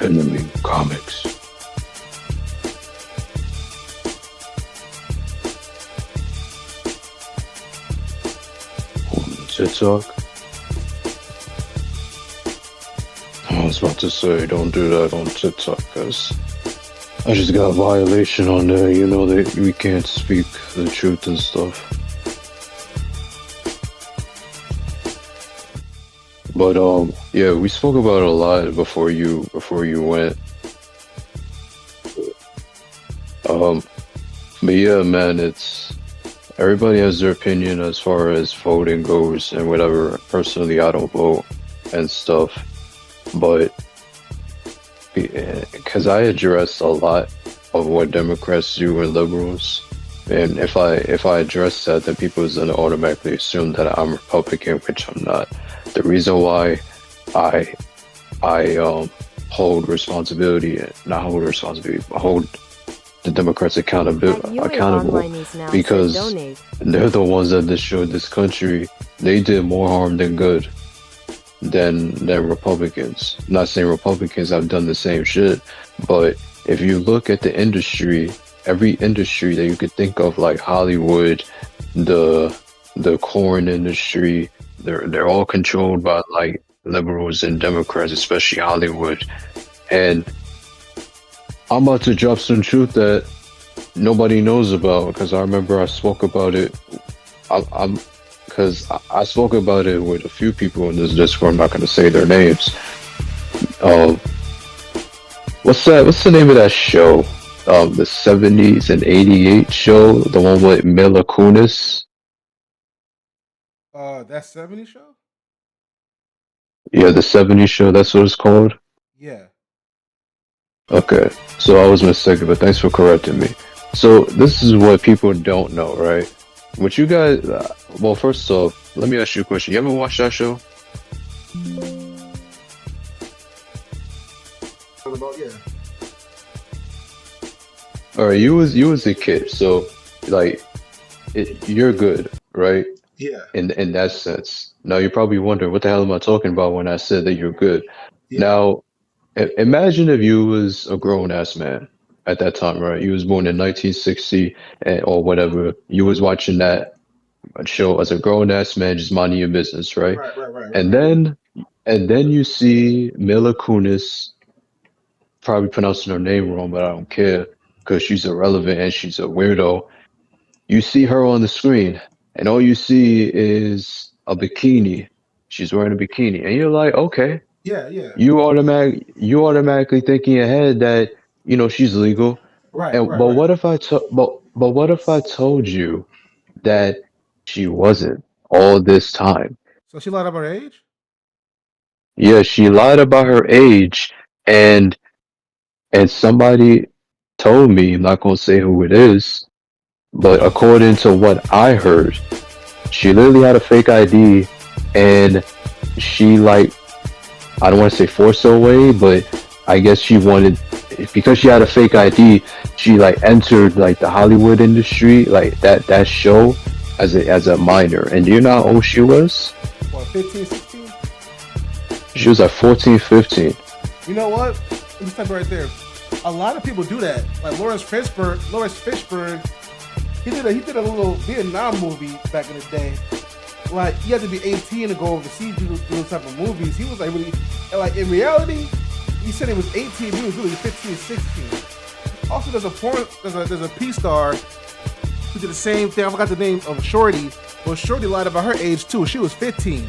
Enemy Comics. On TikTok. I was about to say, don't do that on TikTok, cause I just got a violation on there. You know that we can't speak the truth and stuff. But yeah, we spoke about it a lot before you went. Um, but yeah, man, it's everybody has their opinion as far as voting goes and whatever. Personally, I don't vote and stuff, but because I address a lot of what Democrats do and liberals, and if I address that, then people is gonna automatically assume that I'm Republican, which I'm not. The reason why I hold responsibility, not hold responsibility, but hold the Democrats accountable because they're the ones that destroyed this country. They did more harm than good than Republicans. I'm not saying Republicans have done the same shit, but if you look at the industry, every industry that you could think of, like Hollywood, the corn industry, they're all controlled by like liberals and Democrats, especially Hollywood. And I'm about to drop some truth that nobody knows about because I remember I spoke about it. I spoke about it with a few people in this Discord. I'm not going to say their names. What's the name of that show? The 70s and 88 show, the one with Mila Kunis. That 70s show? Yeah, the 70s show, that's what it's called? Yeah. Okay, so I was mistaken, but thanks for correcting me. So this is what people don't know, right? What you guys, well, first off, let me ask you a question. You ever watched that show? What about, yeah. All right, you was a kid, so like, you're good, right? Yeah. In that sense. Now you're probably wondering what the hell am I talking about when I said that you're good. Yeah. Now, imagine if you was a grown ass man at that time, right? You was born in 1960 or whatever. You was watching that show as a grown ass man, just minding your business, right? Right. And then you see Mila Kunis, probably pronouncing her name wrong, but I don't care because she's irrelevant and she's a weirdo. You see her on the screen, and all you see is a bikini. She's wearing a bikini, and you're like, okay. Yeah. You automatically think in your head that she's legal. Right. But what if what if I told you that she wasn't all this time? So she lied about her age? Yeah, she lied about her age, and somebody told me, I'm not gonna say who it is, but according to what I heard, she literally had a fake ID, and she I don't want to say forced her away, but I guess she wanted, because she had a fake ID, she entered the Hollywood industry, that show as a minor. And do you know how old she was? What, 15, 16? She was 14, 15. You know what? Let me stop right there. A lot of people do that. Like Lawrence Fishburne, he did a little Vietnam movie back in the day. Like, you had to be 18 to go overseas to do those type of movies. He was really, in reality, he said he was 18, he was really 15, 16. Also, there's a P-star who did the same thing. I forgot the name of Shorty. Well, Shorty lied about her age too. She was 15,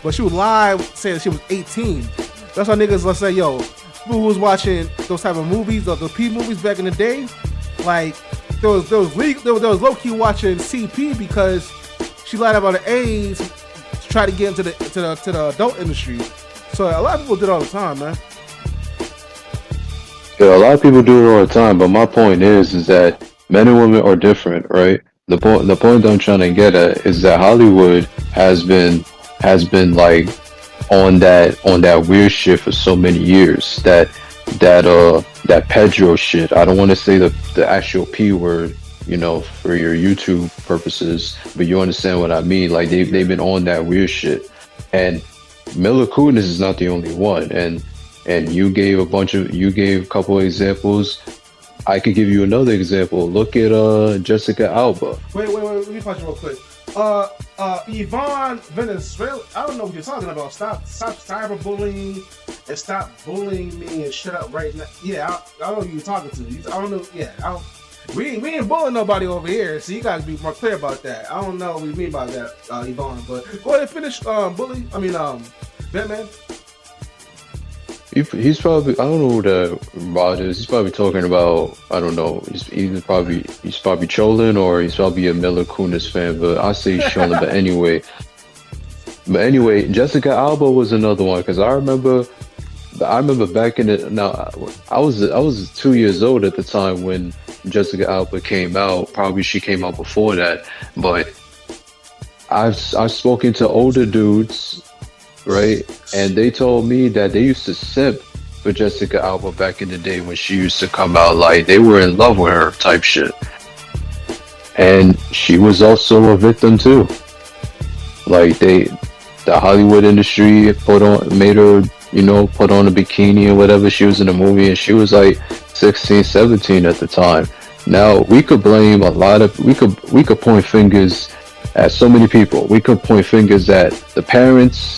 but she would lie saying that she was 18. That's why niggas, let's say, yo, people who was watching those type of movies, the P movies back in the day, there was low-key watching CP because she lied about her age to try to get into the adult industry. So a lot of people do it all the time, man. Yeah, a lot of people do it all the time, but my point is that men and women are different, right? The point that I'm trying to get at is that Hollywood has been on that weird shit for so many years, that Pedro shit. I don't want to say the actual P word, for your YouTube purposes, but you understand what I mean. They've been on that weird shit, and Mila Kunis is not the only one. And and you gave a couple of examples. I could give you another example. Look at Jessica Alba. Wait. Let me pause you real quick. Yvonne Venezuela. I don't know what you're talking about. Stop cyberbullying and stop bullying me and shut up right now. Yeah, I don't know who you're talking to. I don't know. Yeah, we ain't bullying nobody over here. So you gotta be more clear about that. I don't know what you mean by that, Yvonne. But go ahead and finish. Batman. He's probably, I don't know who that Rod is. He's probably talking about, I don't know. He's probably trolling, or he's probably a Mila Kunis fan. But I say he's trolling. But anyway, Jessica Alba was another one, because I remember back in it. Now I was 2 years old at the time when Jessica Alba came out. Probably she came out before that, but I've spoken to older dudes, right? And they told me that they used to simp for Jessica Alba back in the day when she used to come out. Like, they were in love with her type shit. And she was also a victim too. Like, the Hollywood industry made her, put on a bikini or whatever. She was in a movie and she was like 16, 17 at the time. Now, we could blame we could point fingers at so many people. We could point fingers at the parents.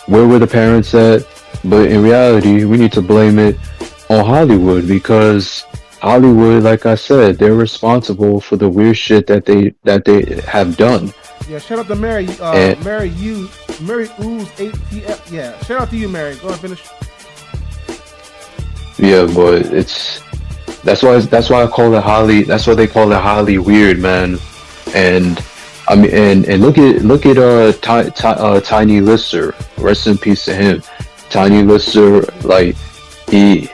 Where were the parents at? But in reality, we need to blame it on Hollywood, because Hollywood, like I said, they're responsible for the weird shit that they have done. Yeah, shout out to Mary. Mary Ooze 8PF. Yeah, shout out to you, Mary. Go ahead and finish. Yeah, but that's why I call it Holly. That's why they call it Holly weird, man. And I mean, and look at Tiny Lister. Rest in peace to him. Tiny Lister, like he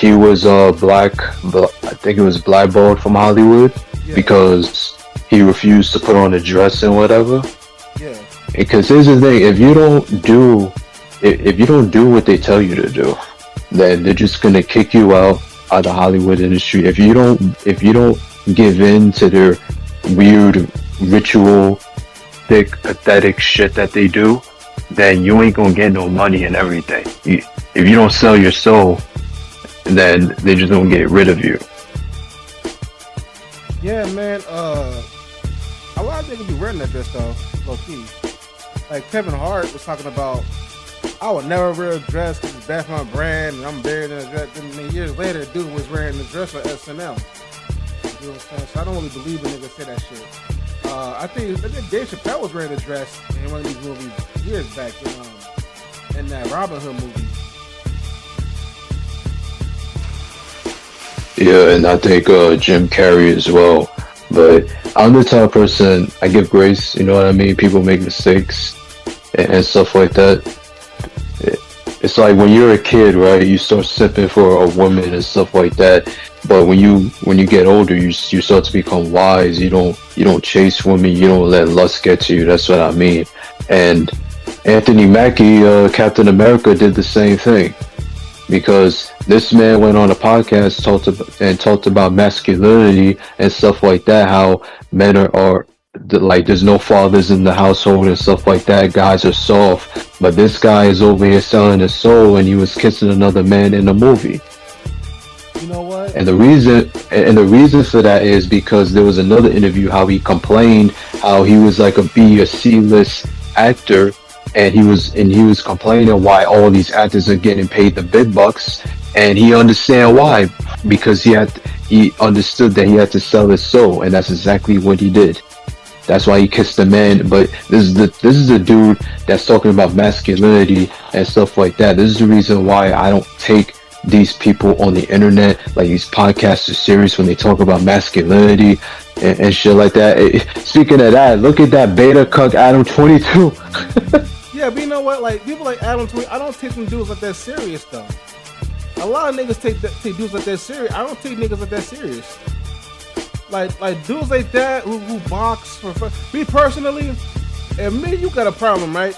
was black. I think it was blackballed from Hollywood because he refused to put on a dress and whatever. Yeah. Because here's the thing: if you don't do what they tell you to do, then they're just gonna kick you out of the Hollywood industry. If you don't give in to their weird ritualistic, pathetic shit that they do, then you ain't gonna get no money and everything. If you don't sell your soul, then they just gonna get rid of you. Yeah, man. A lot of niggas be wearing that dress though, low key. Like Kevin Hart was talking about, I would never wear a dress because it's bad for my brand, and I'm buried in a dress. And years later, the dude was wearing the dress for SNL. You know what I'm saying? So I don't really believe when niggas say that shit. I think Dave Chappelle was wearing a dress in one of these movies years back in that Robin Hood movie. Yeah, and I think Jim Carrey as well. But I'm the type of person, I give grace, you know what I mean? People make mistakes and stuff like that. It's like when you're a kid, right? You start sipping for a woman and stuff like that. But when you get older, you start to become wise. You don't chase women. You don't let lust get to you. That's what I mean. And Anthony Mackie, Captain America, did the same thing, because this man went on a podcast talked about masculinity and stuff like that. How men are like, there's no fathers in the household and stuff like that. Guys are soft. But this guy is over here selling his soul, and he was kissing another man in a movie. You know what? And the reason for that is because there was another interview how he complained how he was like a B or C list actor, and he was complaining why all these actors are getting paid the big bucks, and he understand why, because he understood that he had to sell his soul, and that's exactly what he did. That's why he kissed the man. But this is the dude that's talking about masculinity and stuff like that. This is the reason why I don't take these people on the internet, like these podcasters, serious when they talk about masculinity and shit like that. Speaking of that, look at that beta cuck Adam 22. Yeah, but you know what? Like, people like Adam 22, I don't take them dudes like that serious though. A lot of niggas take dudes like that serious. I don't take niggas like that serious. Like dudes like that who box for fun. Me personally, and me, you got a problem, right?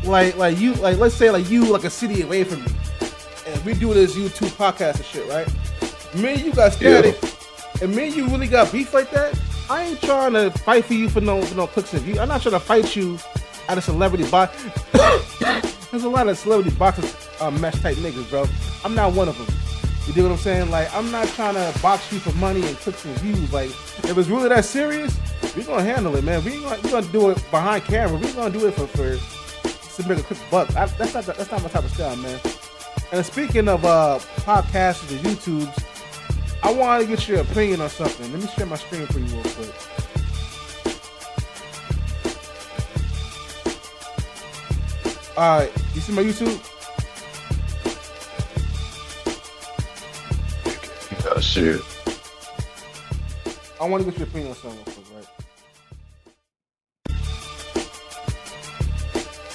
Like you, like, let's say like you like a city away from me, and we do this YouTube podcast and shit, right? Me and you got static, and me and you really got beef like that. I ain't trying to fight for you for no clicks and views. I'm not trying to fight you at a celebrity box. There's a lot of celebrity boxes. mesh type niggas, bro. I'm not one of them. You dig what I'm saying? Like, I'm not trying to box you for money and click some views. Like, if it's really that serious, we're gonna handle it, man. We're gonna do it behind camera. We're gonna do it for to make a quick buck. That's not my type of style, man. And speaking of podcasts and YouTubes, I want to get your opinion on something. Let me share my screen for you real quick. All right, you see my YouTube? I see it. I want to get your opinion on something real quick, right?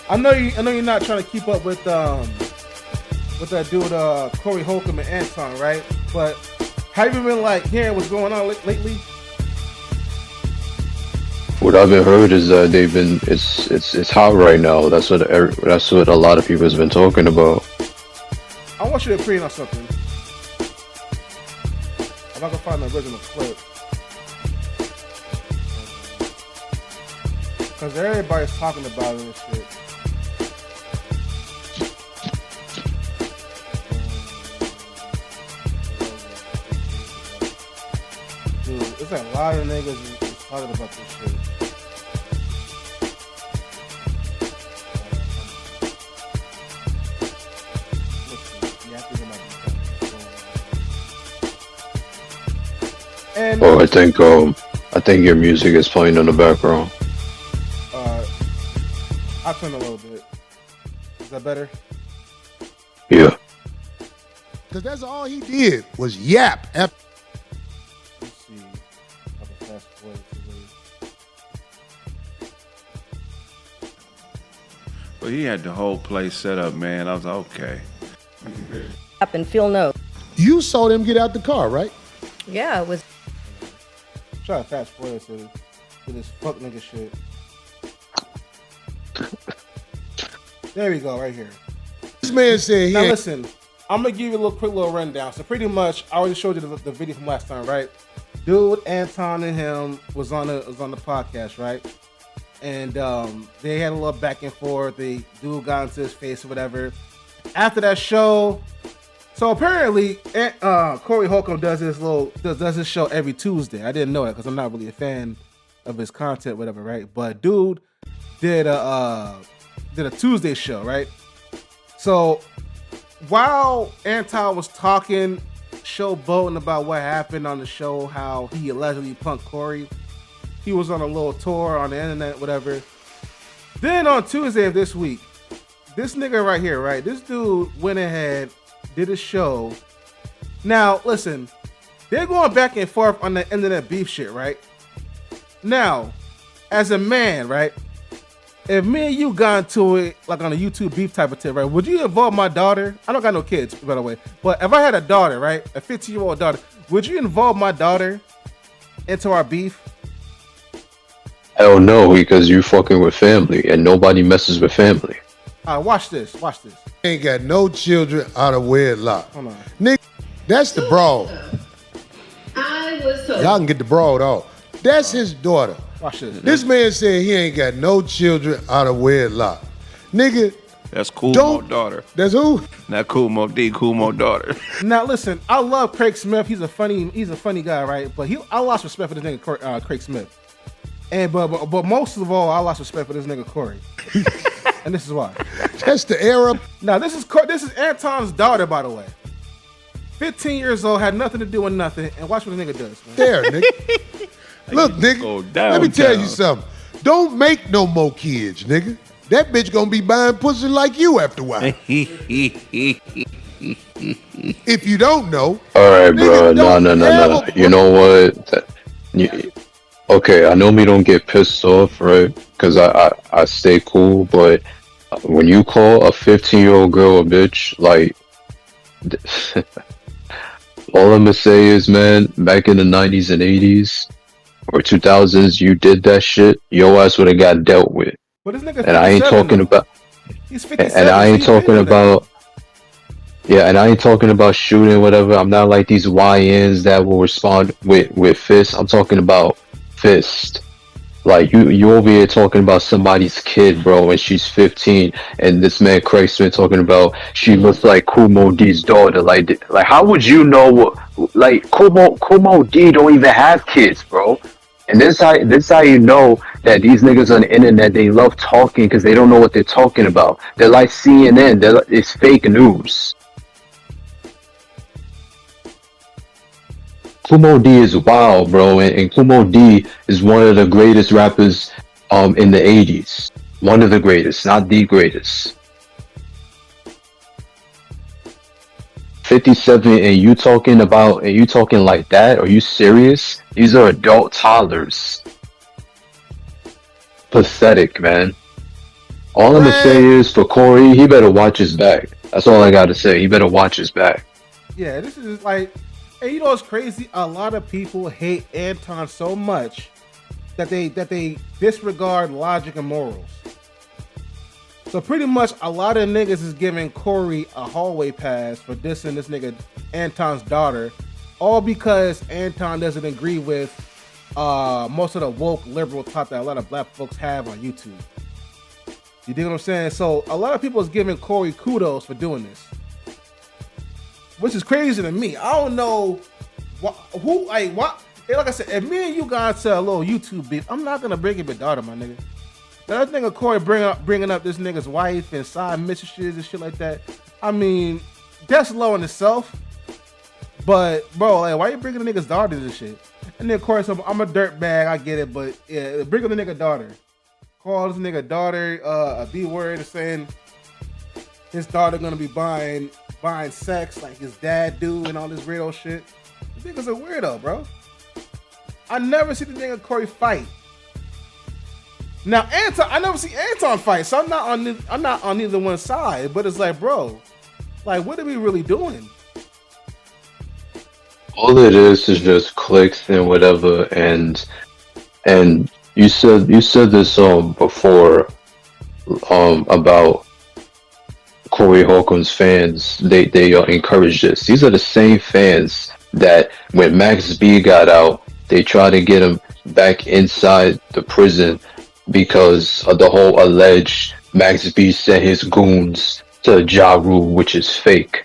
I know you're not trying to keep up with that dude Corey Holcomb and Anton, right? But have you been like hearing what's going on lately? What I've been heard is that they've been it's hot right now. That's what a lot of people has been talking about. I want you to opinion on something. I'm not gonna find the original clip because everybody's talking about it and shit. Dude, it's like a lot of niggas is talking about this shit. And oh, I think your music is playing in the background. I'll turn a little bit. Is that better? Yeah. Because that's all he did was yap. Let's see. I can fast forward to But he had the whole place set up, man. I was like, okay. Up and Phil no. You saw them get out the car, right? Yeah, it was. try to fast forward to this fuck nigga shit. There we go, right here. This man said, now listen, I'm gonna give you a quick little rundown. So pretty much, I already showed you the video from last time, right? Dude, Anton and him was on the podcast, right? And they had a little back and forth. The dude got into his face or whatever. After that show, so apparently, Corey Holcomb does this show every Tuesday. I didn't know it because I'm not really a fan of his content, whatever, right? But dude did a Tuesday show, right? So while Anton was talking, showboating about what happened on the show, how he allegedly punked Corey, he was on a little tour on the internet, whatever. Then on Tuesday of this week, this nigga right here, right? This dude went ahead, did a show. Now, listen, they're going back and forth on the internet beef shit, right? Now, as a man, right? If me and you got into it, like on a YouTube beef type of tip, right? Would you involve my daughter? I don't got no kids, by the way. But if I had a daughter, right? A 15-year-old daughter, would you involve my daughter into our beef? Hell no, because you fucking with family and nobody messes with family. All right, watch this. Watch this. Ain't got no children out of wedlock. Hold on. Nigga, that's the broad. I was told. Y'all can get the broad off. That's his daughter. Watch this. This man said he ain't got no children out of wedlock. Nigga, That's Cool Don't- Mo daughter. that's who? Not Cool Mo D, Cool Mo daughter. Now listen, I love Craig Smith. He's a funny guy, right? But I lost respect for this nigga Craig Smith. And but most of all, I lost respect for this nigga Corey. And this is why. That's the Arab. Now this is Anton's daughter, by the way. 15 years old, had nothing to do with nothing, and watch what the nigga does, man. There, nigga. Look, Go nigga, let me tell you downtown. something. Don't make no more kids, nigga. That bitch gonna be buying pussy like you after a while. If you don't know, All right, bro. Nigga, No. don't ever- You know what? Okay, I normally don't get pissed off, right? Because I stay cool, but when you call a 15-year-old girl a bitch, like, all I'm gonna say is, man, back in the 90s and 80s or 2000s, you did that shit, your ass would have got dealt with. But this nigga, And I ain't 57 talking though. about. He's 57. And I ain't so he talking did that. about. Yeah, and I ain't talking about shooting, whatever. I'm not like these YNs that will respond with fists. I'm talking about fist. Like you over here talking about somebody's kid, bro, and she's 15, and this man Craig Smith talking about she looks like Kumo D's daughter. Like how would you know what? Like Kumo D don't even have kids, bro. And this how you know that these niggas on the internet, they love talking because they don't know what they're talking about. They're like CNN. It's fake news. Kumo D is wild, bro, and Kumo D is one of the greatest rappers in the 80s. One of the greatest, not the greatest. 57 and you talking like that? Are you serious? These are adult toddlers. Pathetic, man. All I'm gonna say is for Corey, he better watch his back. That's all I gotta say. He better watch his back. Yeah, this is like, and you know what's crazy? A lot of people hate Anton so much that they disregard logic and morals. So pretty much a lot of niggas is giving Corey a hallway pass for dissing this nigga Anton's daughter, all because Anton doesn't agree with most of the woke liberal talk that a lot of black folks have on YouTube. You dig what I'm saying? So a lot of people is giving Corey kudos for doing this, which is crazy to me. I don't know what. Like I said, if me and you got to a little YouTube beef, I'm not gonna bring up your daughter, my nigga. That nigga Corey bringing up this nigga's wife and side mistresses and shit like that. I mean, that's low in itself. But bro, like, why you bringing the nigga's daughter to this shit? And then Corey said, "I'm a dirt bag, I get it, but yeah, bring up the nigga daughter. Call this nigga daughter a B word and saying his daughter gonna be buying sex like his dad do and all this weirdo shit. The nigga's a weirdo, bro. I never see the nigga Corey fight. Now Anton, I never see Anton fight, so I'm not on either one side. But it's like, bro, like, what are we really doing? All it is just clicks and whatever, and you said this before about Corey Holcomb's fans. They encourage this. These are the same fans that when Max B got out, they tried to get him back inside the prison because of the whole alleged Max B sent his goons to Ja Rule, which is fake.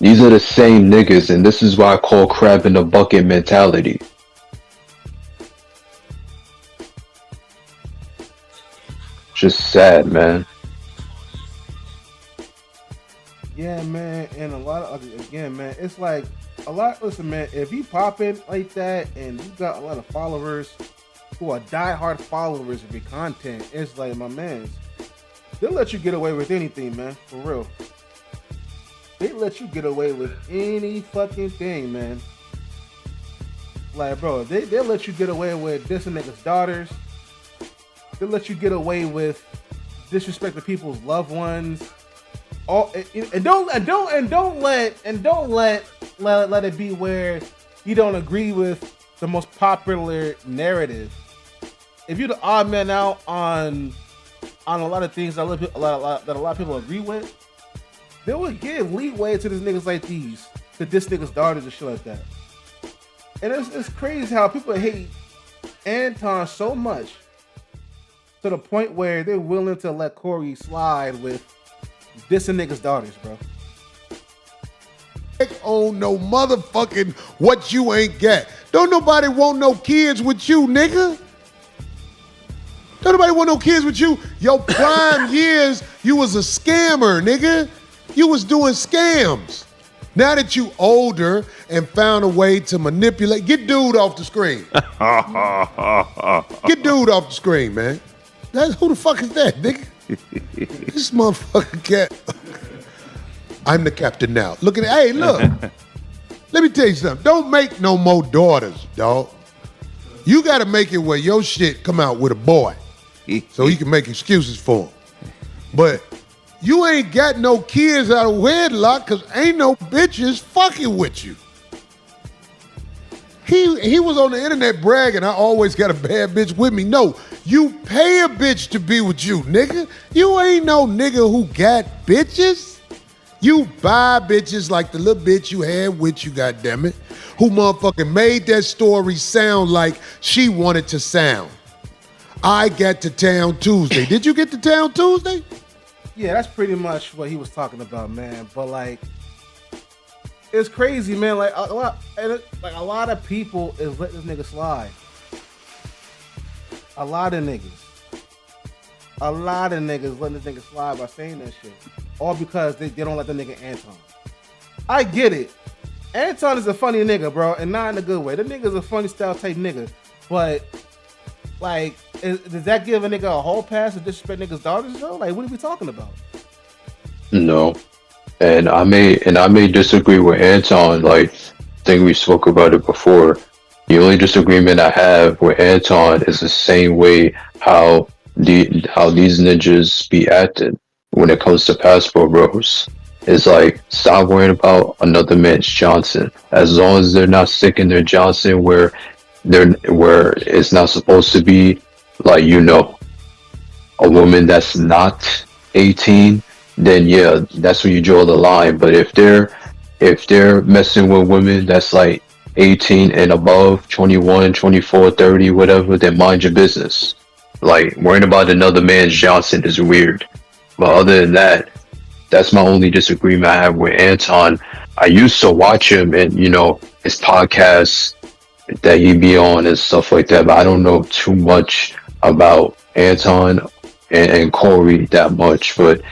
These are the same niggas, and this is why I call crab in the bucket mentality. Just sad, man. Yeah, man, and a lot of, again, man, it's like a lot. Listen, man, if you popping like that and you got a lot of followers who are diehard followers of your content, it's like, my man, they'll let you get away with anything, man, for real. They let you get away with any fucking thing, man. Like, bro, they'll let you get away with dissing niggas' daughters. They'll let you get away with disrespecting people's loved ones. All and don't let it be where you don't agree with the most popular narrative. If you're the odd man out on a lot of things that a lot of people agree with, they would give leeway to these niggas like these, to diss niggas' daughters and shit like that. And it's crazy how people hate Anton so much to the point where they're willing to let Corey slide with dissing niggas' daughters, bro. On no motherfucking what you ain't got. Don't nobody want no kids with you, nigga. Don't nobody want no kids with you. Your prime years, you was a scammer, nigga. You was doing scams. Now that you older and found a way to manipulate, get dude off the screen. Get dude off the screen, man. Who the fuck is that, nigga? This motherfucking cat. I'm the captain now. Look at it. Hey, look. Let me tell you something. Don't make no more daughters, dog. You got to make it where your shit come out with a boy so you can make excuses for him. But you ain't got no kids out of wedlock because ain't no bitches fucking with you. He was on the internet bragging, I always got a bad bitch with me. No, you pay a bitch to be with you, nigga. You ain't no nigga who got bitches. You buy bitches like the little bitch you had with you, goddammit, who motherfucking made that story sound like she wanted to sound. I get to town Tuesday. Did you get to town Tuesday? Yeah, that's pretty much what he was talking about, man. But like, it's crazy, man. Like a lot of people is letting this nigga slide. A lot of niggas letting this nigga slide by saying that shit, all because they don't let the nigga Anton. I get it. Anton is a funny nigga, bro, and not in a good way. The nigga's a funny style type nigga, but like, does that give a nigga a whole pass to disrespect niggas' daughters, though? Like, what are we talking about? No, and I may disagree with Anton. Like, I think we spoke about it before. The only disagreement I have with Anton is the same way how these ninjas be acting when it comes to passport bros. It's like, stop worrying about another man's Johnson. As long as they're not sticking their Johnson where it's not supposed to be, like, a woman that's not 18, then yeah, that's when you draw the line. But if they're messing with women that's like 18 and above, 21, 24, 30, whatever, then mind your business. Like, worrying about another man's Johnson is weird. But other than that, that's my only disagreement I have with Anton. I used to watch him and, his podcasts that he be on and stuff like that, but I don't know too much about Anton and Corey that much. But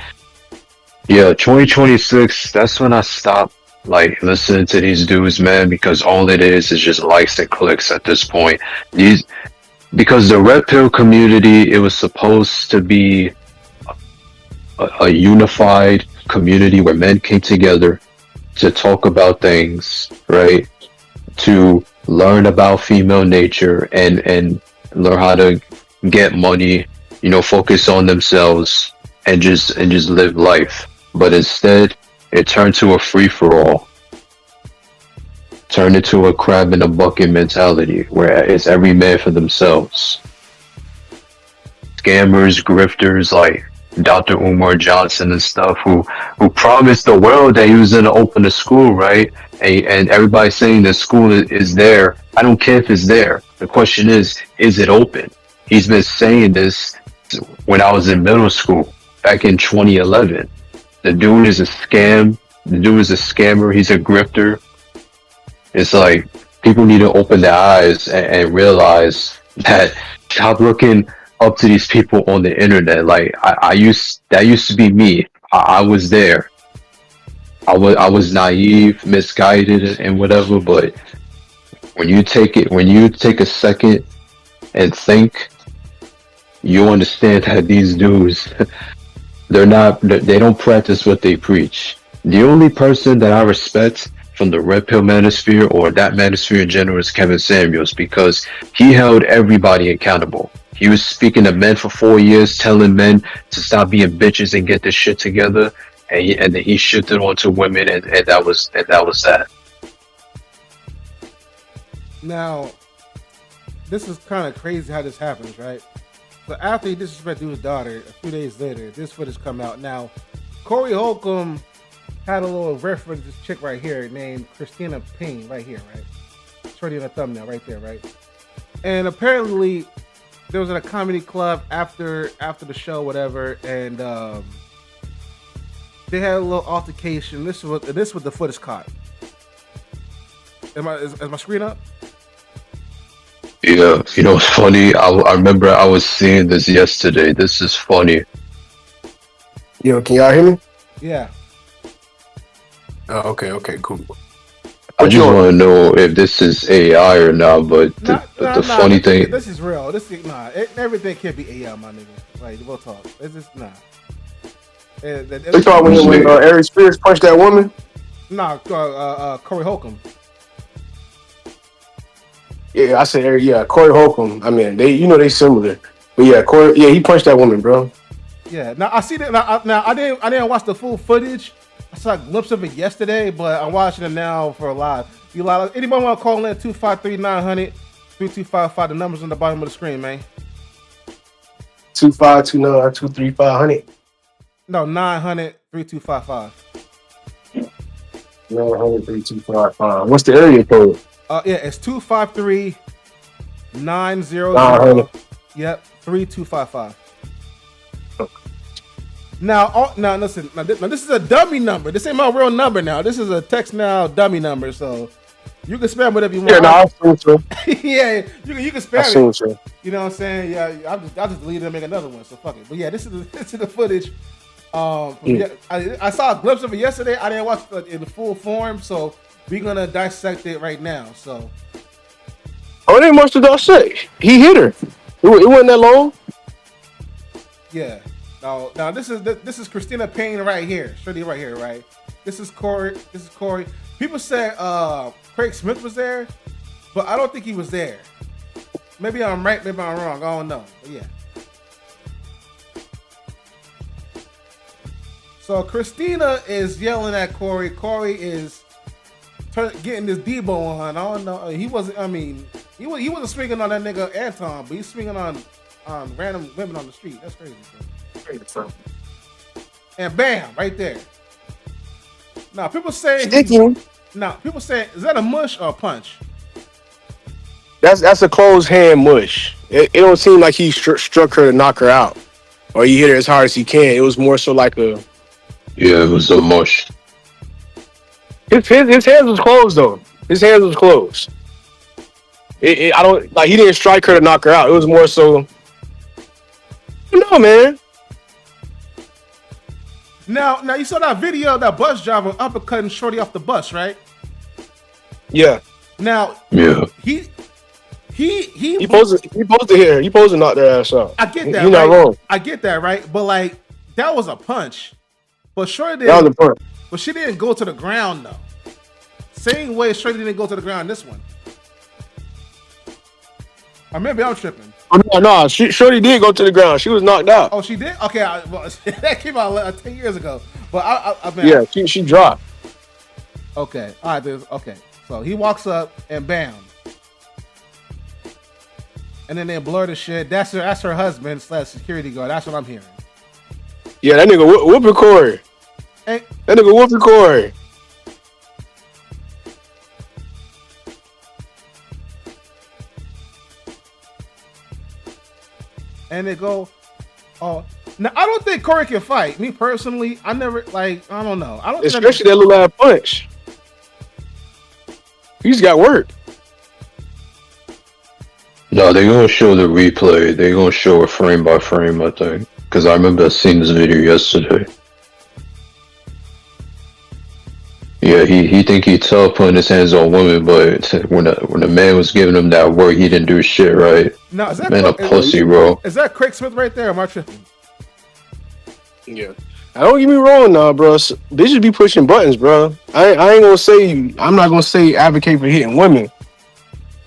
yeah, 2026, that's when I stopped like listening to these dudes, man, because all it is just likes and clicks at this point. Because the Red Pill community, it was supposed to be a unified community where men came together to talk about things, right? To learn about female nature and learn how to get money, focus on themselves and just live life. But instead, it turned to a free-for-all. Turned into a crab in a bucket mentality where it's every man for themselves. Scammers, grifters like Dr. Umar Johnson and stuff who promised the world that he was going to open a school, right? And everybody's saying the school is there. I don't care if it's there. The question is it open? He's been saying this when I was in middle school, back in 2011. The dude is a scam. The dude is a scammer. He's a grifter. It's like, people need to open their eyes and realize that, stop looking up to these people on the internet. Like, that used to be me. I was there. I was naive, misguided, and whatever. But when you take a second and think, you understand that these dudes, they don't practice what they preach. The only person that I respect from the Red Pill manosphere, or that manosphere in general, is Kevin Samuels, because he held everybody accountable. He was speaking to men for 4 years, telling men to stop being bitches and get this shit together, and then he shifted onto women, and that was that. Now, this is kind of crazy how this happens, right? So after he disrespected his daughter, a few days later, this footage come out. Now, Corey Holcomb had a little reference to this chick right here named Christina Payne, right here, right? It's already in the thumbnail right there, right? And apparently, there was at a comedy club after the show, whatever, and they had a little altercation. This was the footage caught. Is my screen up? Yeah, it's funny. I remember I was seeing this yesterday. This is funny. Yo, can y'all hear me? Yeah. Oh, okay, cool. I just want to know if this is AI or not, but the funny thing... This is real. Everything can't be AI, my nigga. Like, we'll talk. It's just, nah. You thought when Ari Spears punched that woman? Nah, Corey Holcomb. Yeah, I said, Corey Holcomb. I mean, they similar. But yeah, Corey, he punched that woman, bro. Yeah, now I see that. Now I didn't watch the full footage. I saw a glimpse of it yesterday, but I'm watching it now for a live. Anybody want to call in 253-900-3255? The numbers on the bottom of the screen, man. 2529-23500. No, 900-3255. 900-3255. What's the area code? Yeah, it's 253-900. Yep, 3255. Now, listen. Now, this is a dummy number. This ain't my real number. Now, this is a text now dummy number. So you can spam whatever you want. Yeah, no, I assume so. Yeah, you can spam I assume it. so. You know what I'm saying? Yeah, I'll just delete it and make another one. So fuck it. But yeah, this is the footage. I saw a glimpse of it yesterday. I didn't watch it in the full form, so we're gonna dissect it right now. So, oh, it ain't much to dissect. He hit her. It wasn't that long. yeah. Now this is Christina Payne right here. Shorty right here, right? This is Corey. People said Craig Smith was there, but I don't think he was there. Maybe I'm right, maybe I'm wrong. I don't know. But yeah. So Christina is yelling at Corey. Corey is getting this Debo on. I don't know. He wasn't. I mean, he wasn't swinging on that nigga Anton, but he's swinging on random women on the street. That's crazy. Bro. And bam, right there. Now people say. People say, is that a mush or a punch? That's a closed hand mush. It don't seem like he struck her to knock her out, or he hit her as hard as he can. It was more so like a. Yeah, it was a mush. His hands was closed though. His hands was closed. I don't like. He didn't strike her to knock her out. It was more so. No, man. Now you saw that video of that bus driver uppercutting Shorty off the bus, right? Yeah. Now, Yeah. He supposed to hit her. He supposed to knock their ass out. I get that. You're not wrong. I get that, right? But like that was a punch. But Shorty That was a punch. But she didn't go to the ground though. Same way Shorty didn't go to the ground this one. Or maybe I'm tripping. Oh, no, Shorty did go to the ground. She was knocked out. Oh, she did? Okay, that came out 10 years ago. But I mean, yeah, she dropped. Okay, all right. Okay, so he walks up and bam, and then they blur the shit. That's her husband / security guard. That's what I'm hearing. Yeah, that nigga whooping Corey. Hey. That nigga whooping Corey. And they go, oh, now I don't think Corey can fight. Me personally, I never I don't know. I don't. Especially that little ass punch. He's got work. No, they're gonna show the replay. They're gonna show it frame by frame, I think. Because I remember seeing this video yesterday. Yeah, he think he tough putting his hands on women, but when the man was giving him that work, he didn't do shit right. Now, is that man, a pussy, bro. Is that Craig Smith right there? Or am I tripping? Yeah. Don't get me wrong now, bro. Bitches be pushing buttons, bro. I ain't gonna say, I'm not gonna say advocate for hitting women.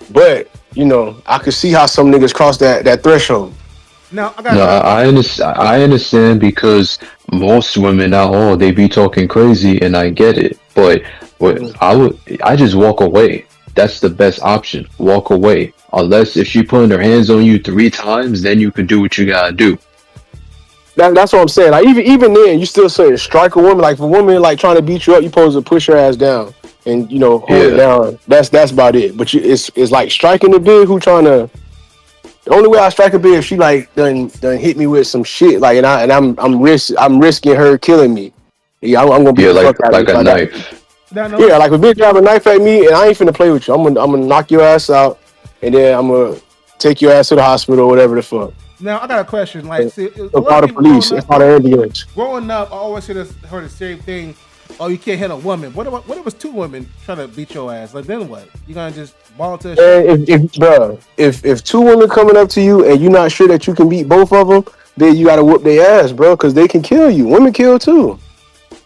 But, you know, I could see how some niggas cross that threshold. Now, I understand because most women, not all, they be talking crazy, and I get it. But I just walk away. That's the best option. Walk away. Unless if she putting her hands on you 3 times, then you can do what you gotta do. That's what I'm saying. Like even then, you still say strike a woman. Like if a woman like trying to beat you up, you supposed to push her ass down and hold it down. That's about it. But it's like striking the bitch who trying to. The only way I strike a bitch if she like done hit me with some shit like and I'm risking her killing me. Yeah, I'm gonna be like a knife. Yeah, like if a bitch have a knife at me and I ain't finna play with you. I'm gonna knock your ass out and then I'm gonna take your ass to the hospital or whatever the fuck. Now I got a question. Like, see, it's part of police. It's part of ambulance. Growing up, I always heard the same thing. Oh, you can't hit a woman. What if it was 2 women trying to beat your ass? Like then what? You gonna just ball to? If 2 women coming up to you and you're not sure that you can beat both of them, then you gotta whoop their ass, bro, because they can kill you. Women kill too.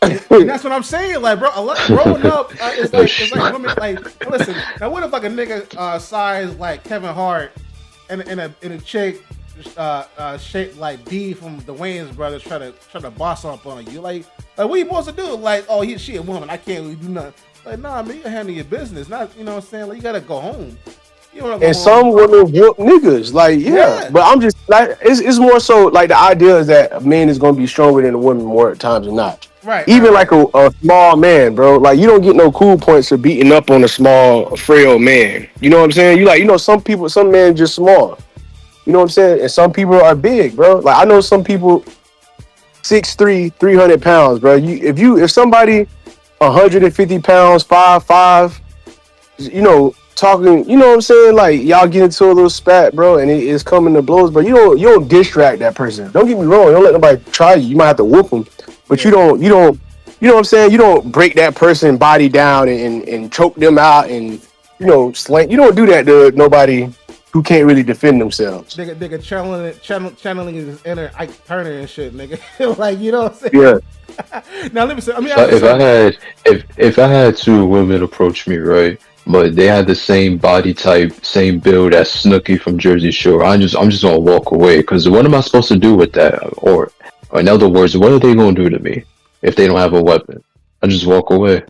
And that's what I'm saying, like, bro. Growing up, it's like women. Like, listen. Now, what if like a nigga size like Kevin Hart and a chick shaped like D from the Wayans brothers try to boss up on you? Like what you supposed to do? Like, oh, she a woman. I can't really do nothing. Like, nah, man, you gotta handle your business. Not, you know what I'm saying? Like, you gotta go home. You wanna go home. Some women whoop niggas. Like, yeah. But I'm just like, it's more so like the idea is that a man is gonna be stronger than a woman more times than not. Right. Even like a small man, bro. Like you don't get no cool points for beating up on a small, frail man. You know what I'm saying? Some men just small. You know what I'm saying? And some people are big, bro. Like I know some people 6'3", 300 pounds, bro. If somebody 150 pounds, 5'5", you know, talking, you know what I'm saying? Like y'all get into a little spat, bro, and it's coming to blows, but you don't distract that person. Don't get me wrong. Don't let nobody try you. You might have to whoop them, but you don't, you know what I'm saying? You don't break that person body down and choke them out and, you know, slang. You don't do that to nobody who can't really defend themselves. Nigga channeling his inner Ike Turner and shit, nigga. Like, you know what I'm saying? Yeah. Now let me say. I mean, if I had two women approach me, right, but they had the same body type, same build as Snooki from Jersey Shore, I'm just gonna walk away because what am I supposed to do with that? Or in other words, what are they gonna do to me if they don't have a weapon? I just walk away.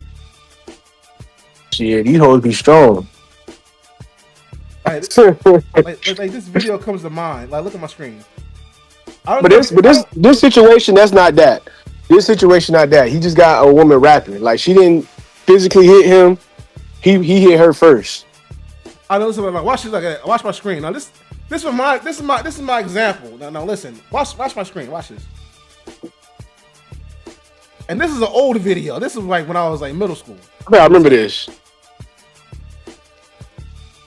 Shit, these hoes be strong. like this video comes to mind. Like, look at my screen. But this situation, that's not that. This situation, not that. He just got a woman rapping. Like she didn't physically hit him. He hit her first. I know. Listen, like, watch this. Like, watch my screen. Now this is my example. Now listen. Watch my screen. Watch this. And this is an old video. This is like when I was like middle school. Yeah, I remember this.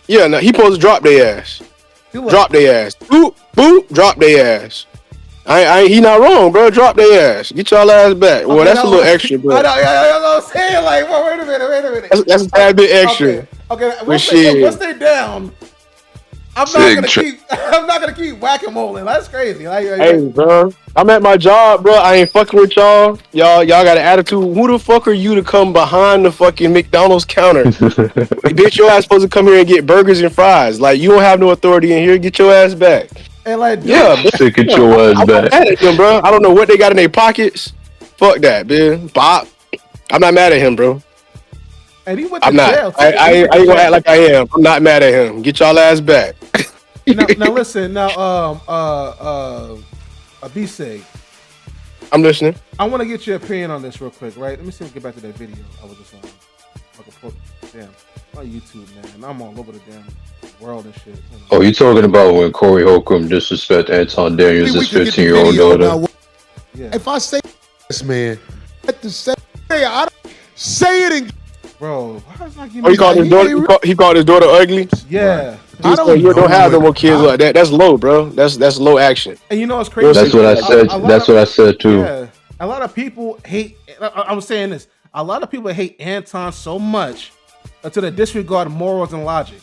Yeah, no, he supposed to drop their ass. Drop their ass. Boop, boop, drop their ass. He not wrong, bro. Drop their ass. Get y'all ass back. Well, that's a little extra, bro. I know what I'm saying. Like, well, wait a minute. That's a tad bit extra. Okay. Once they're down, I'm not gonna keep whack-a-moling. That's crazy. Hey, bro. I'm at my job, bro. I ain't fucking with y'all. Y'all got an attitude. Who the fuck are you to come behind the fucking McDonald's counter? Bitch, your ass supposed to come here and get burgers and fries. Like, you don't have no authority in here. Get your ass back. And like, yeah, bro. Get your ass back. I'm mad at him, bro. I don't know what they got in their pockets. Fuck that, man. Bop. I'm not mad at him, bro. And he went to jail. I ain't gonna act like I am. I'm not mad at him. Get y'all ass back. now listen. Now, B-Sig. I'm listening. I want to get your opinion on this real quick, right? Let me see if we get back to that video I was just on. Damn, my YouTube, man. I'm all over the damn world and shit. Oh, you talking about when Corey Holcomb disrespect Anton Daniels' 15-year-old daughter? Yeah. If I say this, man, I have to say, I don't say it again. Bro, why is not giving he called his daughter ugly? Yeah. You don't have no more kids like that. That's low, bro. That's low action. And you know what's crazy? That's what I said. That's what I said too. Yeah. A lot of people hate. I'm saying this. A lot of people hate Anton so much until they disregard morals and logic.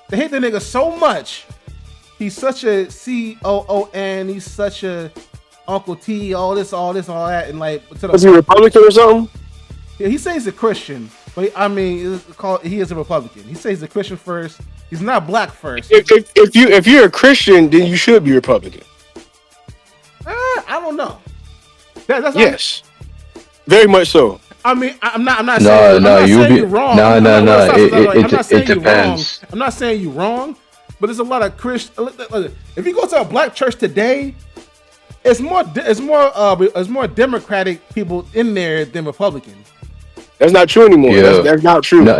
They hate the nigga so much. He's such a COON. He's such a Uncle T. All this, all that, and like. Was he Republican or something? Yeah, he says he's a Christian, but I mean, he is a Republican. He says he's a Christian first. He's not black first. If you're a Christian, then you should be Republican. I don't know. That's yes, very much so. I mean, I'm not saying you're wrong. It depends. I'm not saying you're wrong, but there's a lot of Christian. If you go to a black church today, it's more Democratic people in there than Republican. That's not true anymore. Yeah. That's not true. No.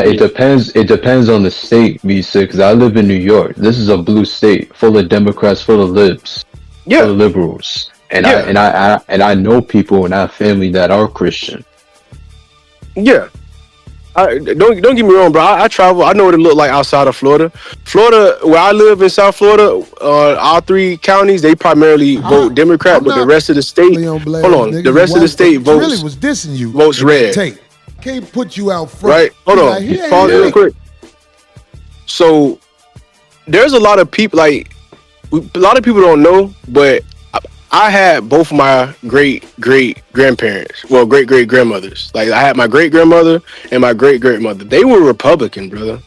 It depends. It depends on the state, B6. Because I live in New York. This is a blue state, full of Democrats, full of libs, full of liberals, and I know people in our family that are Christian. Yeah. Don't get me wrong, bro. I travel. I know what it look like outside of Florida. Florida, where I live in South Florida, all three counties, they primarily vote Democrat, but the rest of the state, the rest of the state votes. Really was dissing you. Votes red. Can't put you out front. Right. Hold on. Pause real quick. So there's a lot of people. Like a lot of people don't know, but I had both my great grandparents, well, great grandmothers. Like I had my great grandmother and my great grandmother. They were Republican, brother.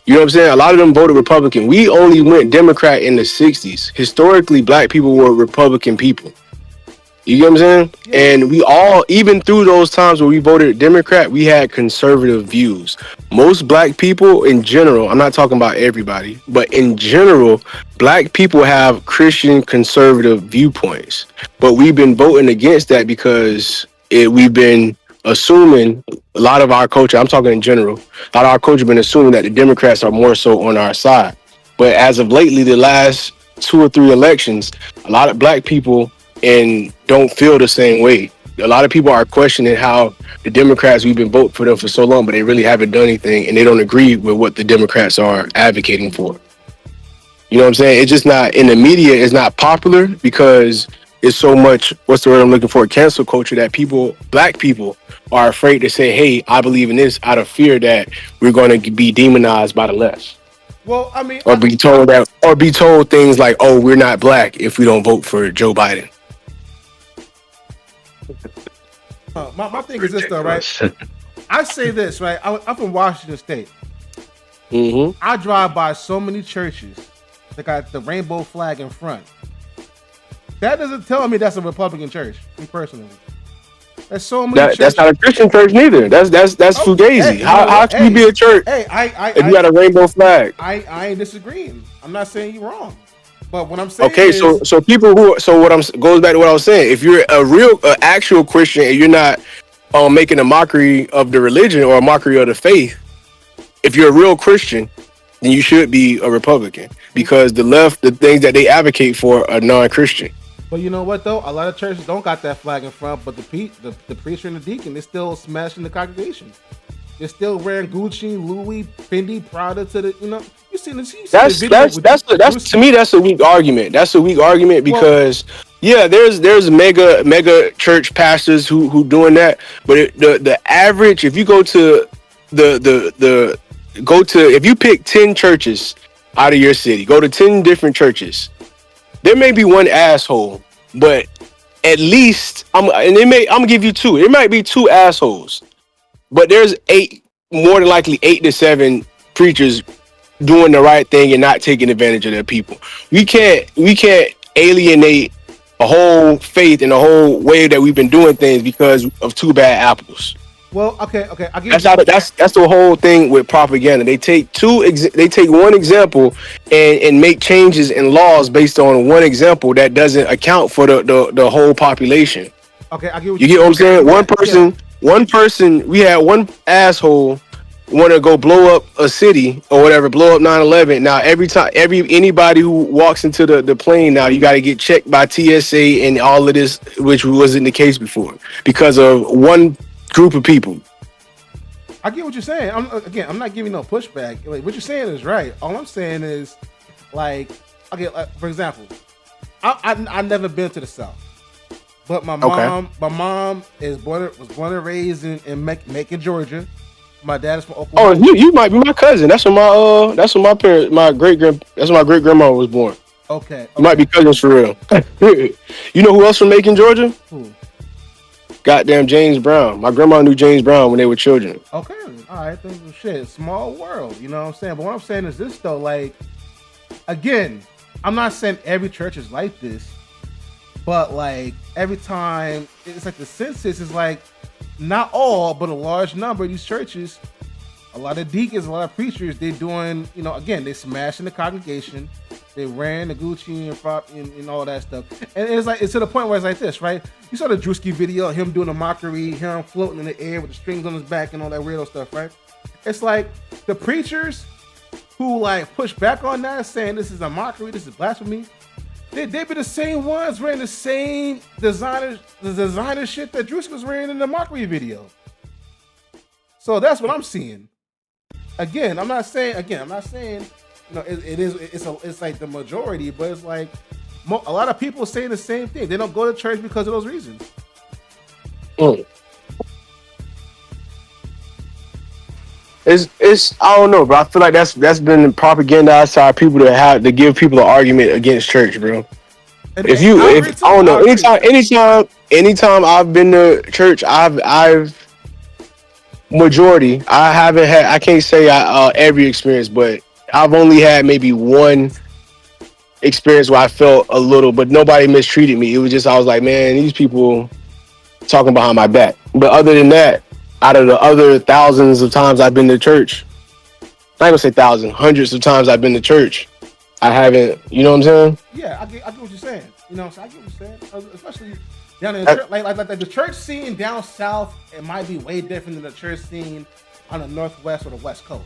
You know what I'm saying? A lot of them voted Republican. We only went Democrat in the 60s. Historically, black people were Republican people. You get what I'm saying? Yeah. And we all, even through those times where we voted Democrat, we had conservative views. Most black people in general, I'm not talking about everybody, but in general, black people have Christian conservative viewpoints. But we've been voting against that because we've been assuming a lot of our culture, I'm talking in general, a lot of our culture been assuming that the Democrats are more so on our side. But as of lately, the last 2 or 3 elections, a lot of black people and don't feel the same way. A lot of people are questioning how the Democrats, we've been voting for them for so long, but they really haven't done anything, and they don't agree with what the Democrats are advocating for. You know what I'm saying? It's just not in the media. It's not popular because it's so much. What's the word I'm looking for? Cancel culture that people, black people, are afraid to say, "Hey, I believe in this," out of fear that we're going to be demonized by the left. Well, I mean, or be told things like, "Oh, we're not black if we don't vote for Joe Biden." my thing is this though, right? I say this, right? I'm from Washington State. Mm-hmm. I drive by so many churches that got the rainbow flag in front. That doesn't tell me that's a Republican church, me personally. There's so many churches. That's not a Christian church neither. That's fugazi. Hey, how can you be a church if you got a rainbow flag? I ain't disagreeing. I'm not saying you're wrong. But what I'm saying is, so people who goes back to what I was saying. If you're a actual Christian and you're not making a mockery of the religion or a mockery of the faith, if you're a real Christian, then you should be a Republican because the left, the things that they advocate for are non-Christian. But you know what though? A lot of churches don't got that flag in front, but the preacher and the deacon, they're still smashing the congregation. They're still wearing Gucci, Louis, Fendi, Prada to the, you see that's to me that's a weak argument. That's a weak argument because there's mega church pastors who doing that, but the average, if you go to if you pick 10 churches out of your city, go to 10 different churches, there may be one asshole, but at least I'm gonna give you 2. There might be 2 assholes, but there's 8, more than likely 8 to 7 preachers doing the right thing and not taking advantage of their people. We can't alienate a whole faith and a whole way that we've been doing things because of 2 bad apples. Well, okay. That's the whole thing with propaganda. They take one example and make changes in laws based on one example that doesn't account for the whole population. Okay, I get what you get. What I'm saying? One person. We had one asshole want to go blow up a city or whatever, blow up 9/11. Now anybody who walks into the plane now, you got to get checked by TSA and all of this, which wasn't the case before because of one group of people. I get what you're saying. I'm not giving no pushback. Like, what you're saying is right. All I'm saying is, like, okay, for example, I never been to the South, but my mom was born and raised in Macon, Georgia. My dad is from Oklahoma. Oh, you might be my cousin. That's when my parents, my great grandma was born. Okay. You might be cousins for real. You know who else from Macon, Georgia? Who? Goddamn James Brown. My grandma knew James Brown when they were children. Okay, all right. Shit, small world. You know what I'm saying? But what I'm saying is this though. Like, again, I'm not saying every church is like this, but like every time it's like the census is like not all, but a large number of these churches. A lot of deacons, a lot of preachers, they're doing, again, they smashing the congregation. They wearing the Gucci and all that stuff. And it's to the point where it's like this, right? You saw the Drewski video, him doing a mockery, him floating in the air with the strings on his back and all that weirdo stuff, right? It's like the preachers who like push back on that, saying this is a mockery, this is blasphemy. They be the same ones wearing the same designer shit that Drewski was wearing in the mockery video. So that's what I'm seeing. Again, I'm not saying it's like the majority, but it's like a lot of people saying the same thing. They don't go to church because of those reasons. It's I don't know, bro. I feel like that's been propagandized to our people to give people an argument against church, bro. Anytime I've been to church, I've majority. I can't say every experience, but I've only had maybe one experience where I felt a little, but nobody mistreated me. It was just, I was like, man, these people talking behind my back. But other than that, out of the other thousands of times I've been to church, I'm not gonna say thousands, hundreds of times I've been to church, I haven't, you know what I'm saying? Yeah, I get what you're saying. I get what you're saying. Especially down in the church, like the church scene down south, it might be way different than the church scene on the northwest or the west coast.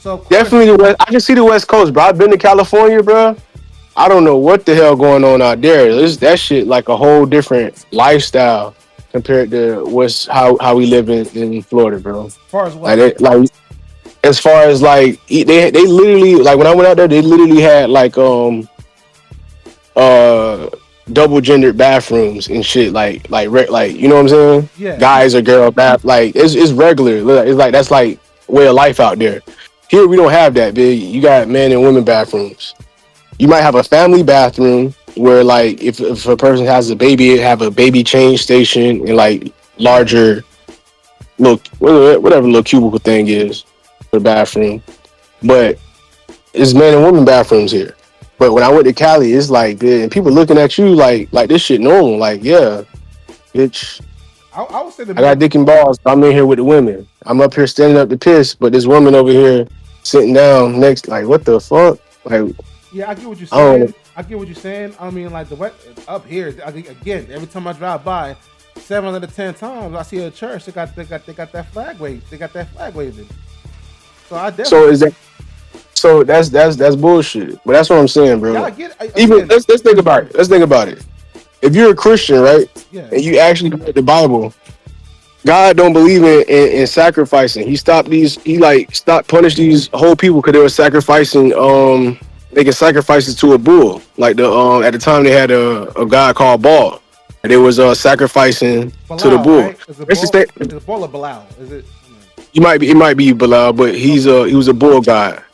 So of course, Definitely the West. I can see the West Coast, bro. I've been to California, bro. I don't know what the hell going on out there. That shit like a whole different lifestyle compared to how we live in Florida, bro. as far as what? Like as far as like they literally like when I went out there, they literally had like double gendered bathrooms and shit like you know what I'm saying? Yeah. Guys or girl bath like it's regular. It's like that's like way of life out there. Here we don't have that, big. You got men and women bathrooms. You might have a family bathroom where like if a person has a baby, it have a baby change station and like larger little whatever little cubicle thing is for the bathroom. But it's men and women bathrooms here. But when I went to Cali, it's like and people looking at you like this shit normal. Like, yeah, bitch. I would say I got dick and balls. I'm in here with the women. I'm up here standing up to piss, but this woman over here sitting down next. Like, what the fuck? Like, yeah, I get what you're saying. I get what you're saying. I mean, like up here again. Every time I drive by, 7 out of 10 times I see a church. They got that flag wave. They got that flag waving. So I definitely. So is that? So that's bullshit. But that's what I'm saying, bro. Yeah, I get it. Even let's think about it. Let's think about it. If you're a Christian, right, Yeah. and you actually read the Bible, God don't believe in sacrificing. He stopped punish these whole people because they were sacrificing. They can sacrifice it to a bull. Like at the time they had a god called Baal, and they was sacrificing Bilal, to the bull. right? Is it Baal or Bilal? Is it? It might be Bilal, but he was a bull god.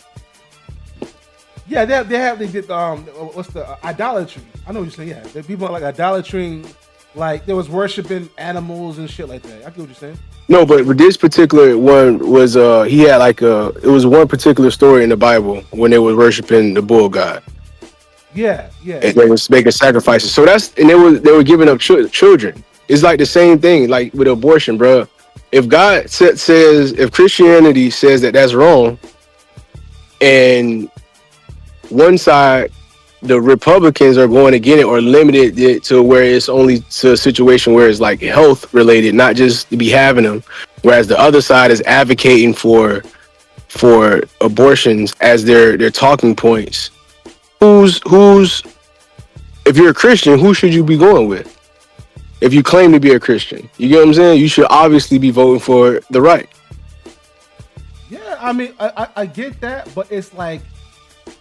Yeah, they did what's the idolatry? I know what you're saying. Yeah, the people like idolatry, like there was worshiping animals and shit like that. I get what you're saying. No, but with this particular one was he had it was one particular story in the Bible when they were worshiping the bull god. Yeah. And they was making sacrifices. So they were giving up children. It's like the same thing like with abortion, bro. If God says if Christianity says that that's wrong, and one side, the Republicans are going to get it or limited it to where it's only to a situation where it's like health related, not just to be having them. Whereas the other side is advocating for abortions as their talking points. If you're a Christian, who should you be going with? If you claim to be a Christian, you get what I'm saying? You should obviously be voting for the right. Yeah, I mean, I get that, but it's like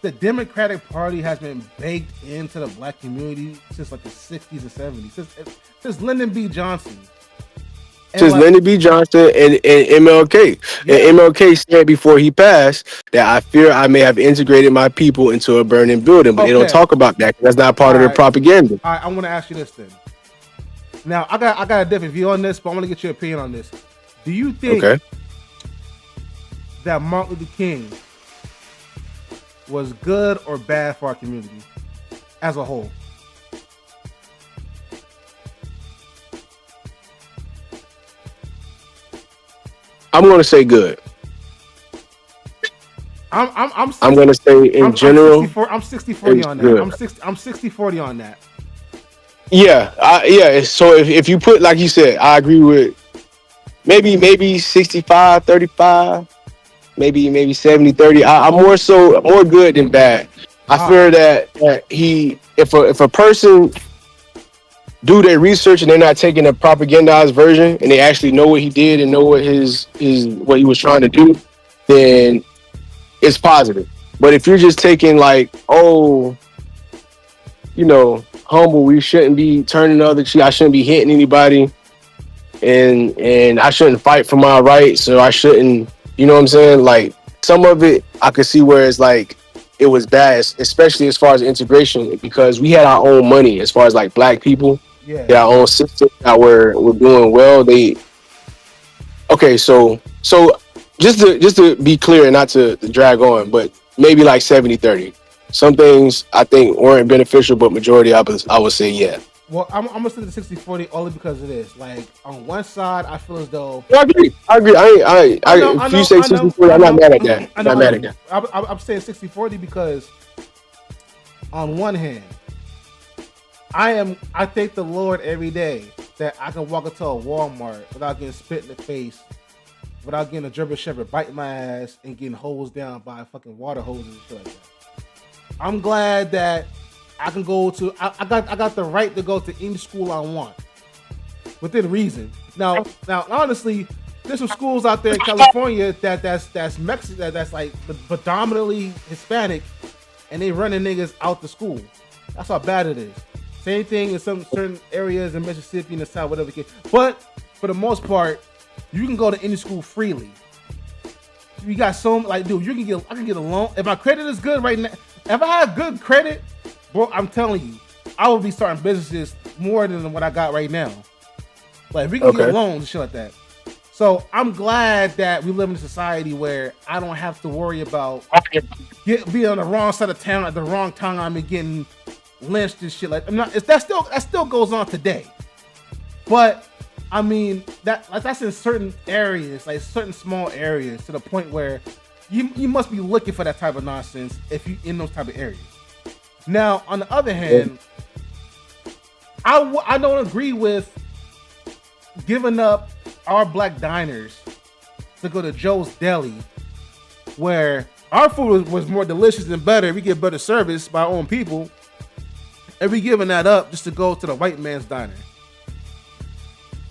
the Democratic Party has been baked into the black community since like the 60s and 70s, since Lyndon B. Johnson. Lyndon B. Johnson and MLK. Yeah. And MLK said before he passed that I fear I may have integrated my people into a burning building, but they don't talk about that. That's not part of their propaganda. All right, I want to ask you this then. Now, I got a different view on this, but I want to get your opinion on this. Do you think that Martin Luther King was good or bad for our community as a whole? I'm going to say good. I'm going to say in general. I'm 60-40 on that. Good. I'm 60-40 on that. Yeah. So if you put, like you said, I agree with maybe 65-35, maybe 70-30. I'm more good than bad. I fear that if a person do their research and they're not taking a propagandized version and they actually know what he did and know what what he was trying to do, then it's positive. But if you're just taking like, humble, we shouldn't be turning the other cheek, I shouldn't be hitting anybody, and I shouldn't fight for my rights, so I shouldn't, you know what I'm saying? Like some of it I could see where it's like it was bad, especially as far as integration, because we had our own money as far as like black people. Yeah, our own system that we're doing well. So just to be clear and not to drag on, but maybe like 70-30. Some things I think weren't beneficial, but majority I would say yeah. Well, I'm gonna say the 60-40 only because it is like on one side I feel as though I agree. If you say 60-40, I'm not mad at that. I'm saying 60-40 because on one hand, I thank the Lord every day that I can walk into a Walmart without getting spit in the face without getting a German Shepherd biting my ass and getting hosed down by fucking water hoses and shit like that. I'm glad that I can go to. I got the right to go to any school I want within reason. Now, honestly, there's some schools out there in California that's Mexican, that's like predominantly Hispanic, and they running niggas out the school. That's how bad it is. Same thing in some certain areas in Mississippi and the South, whatever. But for the most part, you can go to any school freely. You got so like, dude, I can get a loan if my credit is good right now. If I have good credit, bro, I'm telling you, I will be starting businesses more than what I got right now. Like, if we can get loans and shit like that. So I'm glad that we live in a society where I don't have to worry about being on the wrong side of town at the wrong time. I'm getting lynched and shit. Like, that still goes on today. But I mean, that's in certain areas, like certain small areas, to the point where you must be looking for that type of nonsense if you in those type of areas. Now, on the other hand, I don't agree with giving up our black diners to go to Joe's Deli, where our food was more delicious and better. We get better service by our own people, and we giving that up just to go to the white man's diner.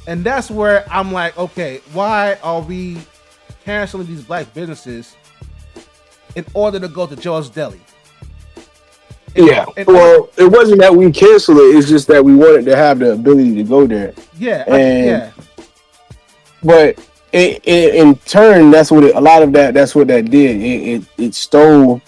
And that's where I'm like, okay, why are we canceling these black businesses in order to go to Joe's Deli? Well, it wasn't that we canceled it. It's just that we wanted to have the ability to go there. But in turn, that's what that's what that did. It stole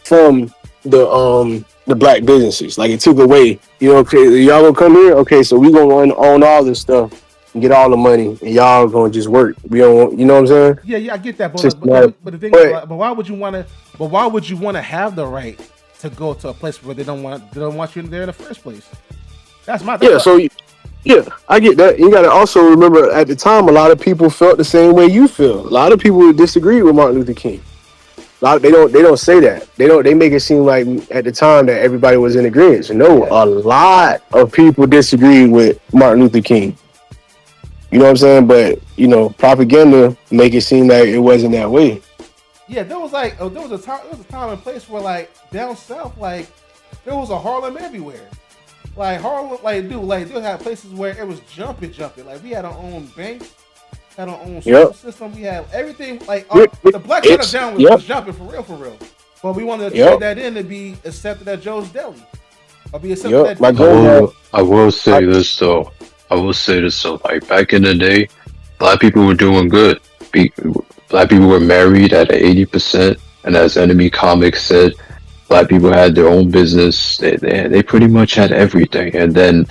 from the black businesses. Like, it took away, okay, y'all gonna come here? Okay, so we gonna own all this stuff and get all the money, and y'all gonna just work. We don't want, you know what I'm saying? Yeah, I get that, but the thing is, why would you want to have the right to go to a place where they don't want you there in the first place? That's my thing. I get that. You gotta also remember, at the time, a lot of people felt the same way you feel. A lot of people disagree with Martin Luther King. They don't say that. They make it seem like at the time that everybody was in agreement. No, a lot of people disagree with Martin Luther King. You know what I'm saying? But propaganda make it seem like it wasn't that way. Yeah, there was a time and place where, like, down south, like, there was a Harlem everywhere. Like, Harlem, they had places where it was jumping. Like, we had our own banks, had our own school system. We had everything. Like, the black side of town was jumping for real. But we wanted to trade that in to be accepted at Joe's Deli, or be accepted at. I will say this though. Like, back in the day, black people were doing good. Black people were married at 80%, and as Enemy Comics said, black people had their own business. They pretty much had everything, and then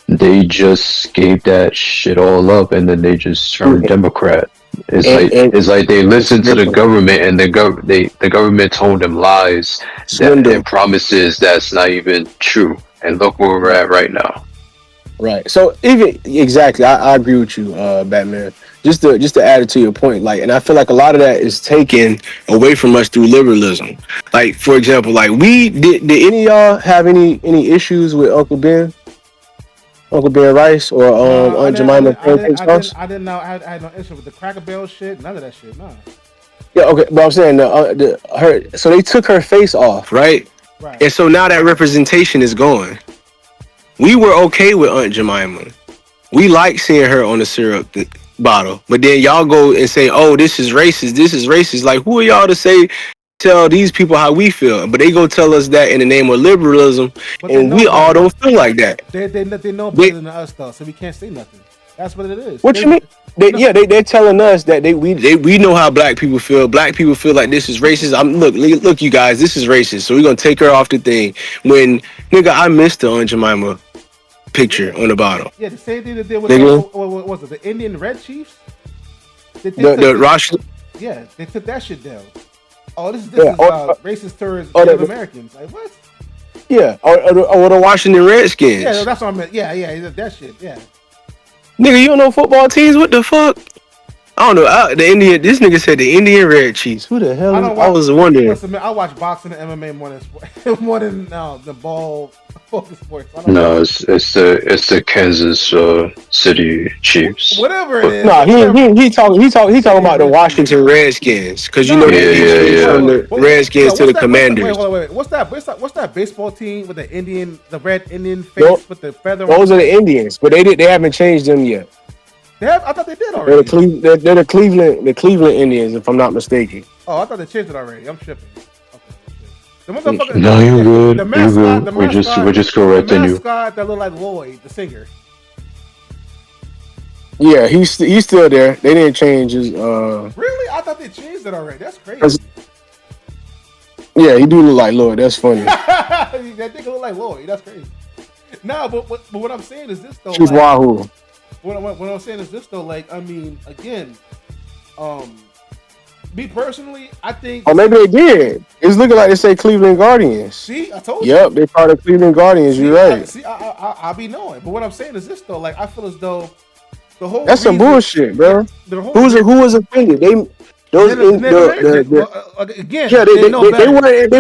they just gave that shit all up, and then they just turned Democrat. It's like they listened to the government, and the government told them lies and promises that's not even true. And look where we're at right now. Right. So I agree with you, Batman. Just to add it to your point, like, and I feel like a lot of that is taken away from us through liberalism. Like, for example, like, did any of y'all have any issues with Uncle Ben Rice or Aunt Jemima? I didn't know. I had no issue with the Cracker Barrel shit. None of that shit. No. Yeah. Okay. But I'm saying so they took her face off, right? Right. And so now that representation is gone. We were okay with Aunt Jemima. We like seeing her on the syrup bottle. But then y'all go and say, oh, this is racist. Like, who are y'all to tell these people how we feel? But they go tell us that in the name of liberalism, and we all don't feel like that. They know better than us, though, so we can't say nothing. That's what it is. What you mean? They're telling us that we know how black people feel. Black people feel like this is racist. Look, you guys, this is racist. So we're gonna take her off the thing. When, nigga, I missed the Aunt Jemima picture on the bottle. Yeah, the same thing that they did with what was it? The Indian Red Chiefs. The Rosh. Yeah, they took that shit down. Oh, this is racist tourists, Native Americans. Like, what? Yeah, or the Washington Redskins. Yeah, that's what I meant. Yeah, that shit. Yeah. Nigga, you don't know football teams? What the fuck? I don't know. The Indian. This nigga said the Indian red cheese. Who the hell? I was wondering. Listen, man, I watch boxing and MMA more than the ball focus sports. No, it's the Kansas City Chiefs. Whatever it is. No, he talking about the Washington Redskins because you know they from the Redskins to the Commanders. Wait. What's that baseball team with the red Indian face with the feather? Those are the Indians, but they haven't changed them yet. I thought they did already. They're the Cleveland Indians, if I'm not mistaken. Oh, I thought they changed it already. I'm tripping. No, you're good. You're good. We're just correcting you. The mascot that look like Lloyd, the singer. Yeah, he's still there. They didn't change his. Really? I thought they changed it already. That's crazy. Yeah, he do look like Lloyd. That's funny. That nigga look like Lloyd. That's crazy. No, but what I'm saying is this though. She's Wahoo. What I'm saying is this though. Like, I mean, again, me personally, I think. Oh, maybe they did. It's looking like they say Cleveland Guardians. See, I told you. Yep, they call it Cleveland Guardians. You're right. I be knowing. But what I'm saying is this though. Like, I feel as though the whole. That's some bullshit, bro. Who was offended? Again. Yeah, they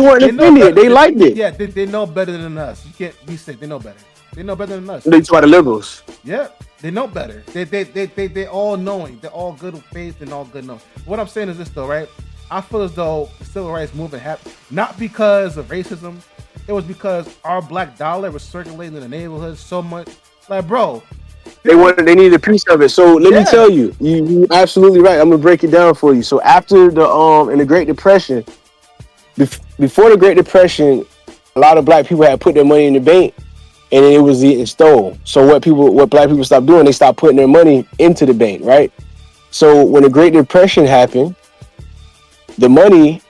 weren't offended. They liked it. Yeah, they know better than us. You can't be sick. They know better. They know better than us. They try the liberals. Yeah, they know better. They all knowing. They're all good with faith and all good knowing. What I'm saying is this though, right? I feel as though the civil rights movement happened not because of racism. It was because our black dollar was circulating in the neighborhood so much. Like, bro, they needed a piece of it. So let me tell you, you absolutely right. I'm gonna break it down for you. So after in the Great Depression, before the Great Depression, a lot of black people had put their money in the bank, and it was getting stolen. So what black people stopped doing, they stopped putting their money into the bank, right? So when the Great Depression happened, the money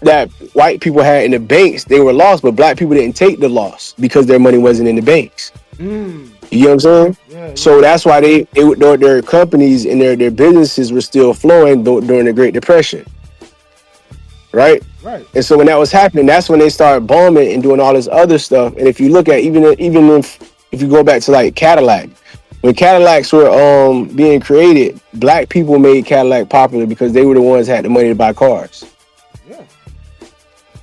that white people had in the banks, they were lost, but black people didn't take the loss because their money wasn't in the banks. You know what I'm saying? Yeah. So that's why their companies and their businesses were still flowing during the Great Depression. Right. And so when that was happening, that's when they started bombing and doing all this other stuff. And if you look at even if you go back to like Cadillac, when Cadillacs were being created, black people made Cadillac popular because they were the ones that had the money to buy cars. Yeah.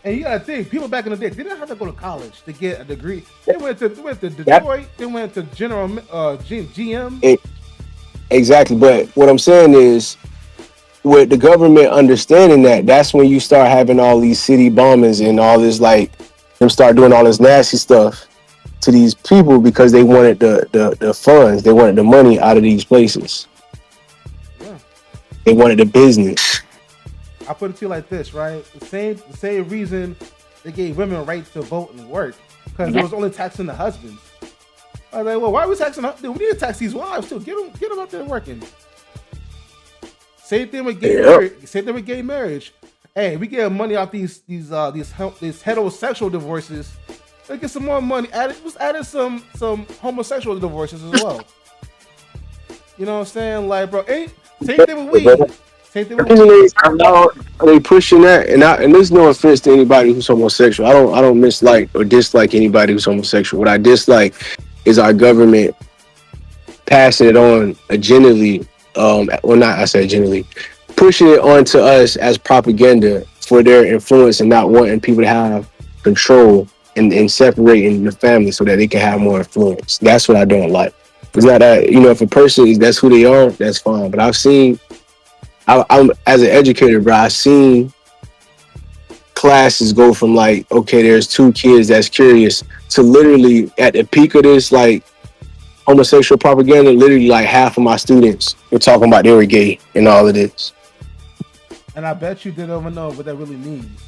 And you gotta think, people back in the day, they didn't have to go to college to get a degree. They went to Detroit. They went to General GM. Exactly. But what I'm saying is, with the government understanding that, that's when you start having all these city bombings and all this, like, them start doing all this nasty stuff to these people because they wanted the funds, they wanted the money out of these places. Yeah. They wanted the business. I put it to you like this, right? The same reason they gave women a right to vote and work, because it was only taxing the husbands. I was like, well, why are we taxing? We need to tax these wives too. Get them out there working. Same thing with gay marriage. Same thing with gay marriage. Hey, we get money off these heterosexual divorces. Let's get some more money. Let's add some homosexual divorces as well. You know what I'm saying? Like, bro, same thing with weed. Same thing with weed. They pushing that, and there's no offense to anybody who's homosexual. I don't mislike or dislike anybody who's homosexual. What I dislike is our government passing it on agendaly. Pushing it onto us as propaganda for their influence and not wanting people to have control and separating the family so that they can have more influence. That's what I don't like. It's not that, if a person that's who they are, that's fine. But I'm as an educator, bro, I've seen classes go from like, okay, there's 2 kids that's curious to literally at the peak of this, like, homosexual propaganda, literally like half of my students were talking about they were gay and all of this. And I bet you they don't even know what that really means.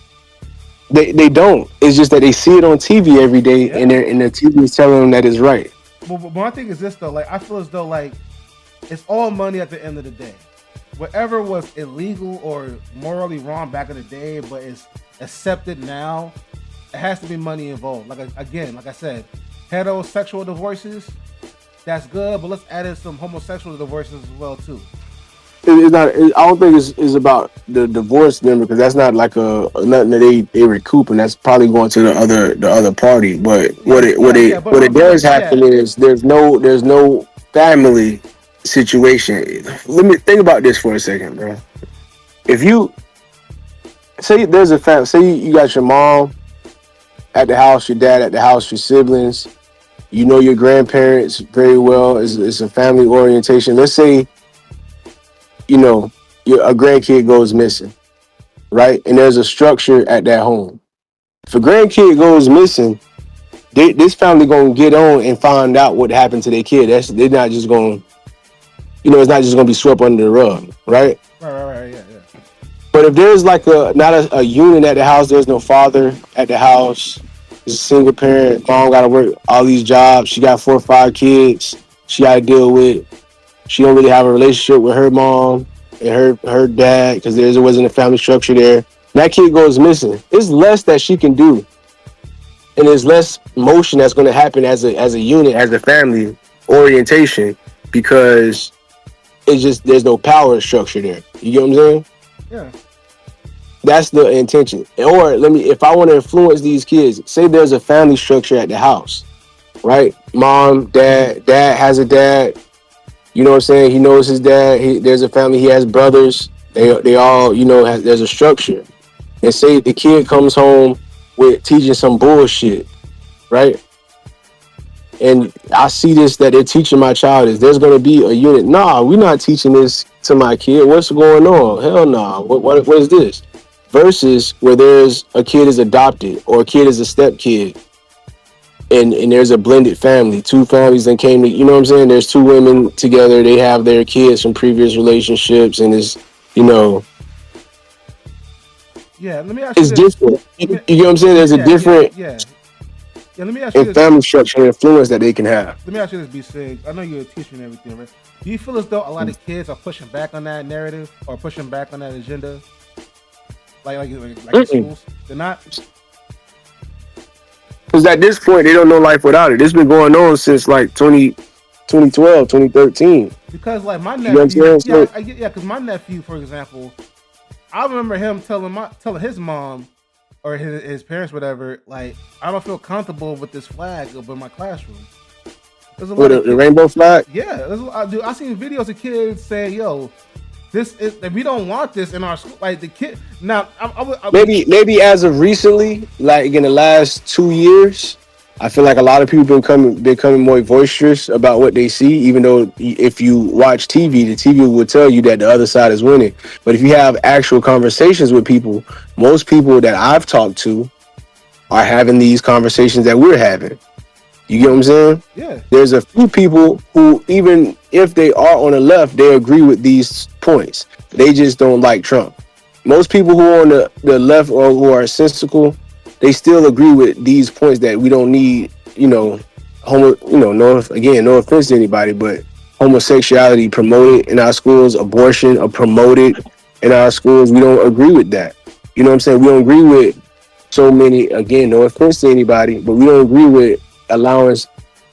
They don't. It's just that they see it on TV every day, and the TV is telling them that it's right. But my thing is this though, like, I feel as though like it's all money at the end of the day. Whatever was illegal or morally wrong back in the day, but is accepted now, it has to be money involved. Like I said, heterosexual divorces, that's good, but let's add in some homosexual divorces as well too. It's not. I don't think it's about the divorce number, because that's not like nothing that they recoup, and that's probably going to the other party. But what it does happen is there's no family situation. Let me think about this for a second, bro. If you say there's a family, say you got your mom at the house, your dad at the house, your siblings, you know your grandparents very well. It's a family orientation. Let's say, you know, a grandkid goes missing, right? And there's a structure at that home. If a grandkid goes missing, this family gonna get on and find out what happened to their kid. They're not just gonna, it's not just gonna be swept under the rug, right? Right, yeah. But if there's like not a unit at the house, there's no father at the house. It's a single parent. Mom got to work all these jobs. She got 4 or 5 kids she got to deal with. She don't really have a relationship with her mom and her dad because there wasn't a family structure there. That kid goes missing. It's less that she can do, and there's less motion that's going to happen as a unit, as a family orientation, because it's just there's no power structure there. You get what I'm saying? Yeah. That's the intention. Or if I want to influence these kids, say there's a family structure at the house, right? Mom, dad has a dad. You know what I'm saying? He knows his dad. There's a family. He has brothers. They all, there's a structure. And say the kid comes home with teaching some bullshit, right? And I see this that they're teaching my child is there's going to be a unit. Nah, we're not teaching this to my kid. What's going on? Hell no. What is this? Versus where there's a kid is adopted or a kid is a step kid, and there's a blended family, 2 families that came to, you know what I'm saying? There's 2 women together. They have their kids from previous relationships, and it's, Yeah, let me ask you it's this. different. You know what I'm saying? There's a different Yeah, let me ask you this. family structure and influence that they can have. Let me ask you this, B-Sig. I know you're a teacher and everything, right? Do you feel as though a lot of kids are pushing back on that narrative or pushing back on that agenda? Like in schools? They're not? Because at this point, they don't know life without it. This has been going on since like 2012, 2013. Because like my You know what I'm nephew, saying? because my nephew, for example, I remember him telling his mom or his parents, whatever, like, I don't feel comfortable with this flag up in my classroom. There's a lot With the rainbow flag? Yeah, I seen videos of kids saying, "Yo, this is we don't want this in our school." Like the kid now, Maybe as of recently, like in the last 2 years, I feel like a lot of people becoming more boisterous about what they see. Even though if you watch TV, the TV will tell you that the other side is winning. But if you have actual conversations with people, most people that I've talked to are having these conversations that we're having. You get what I'm saying? Yeah. There's a few people who, even if they are on the left, they agree with these points. They just don't like Trump. Most people who are on the left or who are sensical, they still agree with these points that we don't need, no offense to anybody, but homosexuality promoted in our schools, abortion are promoted in our schools. We don't agree with that. You know what I'm saying? We don't agree with so many, again, no offense to anybody, but we don't agree with allowing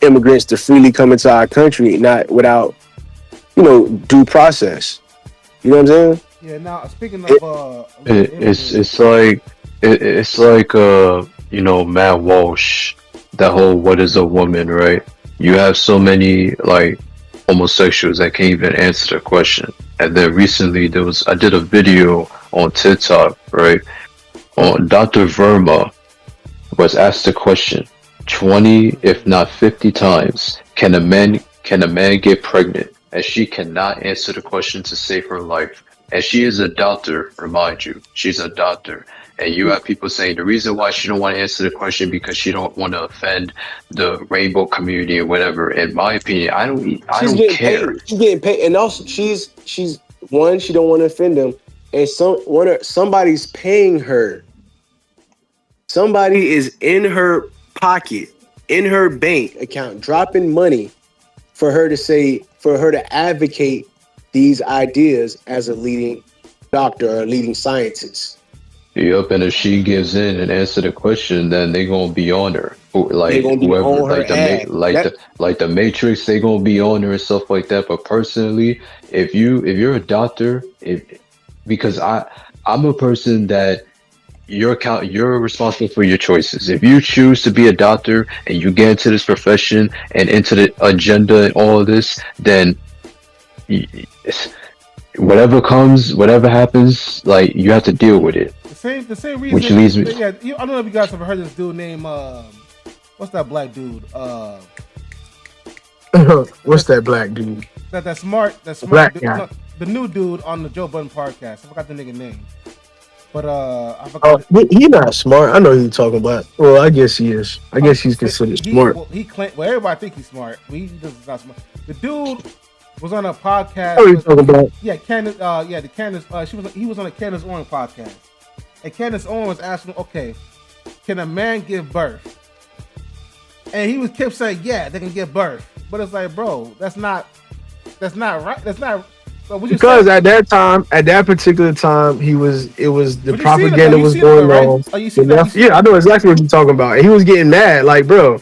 immigrants to freely come into our country, not without, due process. You know what I'm saying? Yeah. Now speaking of, it's like Matt Walsh, that whole "what is a woman," right? You have so many like homosexuals that can't even answer the question. And then recently I did a video on TikTok, right? On Dr. Verma was asked the question 20, if not 50 times, can a man get pregnant? And she cannot answer the question to save her life. And she is a doctor, remind you, she's a doctor. And you have people saying the reason why she don't want to answer the question because she don't want to offend the rainbow community or whatever. In my opinion, I don't care. She's getting paid, and also she's one. She don't want to offend them, and somebody's paying her. Somebody is in her pocket, in her bank account, dropping money for her to advocate these ideas as a leading doctor or a leading scientist. Yep, and if she gives in and answer the question, then they gonna be on her. Like whoever, like the Matrix, they gonna be on her and stuff like that. But personally, if you're a doctor, because I'm a person that you're responsible for your choices. If you choose to be a doctor and you get into this profession and into the agenda and all of this, then whatever comes, whatever happens, like you have to deal with it. The same reason. Which leads me. Yeah, I don't know if you guys ever heard this dude named what's that black dude? What's that black dude? That smart black dude, guy. no, the new dude on the Joe Budden podcast. I forgot the nigga name. But I forgot. He not smart. I know who you're talking about. Well, I guess he is. I guess he's considered smart. Well, everybody think he's smart. He does not smart. The dude was on a podcast. What are you talking about? Yeah, Candace. The Candace. He was on a Candace Owens podcast, and Candace Owens was asking, "Okay, can a man give birth?" And he kept saying, "Yeah, they can give birth." But it's like, bro, that's not right. That's not. Because at that particular time, it was the propaganda was going on. Oh, you see that? Yeah, I know exactly what you're talking about. And he was getting mad, like, bro,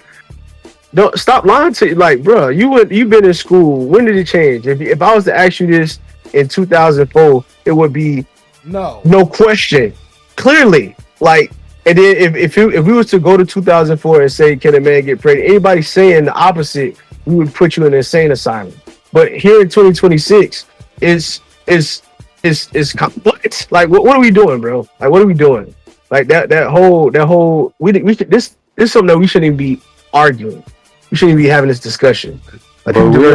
don't stop lying to you. Like, bro, you've been in school. When did it change? If I was to ask you this in 2004, it would be no question, clearly. Like, and then if we was to go to 2004 and say, can a man get pregnant? Anybody saying the opposite, we would put you in an insane asylum. But here in 2026. Is what? Like what are we doing, bro? Like what are we doing? Like that whole we should, this is something that we shouldn't even be arguing. We shouldn't even be having this discussion. Like, but we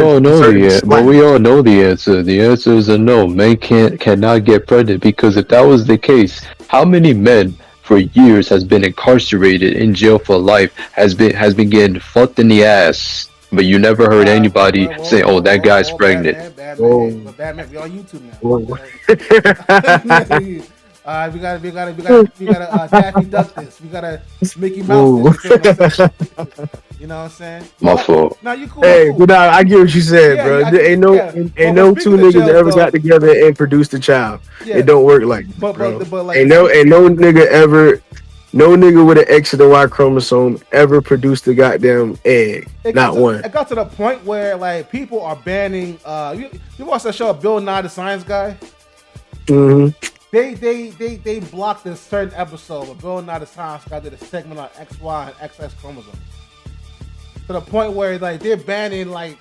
all know the answer. The answer is a no. Men cannot get pregnant because if that was the case, how many men for years has been incarcerated in jail for life has been getting fucked in the ass? But you never heard anybody say, "Oh, that guy's pregnant." Bad man, we on YouTube now. We gotta Daffy Duck this. We gotta Mickey Mouse this. You know what I'm saying? My fault. No, you cool. Hey, cool. Nah, I get what you said, bro. Ain't no two niggas ever got together and produced a child. Yeah. It don't work like that, bro. Ain't no nigga ever. No nigga with an X and a Y chromosome ever produced a goddamn egg. Not one. It got to the point where like people are banning. You watch that show Bill Nye the Science Guy? Mm-hmm. They blocked a certain episode where Bill Nye the Science Guy did a segment on XY and XX chromosomes. To the point where like they're banning like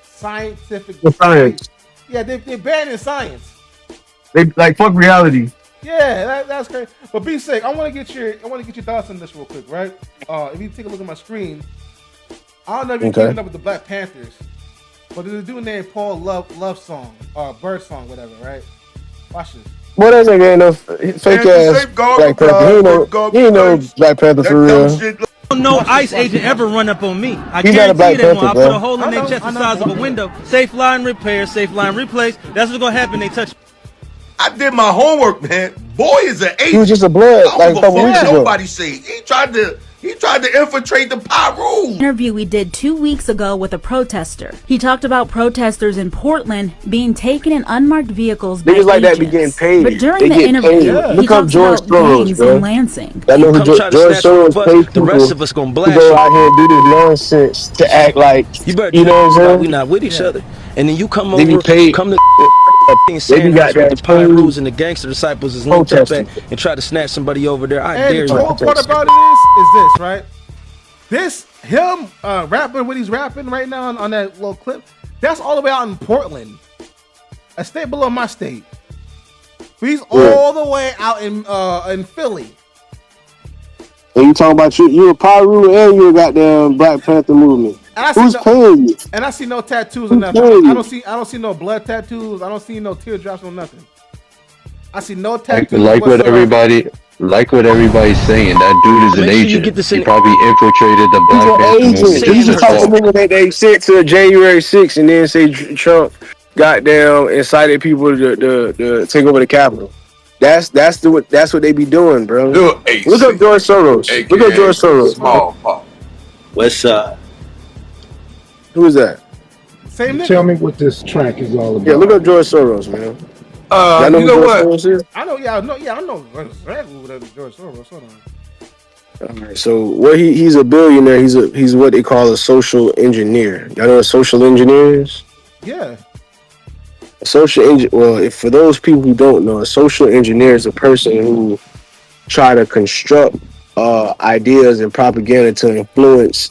scientific science. Yeah, they're banning science. They like fuck reality. Yeah, that's great. But be sick. I want to get your thoughts on this real quick, right? If you take a look at my screen, I don't know if you're keeping up with the Black Panthers, but there's a dude named Paul Love Song or Bird Song, whatever, right? Watch this. What that nigga ain't no fake ass Black Panther. He ain't no Black Panther for real. No ICE agent ever run up on me. I He's not a Black guarantee Panther, I put bro. a hole in their chest the size of a window. Safe line repair, safe line replace. That's what's gonna happen. They touch. I did my homework, man. Boy is an agent. He was just a blood like a couple weeks ago. Nobody say he tried to infiltrate the Pyru. Interview we did 2 weeks ago with a protester. He talked about protesters in Portland being taken in unmarked vehicles by niggas like that be agents. getting paid. But during the interview, he talks about gangs in Lansing. I know George Soros pays people the rest of us gonna blast to go out here and do this nonsense to act like you know what I'm saying? We not with each other, and then you come they over, come to they got that the Pyrus and the gangster disciples is linked up at and try to snatch somebody over there. I dare you. The cool part about it is this, right? This him rapping what he's rapping right now on that little clip. That's all the way out in Portland, a state below my state. He's all the way out in Philly. And you talking about you a Pyru and you a goddamn Black Panther movement. Who's paying you? And I see no tattoos or nothing. I don't see no blood tattoos. I don't see no teardrops or nothing. I see no tattoos. Like what everybody's saying, that dude is an agent. He probably infiltrated the Black Panther movement. He's the type of nigga that they sent to January 6th and then say Trump goddamn incited people to take over the Capitol. That's what they be doing, bro. Look up George Soros. Look up George Soros. Small. What's up? Who is that? Same nigga. Tell me what this track is all about. Yeah, look up George Soros, man. You know what? I know George Soros. Hold on. All right, so what he's a billionaire. He's what they call a social engineer. Y'all know what social engineer is? Yeah. A social if for those people who don't know, a social engineer is a person who try to construct ideas and propaganda to influence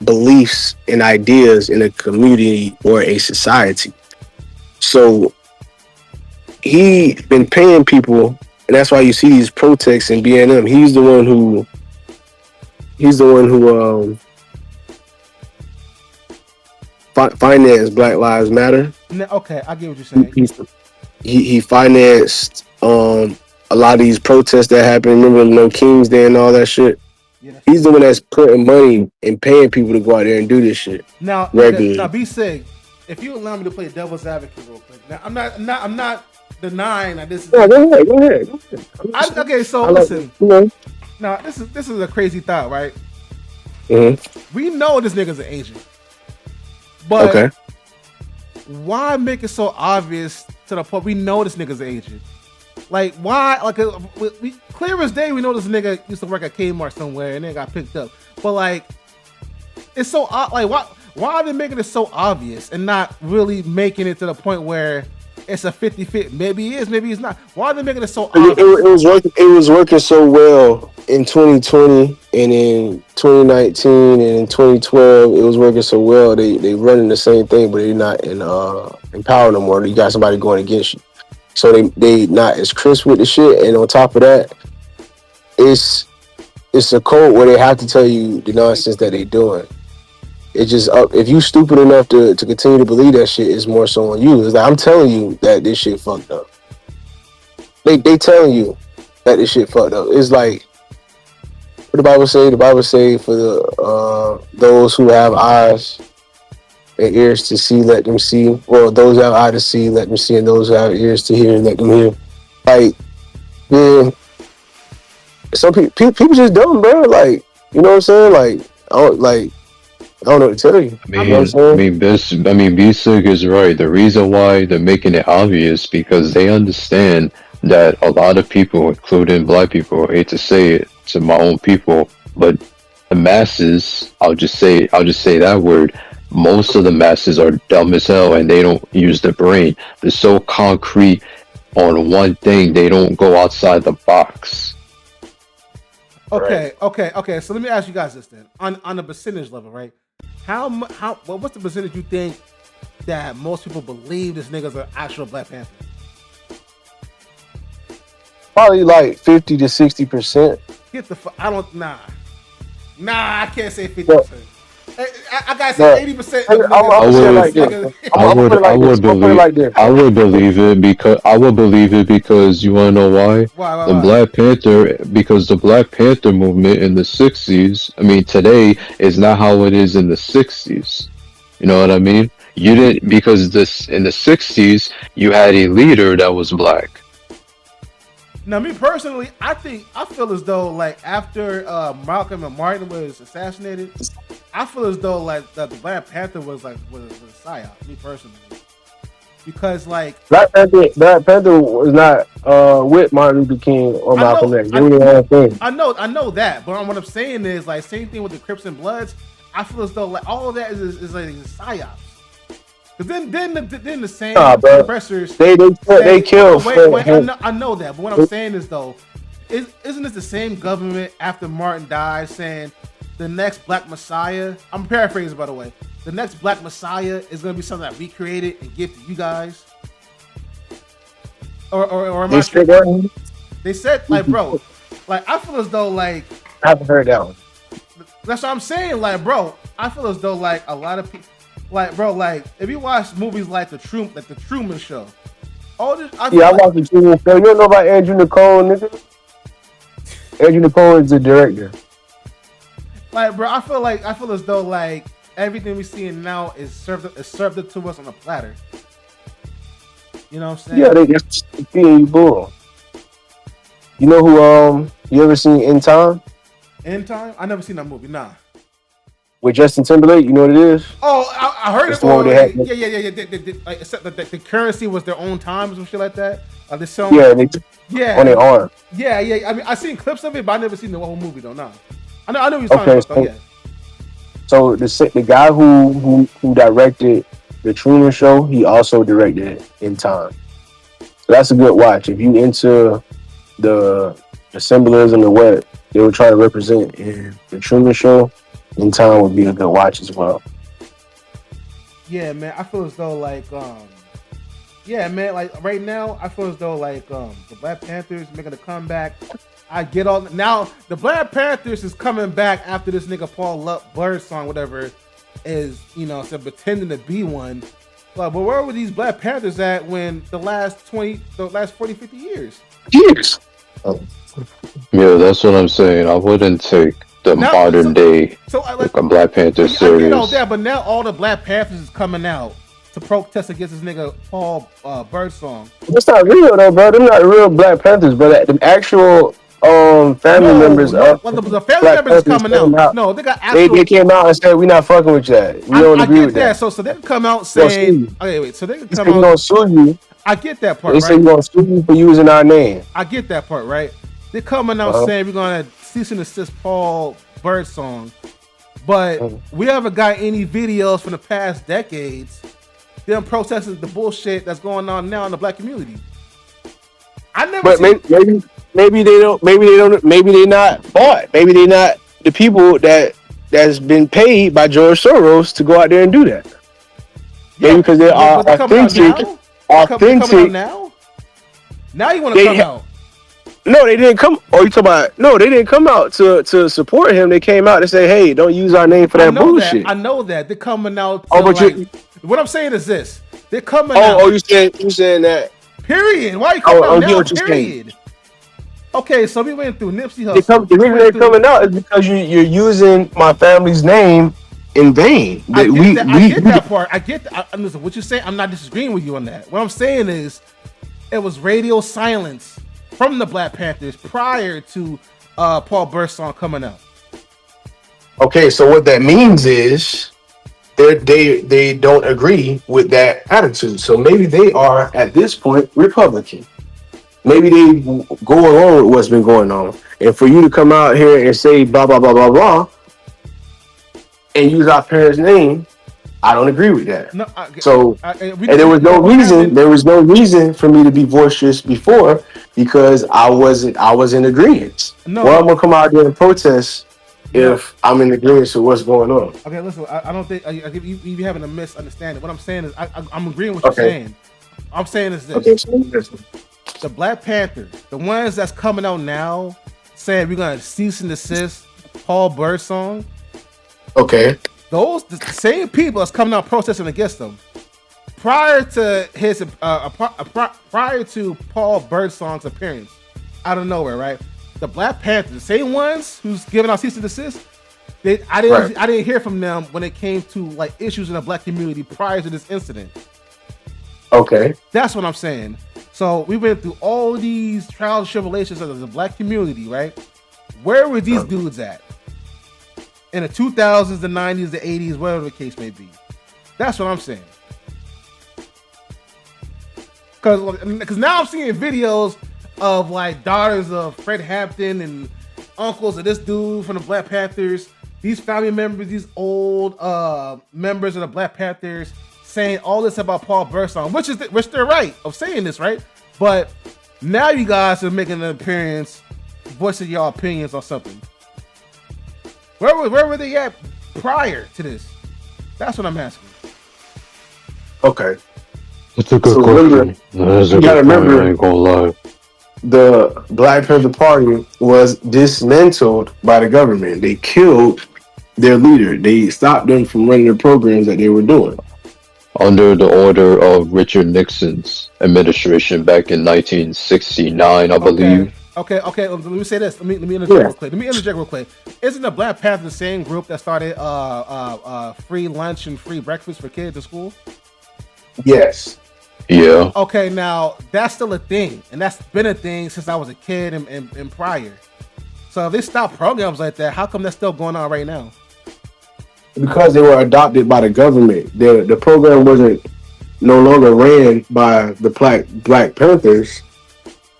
beliefs and ideas in a community or a society. So he been paying people, and that's why you see these protests in BNM. He's the one who financed Black Lives Matter. Okay, I get what you're saying. He financed a lot of these protests that happened. Remember, No King's Day and all that shit. Yeah. He's the one that's putting money and paying people to go out there and do this shit. Now, be sick. If you allow me to play devil's advocate real quick. Now, I'm not denying that this is. Yeah, go ahead. Okay, so listen. Now, this is a crazy thought, right? Mm-hmm. We know this nigga's an agent, but why make it so obvious to the point we know this nigga's an agent? Like, why? Like, we clear as day, we know this nigga used to work at Kmart somewhere and then got picked up. But like, it's so like, why are they making it so obvious and not really making it to the point where it's a 50-50? Maybe he is, maybe he's not. Why are they making it so obvious? It was working so well in 2020 and in 2019 and in 2012. It was working so well. They running the same thing, but they're not in power no more. You got somebody going against you. So they not as crisp with the shit, and on top of that, it's a code where they have to tell you the nonsense that they doing. It's just if you stupid enough to continue to believe that shit, it's more so on you. It's like, I'm telling you that this shit fucked up. They telling you that this shit fucked up. It's like what the Bible say. The Bible say for those who have eyes and ears to see, let them see. Well, those who have eyes to see, let them see, and those who have ears to hear, let them hear. Like, yeah, some people just dumb, bro. Like, you know what I'm saying? Like, I don't know what to tell you. B-Sig is right. The reason why they're making it obvious because they understand that a lot of people, including black people, I hate to say it to my own people, but the masses, I'll just say that word. Most of the masses are dumb as hell and they don't use the brain. They're so concrete on one thing, they don't go outside the box. Okay. So let me ask you guys this then. On a percentage level, right? What's the percentage you think that most people believe this nigga's an actual Black Panther? Probably like 50 to 60%. Get the fuck. Nah, I can't say 50%. I gotta say 80%. I would believe it because you wanna know why? Why? Because the Black Panther movement in the 60s, I mean today is not how it is in the 60s. You know what I mean? You didn't, because in the 60s you had a leader that was black. Now, me personally, I feel as though like after Malcolm and Martin was assassinated, I feel as though like that the Black Panther was a psyop. Me personally, because like Black Panther was not with Martin Luther King or Malcolm X. I know that, but what I'm saying is like same thing with the Crips and Bloods. I feel as though like all of that is like psyops. Because then the same oppressors they kill. Wait, I know that, but what I'm saying is though, isn't this the same government after Martin died saying the next Black Messiah? I'm paraphrasing by the way. The next Black Messiah is going to be something that we created and give to you guys. Or am I tripping? They said like, bro, like I feel as though like I haven't heard that one. That's what I'm saying, like, bro. I feel as though like a lot of people. Like, bro, like if you watch movies like the Truman Show, all this. I watched the Truman Show. You don't know about Andrew Nicole, nigga? Andrew Nicole is the director. Like, bro, I feel as though like everything we seeing now is served up to us on a platter. You know what I'm saying? Yeah, they just feeding you bull. You know who? You ever seen In Time? In Time? I never seen that movie. Nah. With Justin Timberlake, you know what it is? Oh, I heard it. Oh, yeah. Like, except that the currency was their own times and shit like that. On their arm. Yeah. I mean, I seen clips of it, but I never seen the whole movie though. Nah. I know what you're talking about. Though, yeah. So the guy who directed the Truman Show, he also directed In Time. So that's a good watch. If you into the symbolism and what they were trying to represent in the Truman Show, In Time would be a good watch as well. Yeah, man. I feel as though like Yeah, man. Like right now, I feel as though like the Black Panthers making a comeback. I get all now. The Black Panthers is coming back after this nigga Paul Birdsong, whatever, is pretending to be one. But where were these Black Panthers at when the last 40, 50 years? Years. Yeah, that's what I'm saying. I wouldn't take the modern day Black Panther serious. I get all that, but now all the Black Panthers is coming out to protest against this nigga Paul Birdsong. It's not real though, bro. They're not real Black Panthers, but the actual family members the family members is coming out. No, they got actual. They came out and said we're not fucking with that. We don't agree with that. So they can come out saying, okay, wait. So they can come out. We're gonna sue you. I get that part. They say we're gonna sue you for using our name. I get that part, right? They're coming out saying we're gonna cease and desist Paul Birdsong, but we haven't got any videos from the past decades. Them protesting the bullshit that's going on now in the Black community. I never. But maybe they don't. Maybe they're not bought. Maybe they're not the people that's been paid by George Soros to go out there and do that. Maybe because they are authentic. Authentic. Now you want to come out? No, they didn't come. Oh, you talking about? No, they didn't come out to support him. They came out to say, "Hey, don't use our name for that bullshit." I know that they're coming out. What I'm saying is this: they're coming out. Oh, you saying that? Period. Why are you coming out now? Period. Okay, so we went through Nipsey Hussle. The reason they're coming out is because you're using my family's name in vain. I get that part. I get that. Listen, what you're saying, I'm not disagreeing with you on that. What I'm saying is, it was radio silence from the Black Panthers prior to Paul Birdsong coming out. Okay, so what that means is they don't agree with that attitude. So maybe they are at this point Republican. Maybe they go along with what's been going on. And for you to come out here and say blah blah blah blah blah and use our parents' name, I don't agree with that. No, there was no reason. There was no reason for me to be boisterous before because I was in agreement. No, well, I'm gonna come out there and protest if I'm in agreement with what's going on. Okay, listen. I don't think you having a misunderstanding. What I'm saying is I'm agreeing with what you're saying. I'm saying is this. Okay, so the Black Panthers, the ones that's coming out now, saying we're gonna cease and desist Paul Birdsong. Okay. The same people that's coming out protesting against them prior to his prior to Paul Birdsong's appearance out of nowhere, right? The Black Panthers, the same ones who's giving out cease and desist. I didn't hear from them when it came to like issues in the Black community prior to this incident. Okay, that's what I'm saying. So we went through all these trials and tribulations of the Black community, right? Where were these dudes at? In the 2000s, the 90s, the 80s, whatever the case may be. That's what I'm saying. Because now I'm seeing videos of like daughters of Fred Hampton and uncles of this dude from the Black Panthers. These family members, these old members of the Black Panthers saying all this about Paul Birdsong, which they're right of saying this, right? But now you guys are making an appearance, voicing your opinions on something. Where were they at prior to this? That's what I'm asking. Okay. That's a good question. You gotta remember, I ain't gonna lie. The Black Panther Party was dismantled by the government. They killed their leader. They stopped them from running the programs that they were doing. Under the order of Richard Nixon's administration back in 1969, I believe. Okay. Let me say this. Let me interject real quick. Isn't the Black Panther the same group that started free lunch and free breakfast for kids in school? Yes. Yeah. Okay, now that's still a thing, and that's been a thing since I was a kid and prior. So if they stop programs like that, how come that's still going on right now? Because they were adopted by the government. The program wasn't no longer ran by the Black Panthers.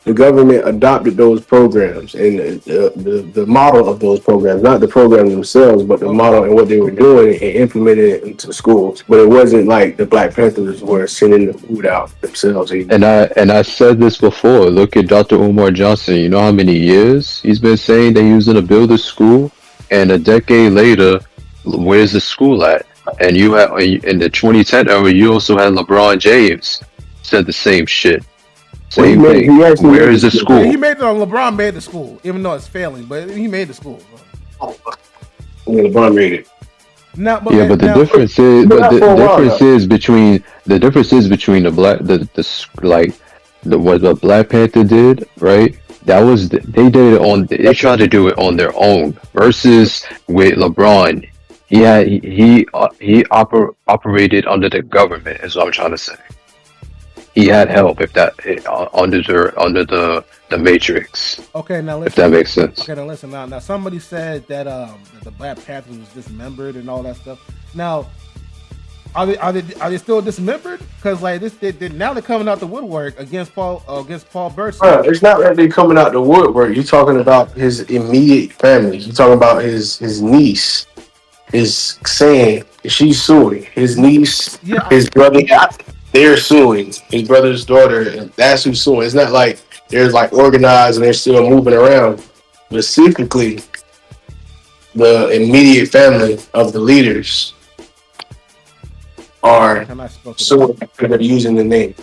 The government adopted those programs and the model of those programs, not the program themselves, but the model and what they were doing and implemented it into schools. But it wasn't like the Black Panthers were sending the food out themselves. And I said this before. Look at Dr. Umar Johnson. You know how many years he's been saying they're using to build a school, and a decade later, where's the school at? And you have in the 2010 era, you also had LeBron James said the same shit. Well, Same thing. Where is the school? He made LeBron made the school, even though it's failing, but he made the school. Yeah, LeBron made it. Now, but the difference is, the difference is between the black, what the Black Panther did, right? That was they did it on. They tried to do it on their own. Versus with LeBron, he operated under the government. Is what I'm trying to say. He had help under the Matrix. Okay, now listen. If that makes sense. Okay, now listen. Now somebody said that the Black Panther was dismembered and all that stuff. Now, are they still dismembered? Because like now they're coming out the woodwork against Paul Burson. It's not that they're coming out the woodwork. You're talking about his immediate family. You're talking about his niece is saying she's suing his niece, his brother. They're suing his brother's daughter, and that's who's suing. It's not like they're like organized and they're still moving around. Specifically, the immediate family of the leaders are suing because they're using the name.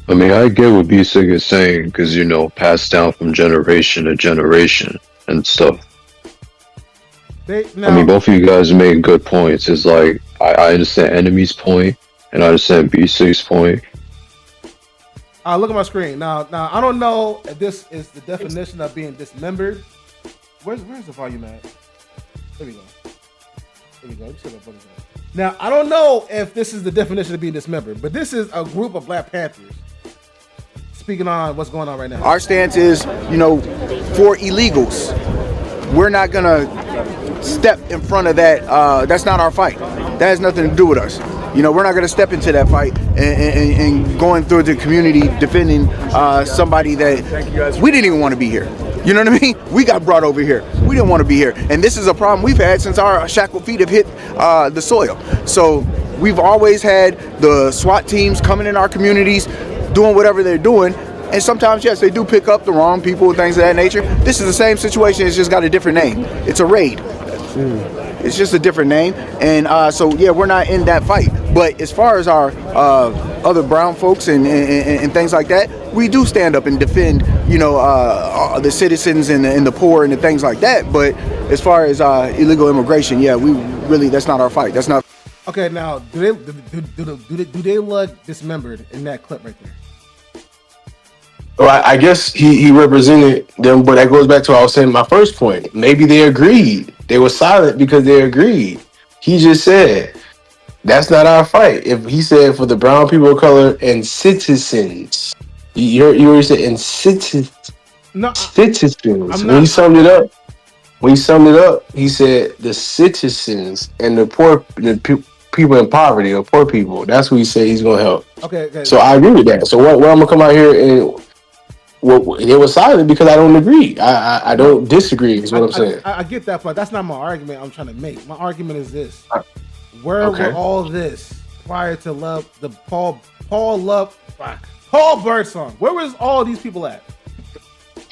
I mean, I get what B-Sig is saying because passed down from generation to generation and stuff. I mean, both of you guys made good points. It's like I understand Enemy's point and I understand B6's point. Look at my screen now. I don't know if this is the definition of being dismembered. Where's the volume at? There we go. Now I don't know if this is the definition of being dismembered, but this is a group of Black Panthers speaking on what's going on right now. Our stance is, for illegals. We're not gonna step in front of that. That's not our fight. That has nothing to do with us. We're not going to step into that fight and going through the community defending somebody that we didn't even want to be here. You know what I mean? We got brought over here. We didn't want to be here. And this is a problem we've had since our shackled feet have hit the soil. So we've always had the SWAT teams coming in our communities, doing whatever they're doing. And sometimes, yes, they do pick up the wrong people and things of that nature. This is the same situation. It's just got a different name. It's a raid. It's just a different name. And so, yeah, we're not in that fight. But as far as our other brown folks and things like that, we do stand up and defend, the citizens and the poor and the things like that. But as far as illegal immigration, yeah, that's not our fight. That's not. Okay, now, do they look dismembered in that clip right there? Well, I guess he represented them, but that goes back to what I was saying. My first point. Maybe they agreed. They were silent because they agreed. He just said, "That's not our fight." If he said for the brown people of color and citizens, you already said and citizens. When he summed it up, he said the citizens and the poor, people in poverty or poor people. That's what he said he's gonna help. Okay. So I agree with that. So what I'm gonna come out here and. Well, they were silent because I don't agree. I don't disagree is what I'm saying. I get that, but that's not my argument I'm trying to make. My argument is this. Where were all this prior to Paul Bird song? Where was all these people at?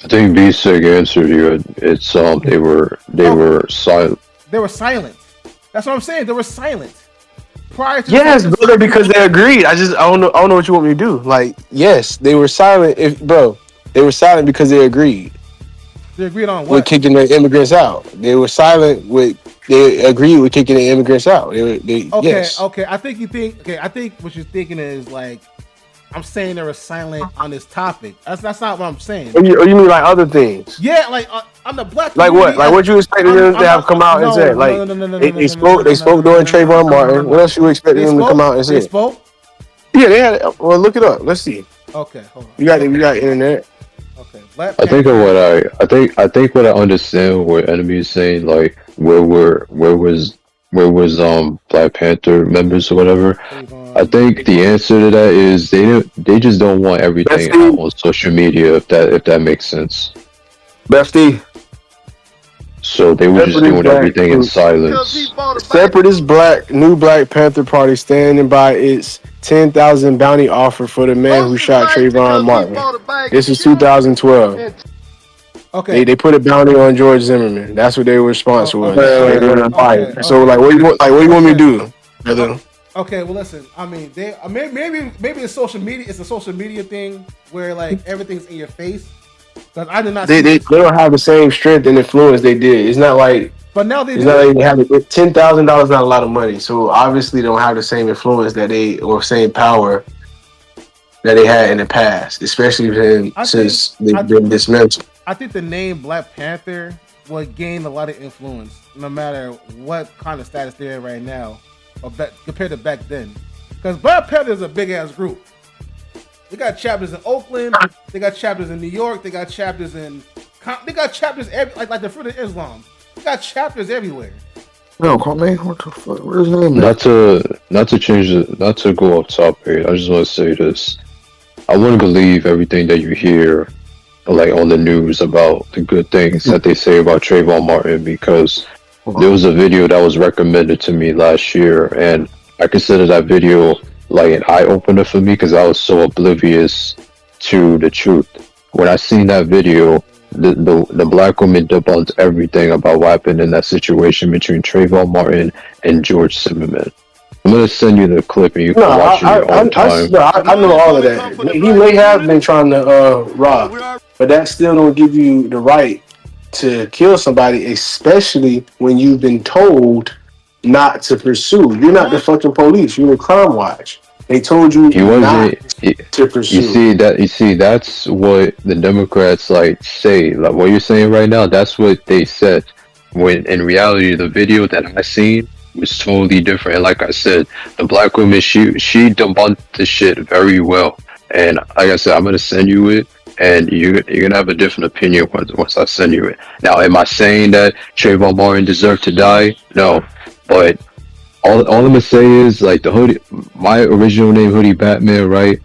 I think B-Sig answered you. It's they were silent. They were silent. That's what I'm saying. They were silent. Prior to brother, because they agreed. I don't know what you want me to do. Like, yes, they were silent. They were silent because they agreed. They agreed on what? With kicking the immigrants out. They were silent they agreed with kicking the immigrants out. Yes. Okay. I think what you're thinking is like, I'm saying they were silent on this topic. That's not what I'm saying. Or you mean like other things? Yeah, like on the black. Like what? Like what you expected them to have come out and said? Like they spoke during Trayvon Martin. What else you expected them to come out and say? They spoke. Yeah, they had. Well, look it up. Let's see. Okay, hold on. You got internet. Okay. I think what I understand what Enemy is saying, like where was Black Panther members or whatever. I think the answer to that is they just don't want everything out on social media, if that makes sense. Bestie. So they were just doing everything in silence. Separatist New Black Panther Party standing by its 10,000 bounty offer for the man who shot Trayvon Martin. This is 2012. Okay. They put a bounty on George Zimmerman. That's what their response was. So like, what do you want me to do, brother? Okay, well, listen. I mean, they maybe it's social media. It's a social media thing where like everything's in your face. Because I did not. They don't have the same strength and influence they did. It's not like. But now they it's do. not like they have $10,000. Not a lot of money, so obviously they don't have the same influence that they or same power that they had in the past, especially since they've been dismantled. I think the name Black Panther will gain a lot of influence, no matter what kind of status they're in right now, or compared to back then. Because Black Panther is a big ass group. They got chapters in Oakland. They got chapters in New York. They got chapters in. They got chapters like the Fruit of Islam. They got chapters everywhere. No, man, what the fuck? Where's his name? Not to go off topic. I just want to say this. I wouldn't believe everything that you hear, like on the news about the good things that they say about Trayvon Martin, because there was a video that was recommended to me last year, and I consider that video like an eye opener for me because I was so oblivious to the truth. When I seen that video, the black woman debunked everything about what happened in that situation between Trayvon Martin and George Zimmerman. I'm gonna send you the clip and you can watch it in your own time. I know all of that. He may have been trying to rob, but that still don't give you the right to kill somebody, especially when you've been told not to pursue. You're not the fucking police. You're the crime watch. They told you not to pursue. You see, that's what the Democrats like say. Like what you're saying right now, that's what they said. When in reality, the video that I seen was totally different. And like I said, the black woman, she debunked the shit very well. And like I said, I'm gonna send you it, and you're gonna have a different opinion once I send you it. Now, am I saying that Trayvon Martin deserved to die? No, but all I'm gonna say is like the Hoodie. My original name, Hoodie Batman, right?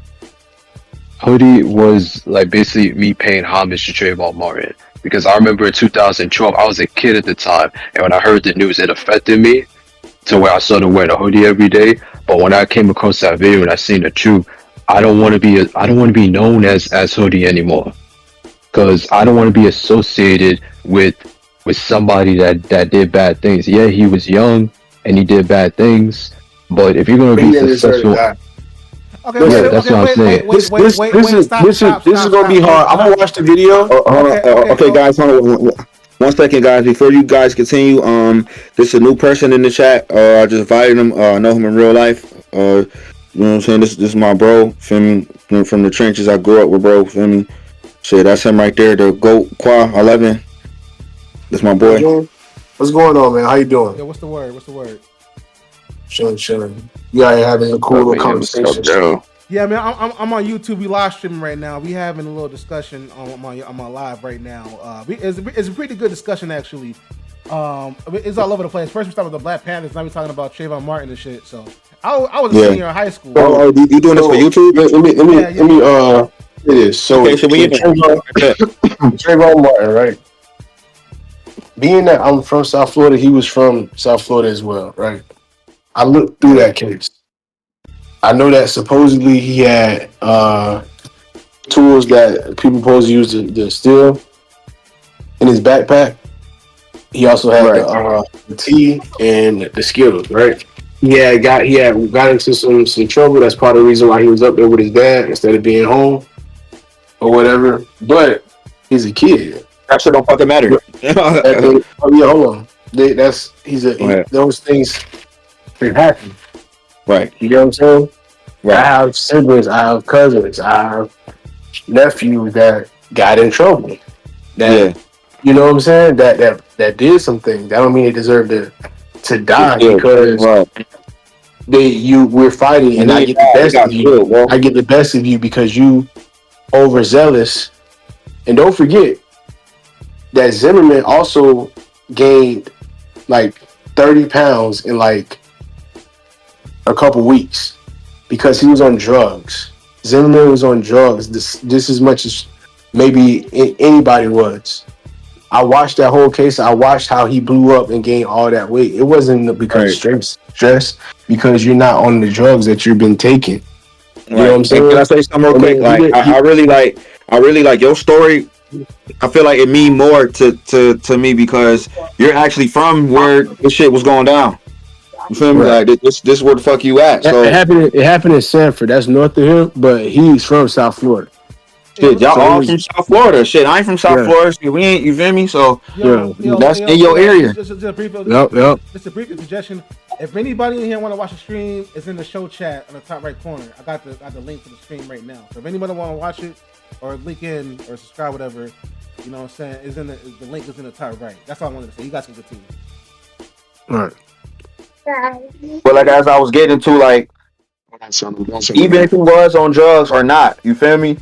Hoodie was like basically me paying homage to Trayvon Martin, because I remember in 2012 I was a kid at the time, and when I heard the news, it affected me to where I started wearing a hoodie every day. But when I came across that video and I seen the truth, I don't want to be known as Hoodie anymore, because I don't want to be associated with somebody that did bad things. Yeah, he was young and he did bad things, but if you're gonna be successful, that's what I'm saying. This is gonna be hard. I'm gonna watch the video. Okay, guys, hold on. 1 second, guys. Before you guys continue, this is a new person in the chat. I just invited him. I know him in real life. You know what I'm saying? This is my bro. Feel me? From the trenches I grew up with, bro. Feel me? Shit, that's him right there. The GOAT Qua 11. That's my boy. What's going on, man? How you doing? Yeah, what's the word? Chilling. You guys having a cool little conversation. Yeah, man, I'm on YouTube. We live streaming right now. We having a little discussion on my live right now. It's a pretty good discussion actually. It's all over the place. First we started with the Black Panthers, now we're talking about Trayvon Martin and shit. So I was a senior in high school. Oh, you doing this for YouTube? Let me it is. So okay, Trayvon Martin, right? Being that I'm from South Florida, he was from South Florida as well, right? I looked through that case. I know that supposedly he had tools that people supposed to use to steal in his backpack. He also had the tea and the Skittles, right? He had got into some trouble. That's part of the reason why he was up there with his dad instead of being home or whatever. But he's a kid. That shit don't fucking matter. Hold on. Those things can happen. Right. You know what I'm saying? Right. I have siblings, I have cousins, I have nephews that got in trouble. You know what I'm saying? That did some things. That don't mean they deserve to die because we're fighting and I get the best of you. I get the best of you because you overzealous. And don't forget that Zimmerman also gained like 30 pounds in like a couple weeks because he was on drugs. Zimmerman was on drugs just as much as maybe anybody was. I watched that whole case. I watched how he blew up and gained all that weight. It wasn't because of stress, because you're not on the drugs that you've been taking. You know what I'm saying? Can I say something real quick? Like I really like your story. I feel like it mean more to me because you're actually from where this shit was going down. You feel me? Right. Like this is where the fuck you at. So It happened in Sanford. That's north of him, but he's from South Florida. shit, y'all all from South Florida. Shit, I ain't from South Florida. So we ain't. You feel me? So that's in your area. Just a brief, Yep. Just a brief suggestion. If anybody in here want to watch the stream, it's in the show chat on the top right corner. I got the link to the stream right now. So if anybody want to watch it or link in or subscribe, whatever, you know what I'm saying, is in the link is in the top right. That's all I wanted to say. You guys can continue. All right. But like as I was getting to, like, even if he was on drugs or not, you feel me?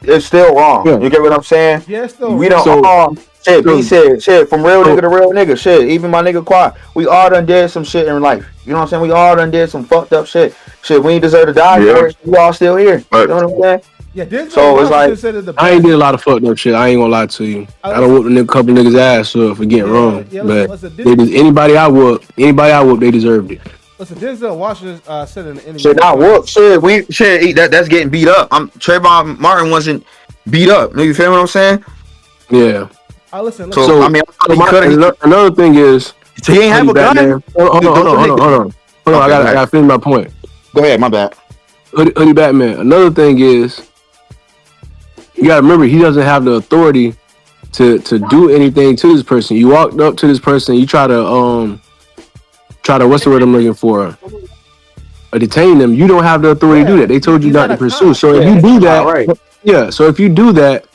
It's still wrong. Yeah. You get what I'm saying? Yeah, it's still We don't B said shit from real nigga to real nigga shit. Even my nigga Quad, we all done did some shit in life. You know what I'm saying? We all done did some fucked up shit. Shit, we ain't deserve to die for it. We all still here. You know what I'm saying? Yeah, so it's like I ain't did a lot of fucked up shit. I ain't gonna lie to you. I don't whoop a couple niggas ass for getting wrong. But anybody I whoop, they deserved it. Listen, Denzel Washington said in the interview. Shit, not whoop. Shit, that's getting beat up. Trayvon Martin wasn't beat up. You feel what I'm saying? Yeah. Listen. So I mean, another thing is he ain't have a gun. Hold on. I gotta finish my point. Go ahead, my bad. Hoodie Batman. Another thing is, you gotta remember he doesn't have the authority to do anything to this person. You walked up to this person, you try to what's the word I'm looking for? Detain them. You don't have the authority to do that. They told you not to pursue. So if you do that, so if you do that,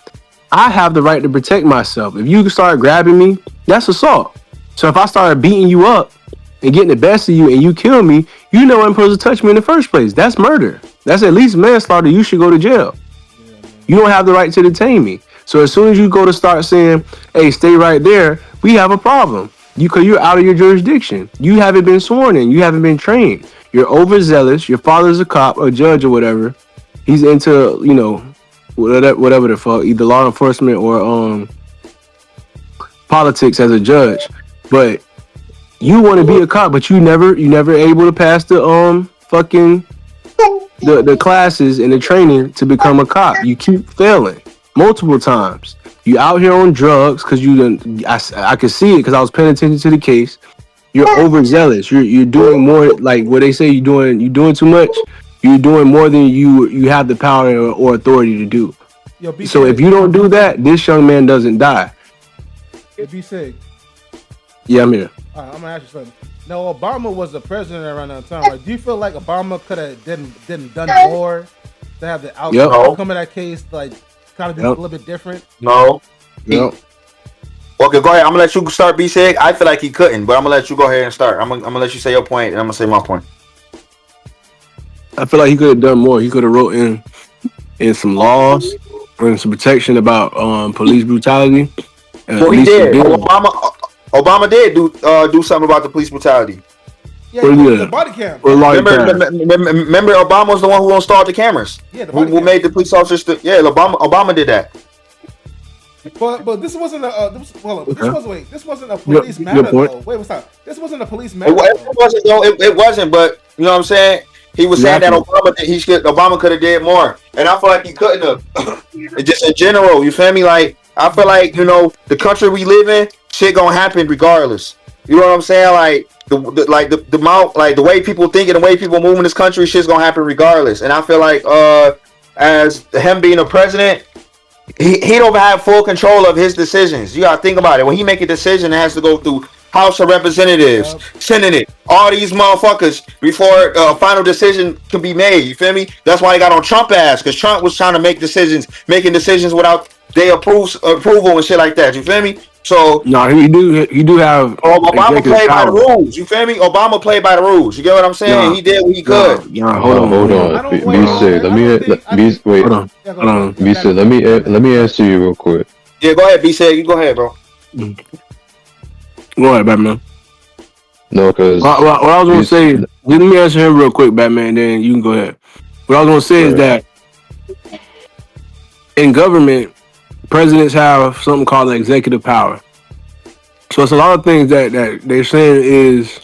I have the right to protect myself. If you start grabbing me, that's assault. So if I start beating you up and getting the best of you and you kill me, you know I'm supposed to touch me in the first place. That's murder. That's at least manslaughter. You should go to jail. You don't have the right to detain me. So as soon as you go to start saying, hey, stay right there, we have a problem. Because you're out of your jurisdiction. You haven't been sworn in. You haven't been trained. You're overzealous. Your father's a cop, a judge, or whatever. He's into, whatever the fuck, either law enforcement or politics as a judge. But you want to be a cop, but you never able to pass the fucking the classes and the training to become a cop. You keep failing multiple times. You out here on drugs because I could see it because I was paying attention to the case. You're overzealous. You're doing more, like what they say you're doing too much. You're doing more than you have the power or authority to do. So if you don't do that, this young man doesn't die. Be sick. Yeah, I'm here. All right, I'm gonna ask you something. Now, Obama was the president around that time. Right? Do you feel like Obama could have done more to have the outcome of that case, like kind of be a little bit different? No. Okay, go ahead. I'm gonna let you start, B Sig. I feel like he couldn't, but I'm gonna let you go ahead and start. I'm gonna let you say your point, and I'm gonna say my point. I feel like he could have done more. He could have wrote in some laws and some protection about police brutality. Well, he did. Obama did do something about the police brutality. Yeah, the body cam. Remember, Obama was the one who installed the cameras. Yeah, who made the police officers. Obama did that. But this wasn't this wasn't a police matter though. Wait, what's that? This wasn't a police matter. It wasn't. But you know what I'm saying? He was saying that Obama could have did more, and I feel like he couldn't have. Just in general, you feel me? Like I feel like the country we live in, shit gonna happen regardless. You know what I'm saying? Like the way people think and the way people move in this country, shit's gonna happen regardless. And I feel like as him being a president, he don't have full control of his decisions. You gotta think about it. When he make a decision, it has to go through House of Representatives, Senate, all these motherfuckers before a final decision can be made. You feel me? That's why he got on Trump ass, because Trump was trying to making decisions without their approval and shit like that. You feel me? So no, he do have. Obama played by the rules. You feel me? Obama played by the rules. You get what I'm saying? He did what he could. Hold on. Let me answer you real quick. Yeah, go ahead, B-Sig. You go ahead, bro. Go ahead, Batman. No, because what I was gonna say. Let me answer him real quick, Batman. Then you can go ahead. What I was gonna say is that in government, presidents have something called the executive power. So it's a lot of things that they're saying is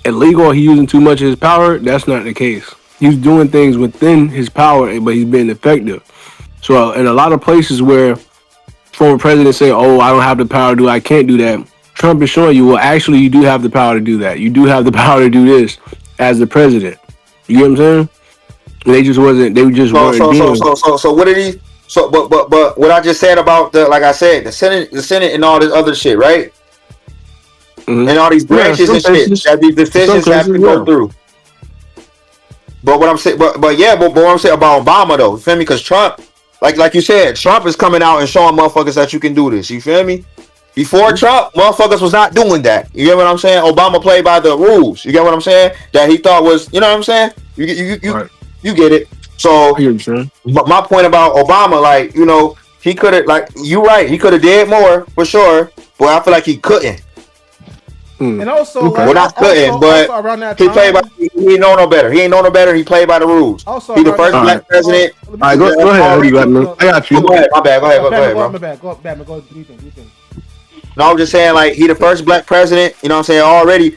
illegal. He's using too much of his power. That's not the case. He's doing things within his power, but he's being effective. So in a lot of places where former presidents say, "Oh, I don't have the power to do, I can't do that," Trump is showing you, well, actually, you do have the power to do that. You do have the power to do this as the president. You get what I'm saying? They just wasn't. They just weren't doing. So what did he? So but what I just said about the, like I said, the Senate and all this other shit, right? And all these branches and shit that these decisions have to go through. But what I'm saying, but what I'm saying about Obama though, you feel me? Because Trump, like you said, Trump is coming out and showing motherfuckers that you can do this. You feel me? Before Trump, motherfuckers was not doing that. You get what I'm saying? Obama played by the rules. You get what I'm saying? That he thought was, you know what I'm saying? You get it. So my point about Obama, like, you know, he could have, like, you right, he could have did more for sure, but I feel like he couldn't. And also, well, not couldn't, but he played by. He ain't know no better. He ain't know no better. He played by the rules. Also, he the first black president. All right, go ahead. I got you. Go ahead. My bad. Go ahead, bro. Go ahead. Go ahead. No, I'm just saying, like, he the first black president. You know what I'm saying? Already,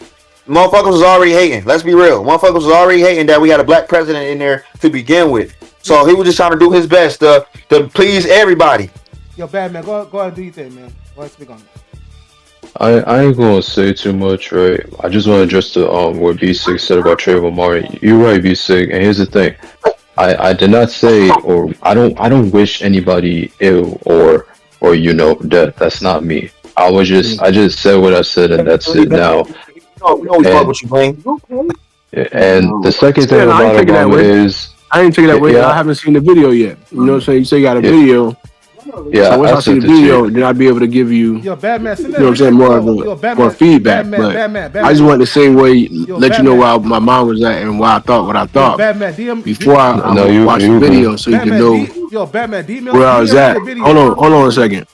motherfuckers was already hating. Let's be real. Motherfuckers was already hating that we had a black president in there to begin with. So he was just trying to do his best to please everybody. Yo, Batman, go ahead and do your thing, man. Go ahead and speak on it. I ain't gonna say too much, right? I just want to address the what B6 said about Trayvon Martin. You're right, B6. And here's the thing, I did not say, or I don't wish anybody ill or you know death. That's not me. I just said what I said, and that's it. Now, and the second thing about Obama is I didn't take it that way. I haven't seen the video yet. You know what I'm saying? You say you got a video. Yeah, so once I see the video, then I'll be able to give you, yo, Batman, you know what I'm saying, more feedback. Batman, I just went the same way, let you know where my mind was at and why I thought what I thought. Before I watch the video, so you can know where I was at. Hold on a second.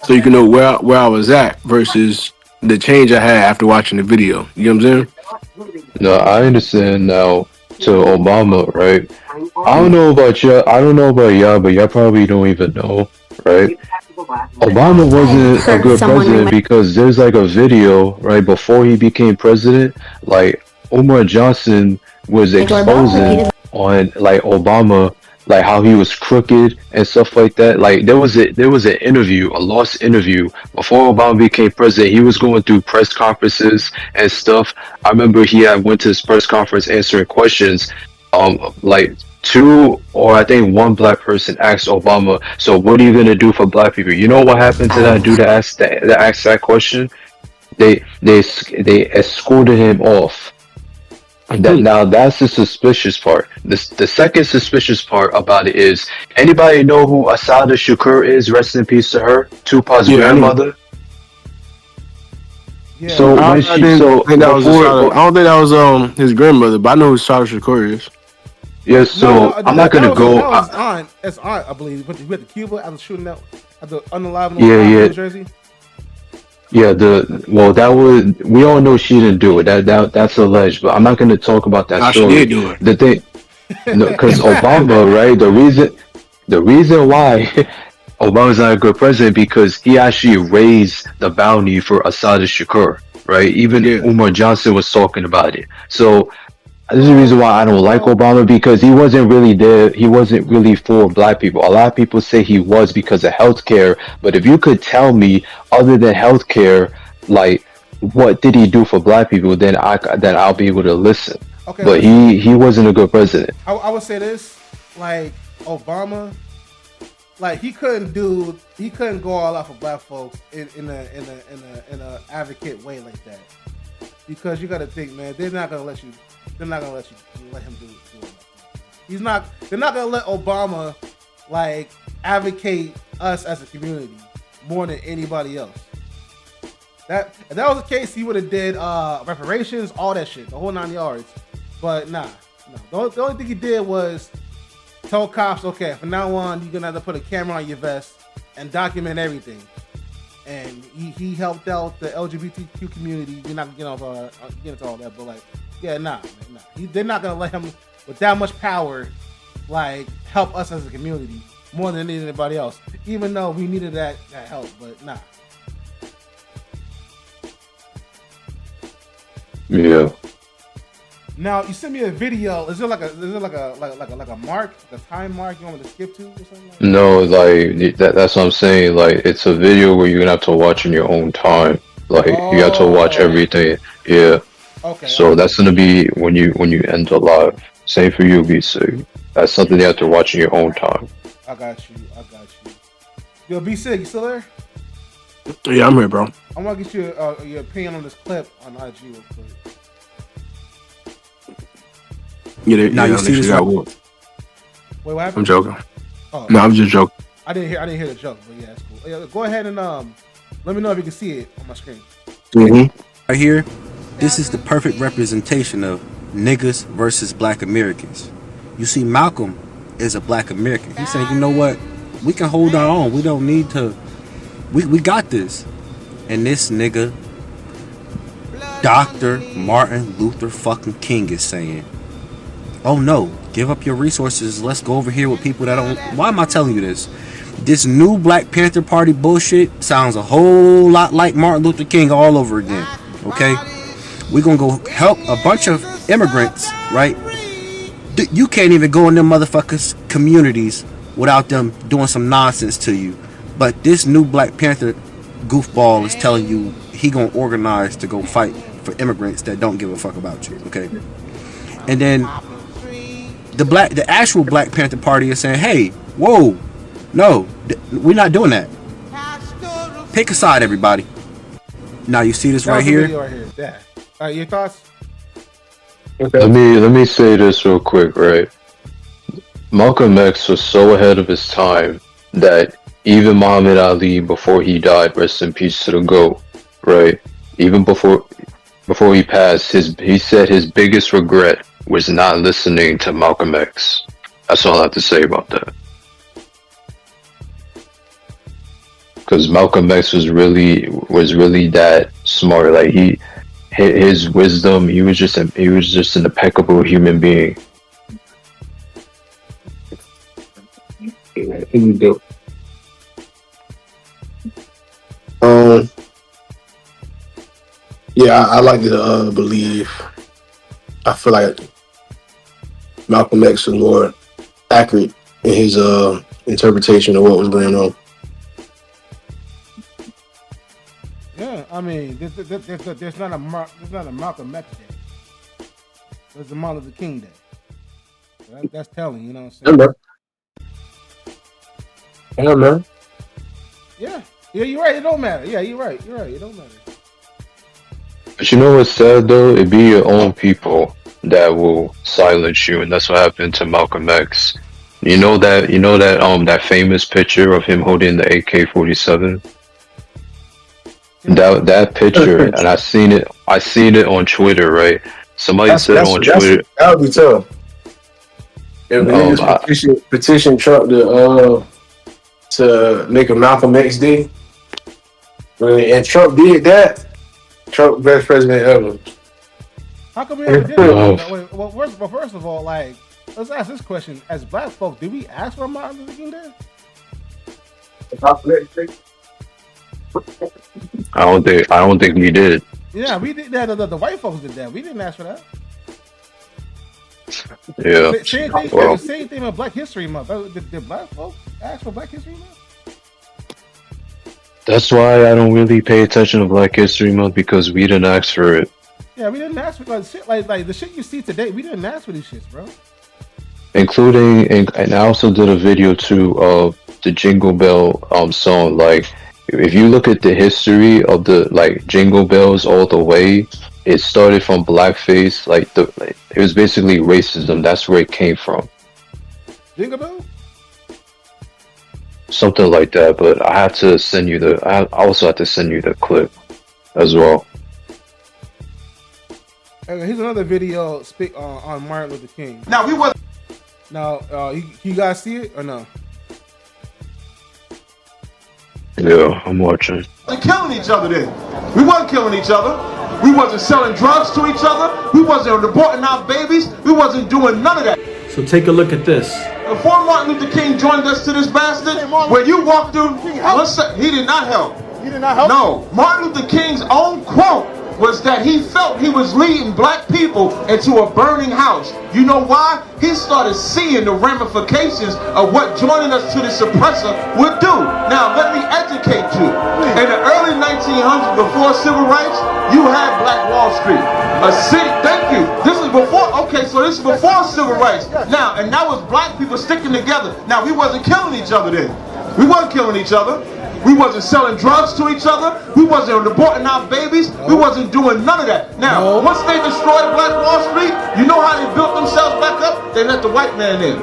So you can know where I was at versus the change I had after watching the video. You know what I'm saying? No, I understand now. To Obama, right? I don't know about y'all, but y'all probably don't even know, right? Obama wasn't a good president because there's like a video, right, before he became president, like Umar Johnson was exposing on like Obama, like how he was crooked and stuff like that. Like there was an interview, a lost interview before Obama became president. He was going through press conferences and stuff. I remember he went to his press conference answering questions. Like two or I think one black person asked Obama, "So what are you gonna do for black people?" You know what happened to that dude that asked that question? They escorted him off. Now that's the suspicious part. The second suspicious part about it is, anybody know who Assata Shakur is? Rest in peace to her, Tupac's grandmother. Yeah. So I don't think that was his grandmother, but I know who Assata Shakur is. Yes, so I'm not gonna go. That's aunt, I believe. But with the Cuba, I was shooting out at the unalive in New Jersey. Yeah, we all know she didn't do it. That's alleged, but I'm not going to talk about that story. She did do it. The thing, because Obama, right? The reason why Obama's not a good president because he actually raised the bounty for Assata Shakur, right? Even Umar Johnson was talking about it. So this is the reason why I don't like Obama, because he wasn't really there. He wasn't really for black people. A lot of people say he was because of healthcare, but if you could tell me, other than healthcare, like what did he do for black people, then I'll be able to listen. Okay, but he wasn't a good president. I would say this, like Obama, like he couldn't go all out for black folks in a advocate way like that, because you got to think, man, they're not gonna let him do it. They're not gonna let Obama like advocate us as a community more than anybody else. If that was the case, he would have did reparations, all that shit, the whole 9 yards. But no. The only thing he did was tell cops, okay, from now on, you're gonna have to put a camera on your vest and document everything. And he helped out the LGBTQ community. You're not gonna get into all that, but like, yeah, nah. They're not gonna let him with that much power, like, help us as a community more than anybody else. Even though we needed that help, but nah. Yeah. Now you sent me a video. Is it like a mark, like a time mark you want me to skip to or something? No, like that's what I'm saying. Like it's a video where you're gonna have to watch in your own time. Like you have to watch everything. Yeah. Okay. So that's gonna be when you end the live. Same for you, BC. That's something you have to watch in your own time. I got you. Yo, BC, you still there? Yeah, I'm here, bro. I want to get your opinion on this clip on IG real quick. Now you see this one? Wait, what happened? I'm joking. Oh, No, I'm just joking. I didn't hear the joke, but yeah, that's cool. Yeah, go ahead and let me know if you can see it on my screen. Right here, this is the perfect representation of niggas versus black Americans. You see, Malcolm is a black American. He's saying, you know what? We can hold our own. We don't need to. We got this. And this nigga, Dr. Martin Luther fucking King, is saying, oh no, give up your resources. Let's go over here with people that don't. Why am I telling you this? This new Black Panther Party bullshit sounds a whole lot like Martin Luther King all over again. Okay? We're gonna go help a bunch of immigrants, right? You can't even go in them motherfuckers' communities without them doing some nonsense to you. But this new Black Panther goofball is telling you he gonna organize to go fight for immigrants that don't give a fuck about you. Okay? And then the actual Black Panther Party is saying, hey, whoa, no, we're not doing that. Pick a side, everybody. Now you see this right here. Yeah. All right, your thoughts? Let me say this real quick, right? Malcolm X was so ahead of his time that even Muhammad Ali, before he died, rest in peace to the GOAT, right? Even before he passed, he said his biggest regret was not listening to Malcolm X. That's all I have to say about that. Because Malcolm X was really that smart. Like his wisdom, he was just an impeccable human being. Yeah, I like to believe. I feel like Malcolm X was more accurate in his interpretation of what was going on. Yeah, I mean, there's not a Malcolm X day. There's a Martin Luther King day. That's telling, you know what I'm saying? Yeah, man. Yeah, you're right. It don't matter. Yeah, you're right. It don't matter. But you know what's sad though? It be your own people that will silence you, and that's what happened to Malcolm X. You know that famous picture of him holding the AK-47. That picture, and I seen it on Twitter, right? Somebody said on Twitter. That would be tough. If they petition Trump to make a Malcolm X Day, and Trump did that, Trump best president ever. How come we never did that? Well, first of all, like, let's ask this question: as black folks, did we ask for a Martin Luther King Day? I don't think we did. Yeah, we did that. The white folks did that. We didn't ask for that. Yeah. Same thing with Black History Month. Did black folks ask for Black History Month? That's why I don't really pay attention to Black History Month, because we didn't ask for it. Yeah, we didn't ask for shit like the shit you see today. We didn't ask for these shits, bro. Including, and I also did a video too of the Jingle Bell song. Like, if you look at the history of the Jingle Bells all the way, it started from blackface. It was basically racism. That's where it came from. Jingle Bell? Something like that. But I have to send you I also have to send you the clip as well. Okay, here's another video on Martin Luther King. Now we was. Now, you guys see it or no? Yeah, I'm watching. We killing each other then. We wasn't killing each other. We wasn't selling drugs to each other. We wasn't aborting our babies. We wasn't doing none of that. So take a look at this. Before Martin Luther King joined us to this bastard, when you walked through, he did not help. He did not help? No. Martin Luther King's own quote was that he felt he was leading black people into a burning house. You know why? He started seeing the ramifications of what joining us to the suppressor would do. Now, let me educate you. In the early 1900s, before civil rights, you had Black Wall Street. A city, thank you. This is before, okay, so this is before civil rights. Now, and that was black people sticking together. Now, we wasn't killing each other then. We wasn't killing each other. We wasn't selling drugs to each other. We wasn't aborting our babies. We wasn't doing none of that. Now, once they destroyed Black Wall Street, you know how they built themselves back up? They let the white man in.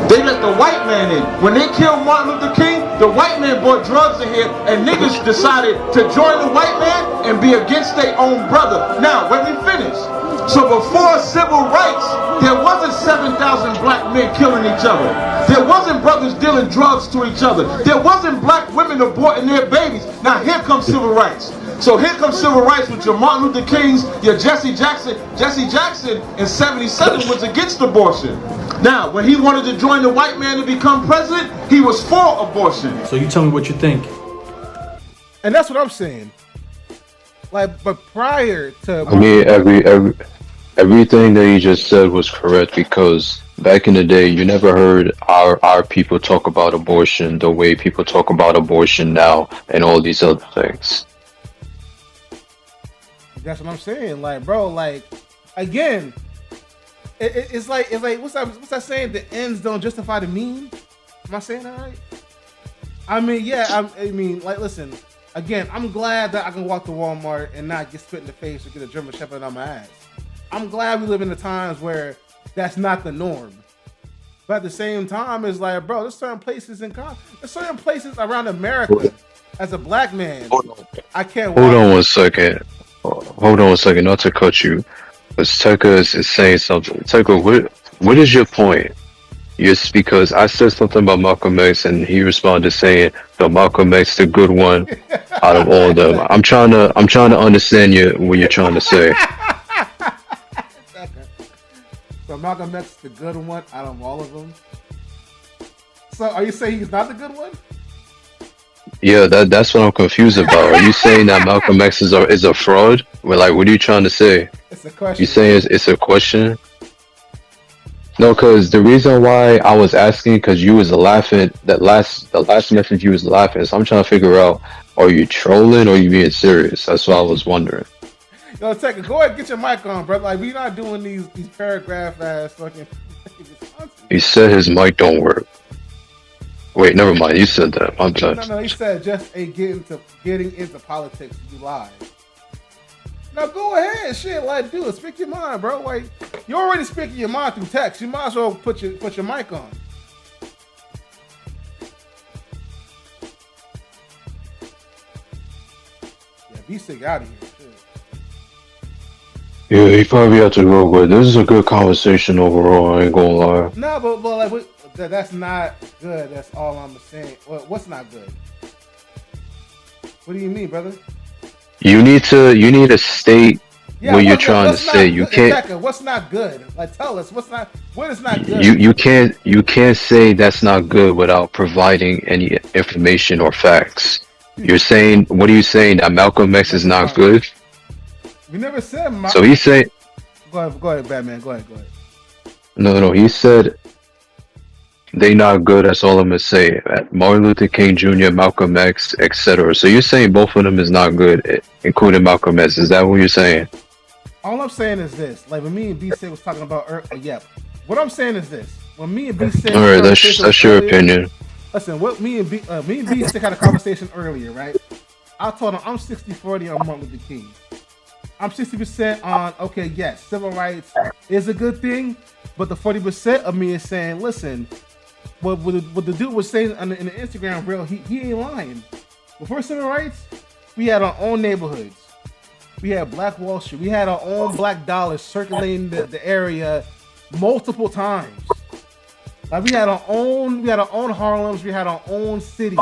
They let the white man in. When they killed Martin Luther King, the white man brought drugs in here, and niggas decided to join the white man and be against their own brother. Now, let me finish. So before civil rights, there wasn't 7,000 black men killing each other. There wasn't brothers dealing drugs to each other. There wasn't black women aborting their babies. Now here comes civil rights. So here comes civil rights with your Martin Luther Kings, your Jesse Jackson. Jesse Jackson in 77 was against abortion. Now, when he wanted to join the white man to become president, he was for abortion. So you tell me what you think. And that's what I'm saying. Like, but prior to... I mean, everything that you just said was correct, because back in the day, you never heard our people talk about abortion the way people talk about abortion now and all these other things. That's what I'm saying. Like, bro, like, again, it's like what's that saying? The ends don't justify the means. Am I saying that right? I mean, yeah. I mean, like, listen. Again, I'm glad that I can walk to Walmart and not get spit in the face or get a German Shepherd on my ass. I'm glad we live in the times where that's not the norm. But at the same time, it's like, bro, there's certain places there's certain places around America. As a black man, I can't. Hold on 1 second. Hold on 1 second. Not to cut you, but Tekka is saying something. Tekka, what is your point? Yes, because I said something about Malcolm X, and he responded saying that Malcolm X the good one out of all of them. I'm trying to understand what you're trying to say. So Malcolm X the good one out of all of them. So are you saying he's not the good one? Yeah, that's what I'm confused about. Are you saying that Malcolm X is a fraud? Well, like, what are you trying to say? It's a question. You saying it's a question? No, because the reason why I was asking, because you was laughing, the last message you was laughing, so I'm trying to figure out, are you trolling or are you being serious? That's what I was wondering. Yo, Tekka, go ahead and get your mic on, bro. Like, we're not doing these paragraph ass fucking. He said his mic don't work. Wait, never mind. You said that. I'm done. No, he said just getting into politics. You lied. Now go ahead, shit. Like, dude, speak your mind, bro. Like, you're already speaking your mind through text. You might as well put your mic on. Yeah, be sick out of here. Shit. Yeah, he probably had to go, but this is a good conversation overall. I ain't gonna lie. No, but like, that's not good. That's all I'm saying. What's not good? What do you mean, brother? You need to state what you're trying to say. You can't. Exactly. What's not good? Like, tell us what is not good. You can't say that's not good without providing any information or facts. You're saying, what are you saying, that Malcolm X is not good? We never said. So he said. Go ahead, Batman. Go ahead. No. He said they not good. That's all I'm gonna say. Martin Luther King Jr., Malcolm X, etc. So you're saying both of them is not good, including Malcolm X. Is that what you're saying? All I'm saying is this. Like, when me and B-Say was talking about what I'm saying is this. When me and B-Say, all right, that's your opinion. Listen, what me and B-Say had a conversation earlier, right? I told him I'm 60-40 on Martin Luther King. I'm 60% on, okay, yes, civil rights is a good thing, but the 40% of me is saying, listen, what the dude was saying in the Instagram reel, he ain't lying. Before civil rights, we had our own neighborhoods. We had Black Wall Street. We had our own black dollars circulating the area multiple times. Like, we had our own Harlems. We had our own cities.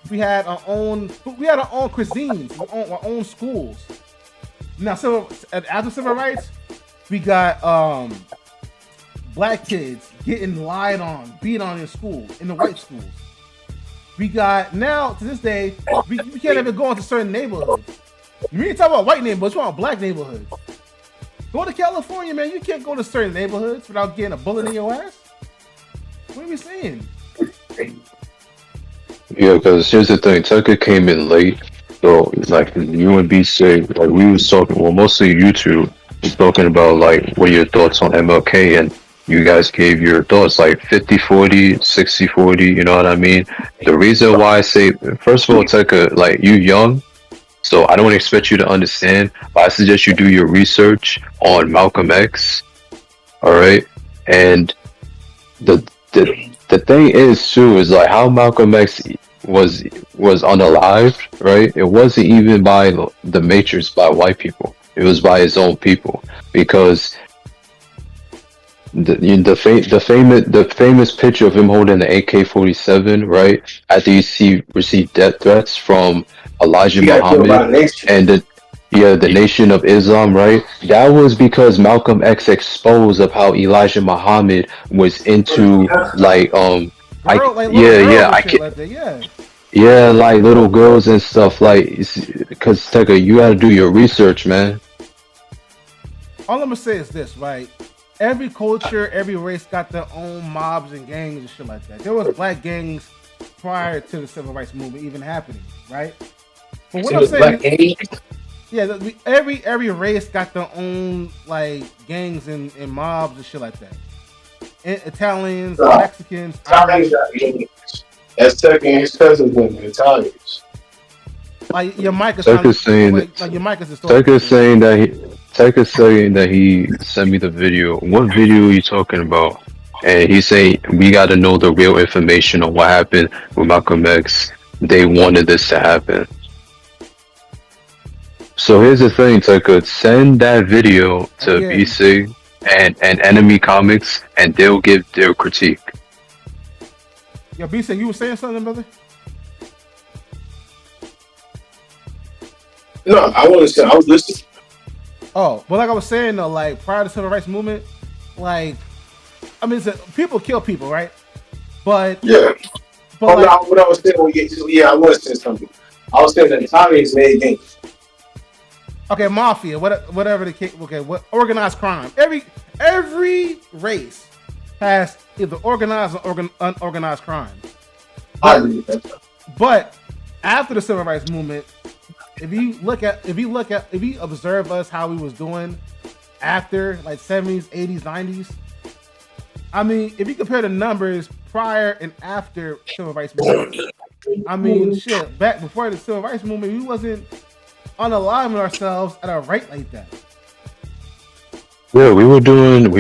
We had our own cuisines, our own schools. Now, after civil rights, we got black kids getting lied on, beat on in school, in the white schools. We got, now to this day, we can't even go into certain neighborhoods. You mean talk about white neighborhoods? You want black neighborhoods? Go to California, man. You can't go to certain neighborhoods without getting a bullet in your ass. What are we saying? Yeah, because here's the thing, Tucker came in late, so like you and BC, like we was talking, well, mostly you two was talking about like what your thoughts on MLK, and you guys gave your thoughts like 50-40, 60-40, you know what I mean? The reason why I say, first of all, Tucker, like you young, so I don't expect you to understand, but I suggest you do your research on Malcolm X, all right? And the thing is too is like how Malcolm X was unalived, right? It wasn't even by the Matrix, by white people. It was by his own people, because the famous picture of him holding the AK-47, right? After he received death threats from Elijah Muhammad and the Nation of Islam, right? That was because Malcolm X exposed of how Elijah Muhammad was into like like little girls and stuff, like, because Tucker, you gotta do your research, man. All I'm gonna say is this, right? Every culture, every race got their own mobs and gangs and shit like that. There was black gangs prior to the civil rights movement even happening, right? But what I'm saying, yeah, every race got their own like gangs and mobs and shit like that. Italians, Mexicans, that's Tucker and his cousins were Italians. Like your mic is saying that he sent me the video. What video are you talking about? And he's saying we got to know the real information on what happened with Malcolm X. They wanted this to happen. So here's the thing, Tucker. Send that video to BC and Enemy Comics, and they'll give their critique. Yo, BC, you were saying something, brother? No, I was listening. Oh, but like I was saying though, like prior to the civil rights movement, like I mean, people kill people, right? But yeah, but what I was saying, I was saying something. I was saying that Italians made games. Okay, mafia, whatever the case. Okay, what organized crime? Every race has either organized or unorganized crime. I agree with that. But after the civil rights movement, if you observe us how we was doing after like 70s, 80s, 90s, I mean, if you compare the numbers prior and after civil rights movement, I mean, shit, back before the civil rights movement, we wasn't unaliving ourselves at a rate like that. Yeah, we were doing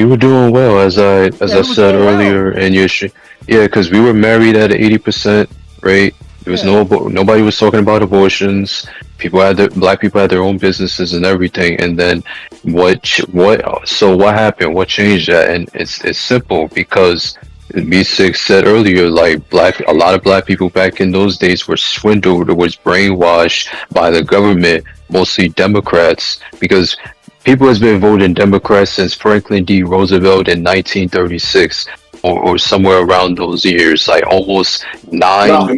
well, as I said earlier in your shit. Yeah, because we were married at 80% rate. There was nobody was talking about abortions. Black people had their own businesses and everything. And then what happened? What changed that? And it's simple, because B6 said earlier, like a lot of black people back in those days were swindled or was brainwashed by the government, mostly Democrats, because people has been voting Democrat since Franklin D. Roosevelt in 1936. Or somewhere around those years, like almost nine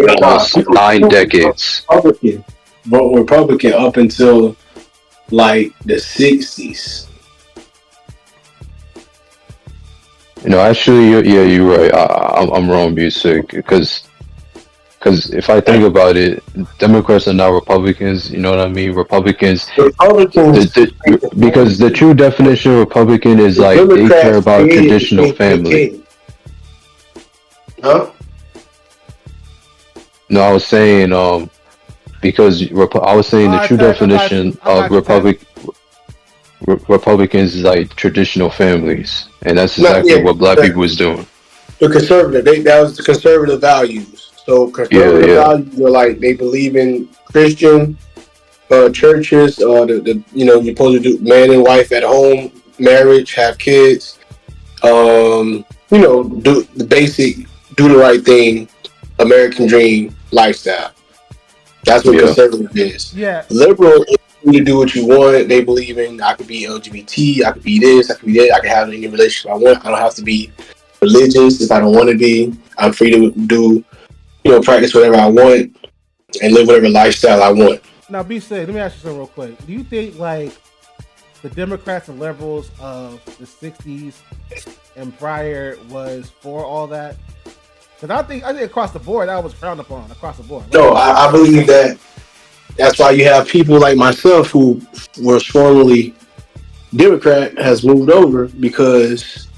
decades. Republican up until like the 60s. You know, actually, you're right. I'm wrong, Music, because if I think about it, Democrats are not Republicans. You know what I mean? Republicans. Because the true definition of Republican is like they care about traditional family. Huh? No, I was saying because the true definition of Republicans is like traditional families, and that's exactly what black people was doing. The conservative, that was the conservative values. So conservative values are like they believe in Christian churches. You're supposed to do man and wife at home, marriage, have kids. Do the basic. Do the right thing, American dream lifestyle. That's what conservative is. Yeah. Liberal is free to do what you want. They believe in I could be LGBT, I could be this, I could be that, I can have any relationship I want. I don't have to be religious if I don't want to be. I'm free to do, practice whatever I want and live whatever lifestyle I want. Now, B said, let me ask you something real quick. Do you think like the Democrats and liberals of the '60s and prior was for all that? Because I think across the board that was frowned upon across the board. No, I believe that. That's why you have people like myself who were formerly Democrat has moved over because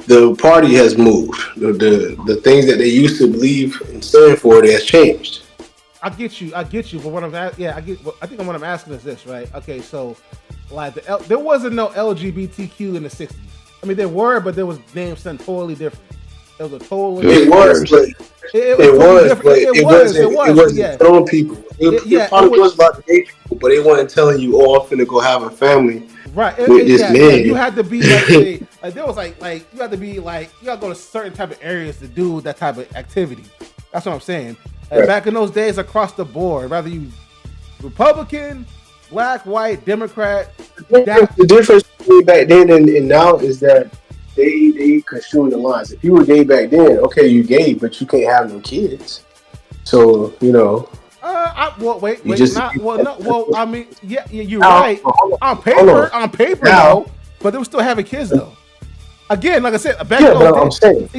the party has moved. The things that they used to believe and stand for, it has changed. I get you. But what I think what I'm asking is this, right? Okay, so like there wasn't no LGBTQ in the '60s. I mean, there were, but there was named something totally different. It was a totally. It was, but it wasn't throwing people. It probably was about the gay people, but they wasn't telling you, "Oh, I'm finna go have a family." Right. With this man. You had to be like there was like you had to be like you got to go to certain type of areas to do that type of activity. That's what I'm saying. Right. Back in those days, across the board, whether you Republican, black, white, Democrat. The difference between back then and now is that they construe the lines. If you were gay back then, okay, you gay, but you can't have no kids. So you're right. On paper, now, but they were still having kids though. Again, like I said, back in those days,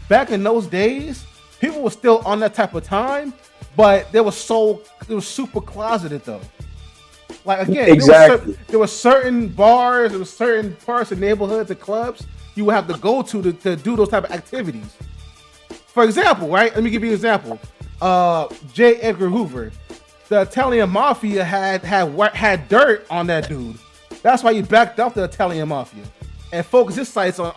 back in those days, people were still on that type of time, but they were super closeted though. Like again, exactly. There were certain bars, there were certain parts of neighborhoods and clubs you would have to go to do those type of activities. For example, right? Let me give you an example. J. Edgar Hoover, the Italian mafia had dirt on that dude. That's why he backed up the Italian mafia and focused his sights on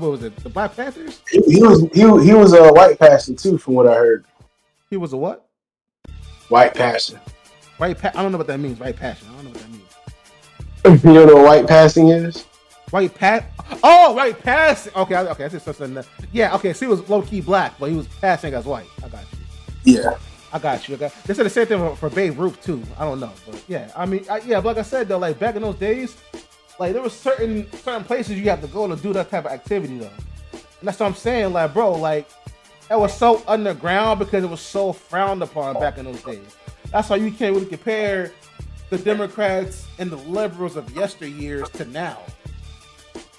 what was it? The Black Panthers? He was a white pastor too, from what I heard. He was a what? White pastor. I don't know what that means. White passion. I don't know what that means. You don't know what white passing is? White passing. Okay. I said something. Yeah. Okay. So he was low key black, but he was passing as white. I got you. Yeah. I got you. Okay. They said the same thing for Babe Ruth too. I don't know, but yeah. I mean, but like I said though, like back in those days, like there were certain places you have to go to do that type of activity though. And that's what I'm saying. Like, bro, like that was so underground because it was so frowned upon back in those days. That's why you can't really compare the Democrats and the liberals of yesteryears to now.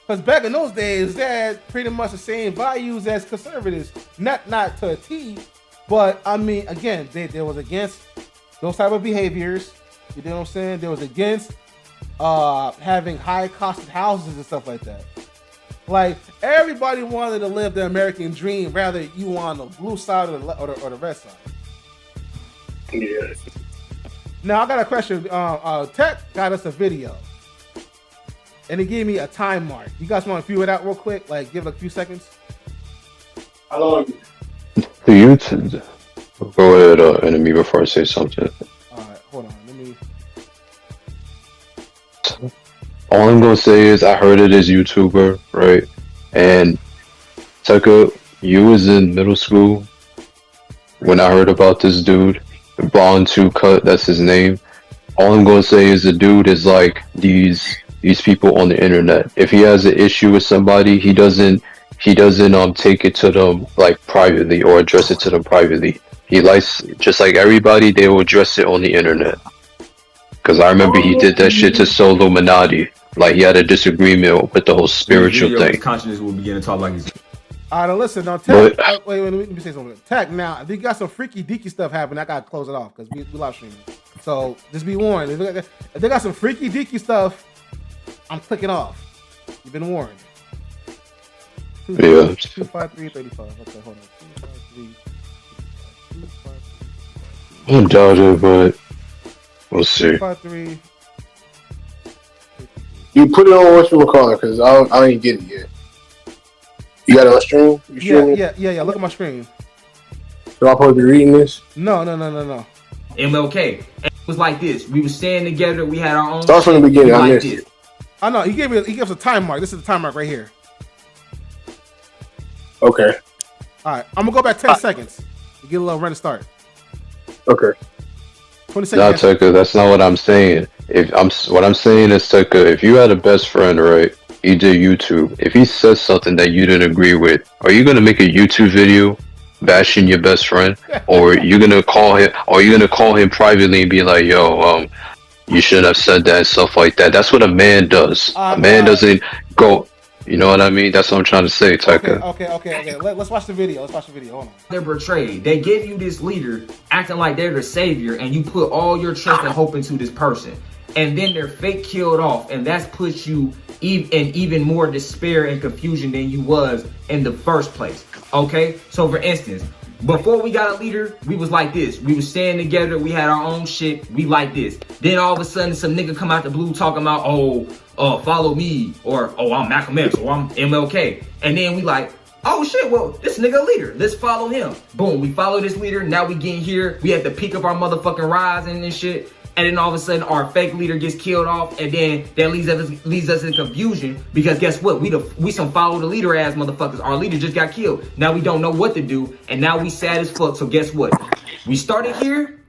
Because back in those days, they had pretty much the same values as conservatives. Not to a T, but I mean, again, they was against those type of behaviors. You know what I'm saying? They was against having high-costed houses and stuff like that. Like, everybody wanted to live the American dream, rather you on the blue side or the red side. Yeah. Now I got a question. Tech got us a video, and he gave me a time mark. You guys want to view it out real quick? Like, give it a few seconds. How long? Do you go ahead, enemy, before I say something? All right, hold on. Let me. All I'm gonna say is I heard it as YouTuber, right? And Tucker, you was in middle school when I heard about this dude. Bond 2 Cut, that's his name. All I'm gonna say is the dude is like these people on the internet. If he has an issue with somebody, he doesn't take it to them like privately or address it to them privately. He likes, just like everybody, they will address it on the internet. Cause I remember he did that shit to Solo Minati. Like he had a disagreement with the whole spiritual thing. Consciousness will begin to talk like he's. All right, listen, now, Tech, wait, let me say something. Tech, now, if you got some freaky deaky stuff happening, I gotta close it off because we live streaming. So just be warned. If they got some freaky deaky stuff, I'm clicking off. You've been warned. Yeah. 253-35. Okay, hold on. 253. I doubt it, but we'll see. 253. You put it on what you will call it because I ain't get it yet. You got it on stream? Yeah. Look at my screen. So I'm supposed to be reading this? No. MLK. It was like this. We were staying together. We had our own. Start from the beginning. I missed it. I know. He gave us a time mark. This is the time mark right here. Okay. All right. I'm gonna go back 10 seconds. You get a little run to start. Okay. 20 seconds. No, Tucker, that's not what I'm saying. What I'm saying is, Tucker, if you had a best friend, right? He did YouTube. If he says something that you didn't agree with, are you gonna make a YouTube video bashing your best friend, or you're gonna call him privately and be like, yo, you shouldn't have said that and stuff like that. That's what a man does. A man doesn't go. You know what I mean? That's what I'm trying to say, Tyka. Okay. Let's watch the video. Hold on. They're betrayed. They give you this leader acting like they're the savior, and you put all your trust and hope into this person. And then they're fake killed off, and that's puts you in even more despair and confusion than you was in the first place. Okay? So for instance, before we got a leader, we was like this. We was staying together. We had our own shit. We like this. Then all of a sudden, some nigga come out the blue talking about, follow me, or I'm Malcolm X, or I'm MLK. And then we like, oh shit, well, this nigga a leader. Let's follow him. Boom, we follow this leader. Now we getting here. We at the peak of our motherfucking rise and this shit. And then all of a sudden, our fake leader gets killed off, and then that leads us in confusion, because guess what? We some follow the leader ass motherfuckers. Our leader just got killed. Now we don't know what to do, and now we sad as fuck. So guess what? We started here,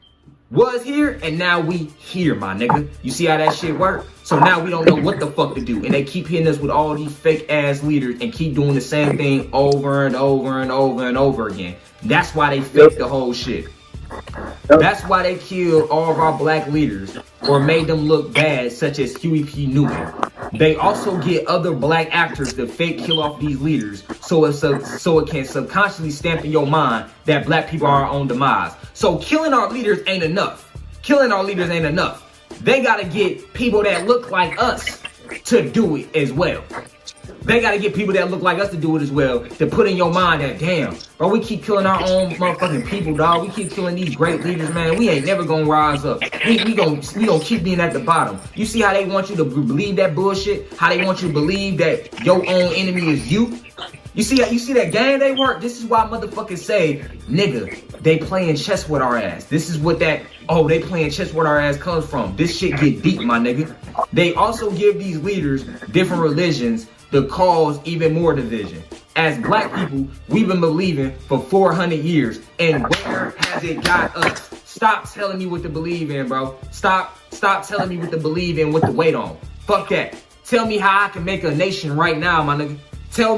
was here, and now we here, my nigga. You see how that shit work? So now we don't know what the fuck to do, and they keep hitting us with all these fake ass leaders and keep doing the same thing over and over and over and over again. That's why they fake the whole shit. That's why they killed all of our black leaders or made them look bad, such as Huey P. Newton. They also get other black actors to fake kill off these leaders so it can subconsciously stamp in your mind that black people are our own demise. So killing our leaders ain't enough. They gotta get people that look like us to do it as well. They gotta get people that look like us to do it as well, to put in your mind that, damn, bro, we keep killing our own motherfucking people, dog. We keep killing these great leaders, man. We ain't never gonna rise up. We gonna keep being at the bottom. You see how they want you to believe that bullshit? How they want you to believe that your own enemy is you? You see that game they work? This is why motherfuckers say, nigga, they playing chess with our ass. This is what they playing chess with our ass comes from. This shit get deep, my nigga. They also give these leaders different religions to cause even more division. As black people, we've been believing for 400 years, and where has it got us? Stop telling me what to believe in, bro. Stop telling me what to believe in, what to wait on. Fuck that. Tell me how I can make a nation right now, my nigga. Tell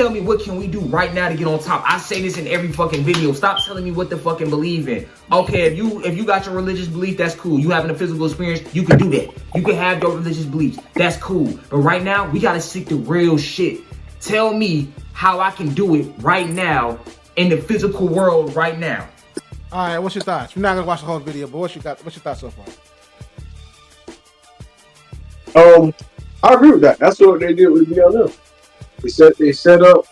me what can we do right now to get on top. I say this in every fucking video. Stop telling me what to fucking believe in. Okay, if you got your religious belief, that's cool. You having a physical experience, you can do that. You can have your religious beliefs. That's cool. But right now, we gotta stick to real shit. Tell me how I can do it right now in the physical world right now. All right, what's your thoughts? We're not gonna watch the whole video, but what's your thoughts so far? I agree with that. That's what they did with BLM. They set up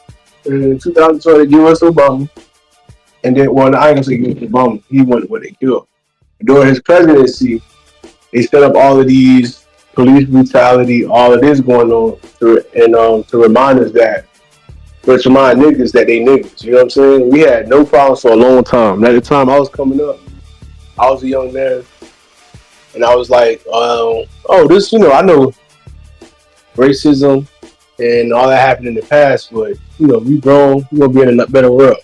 in 2020 to give us Obama, and then I ain't gonna say give us Obama. He wanted what they killed. During his presidency, they set up all of these police brutality, all of this going on, to remind us that, to remind niggas that they niggas. You know what I'm saying? We had no problems for a long time. At the time I was coming up, I was a young man, and I was like, this, I know racism and all that happened in the past, but we grown, we gonna be in a better world.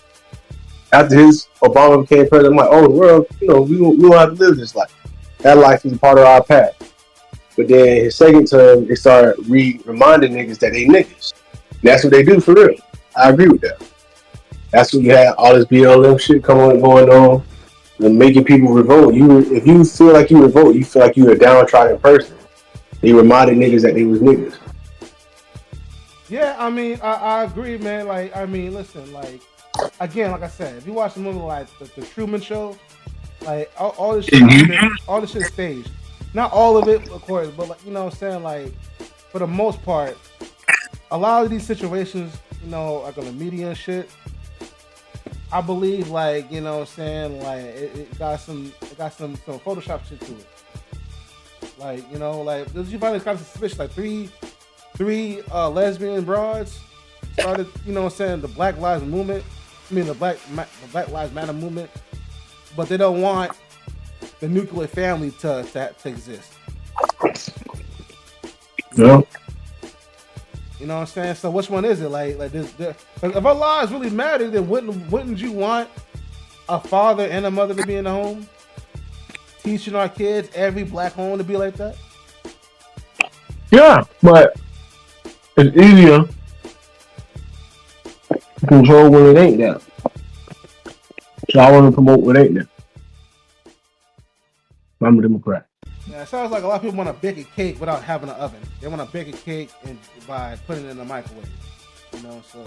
After Obama became president, I'm like, the world, we don't have to live this life. That life is a part of our past. But then his second term, they started reminding niggas that they niggas. And that's what they do for real. I agree with that. That's when you had all this BLM shit going on, and making people revolt. If you feel like you revolt, you feel like you're a downtrodden person. They reminded niggas that they was niggas. Yeah, I mean, I agree, man. Listen, again, like I said, if you watch the movie like the Truman Show, all this shit is staged. Not all of it, of course, but you know what I'm saying, for the most part, a lot of these situations, like on the media and shit, I believe, you know what I'm saying, it got some Photoshop shit to it. Did you find this kind of suspicious? Three lesbian broads started, the Black Lives Movement. The Black Lives Matter movement, but they don't want the nuclear family to exist. Yeah. You know what I'm saying? So which one is it? If our lives really matter, then wouldn't you want a father and a mother to be in the home, teaching our kids every black home to be like that? Yeah, but it's easier to control when it ain't that. So I want to promote what ain't there. I'm a Democrat. Yeah, it sounds like a lot of people want to bake a cake without having an oven. They want to bake a cake and by putting it in the microwave. You know, so.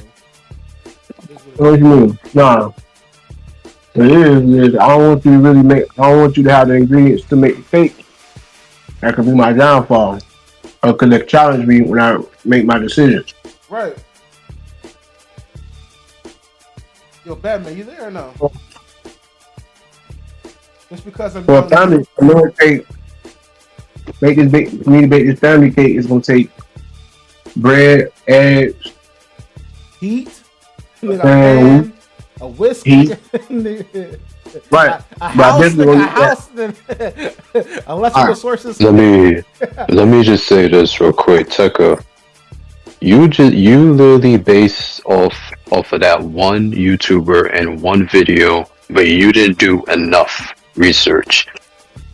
What do you mean? Nah. It is. I don't want you to really make. I don't want you to have the ingredients to make the cake. That could be my downfall. Or could they challenge me when I make my decisions? Right. Yo, Batman, you there or no? Just because I'm. For a family, I'm gonna make me to bake this family cake is gonna take bread, eggs, heat, a whisk, heat. Right. A house, electrical sources. Let me just say this real quick, Tekka. You literally base off of that one YouTuber and one video, but you didn't do enough research.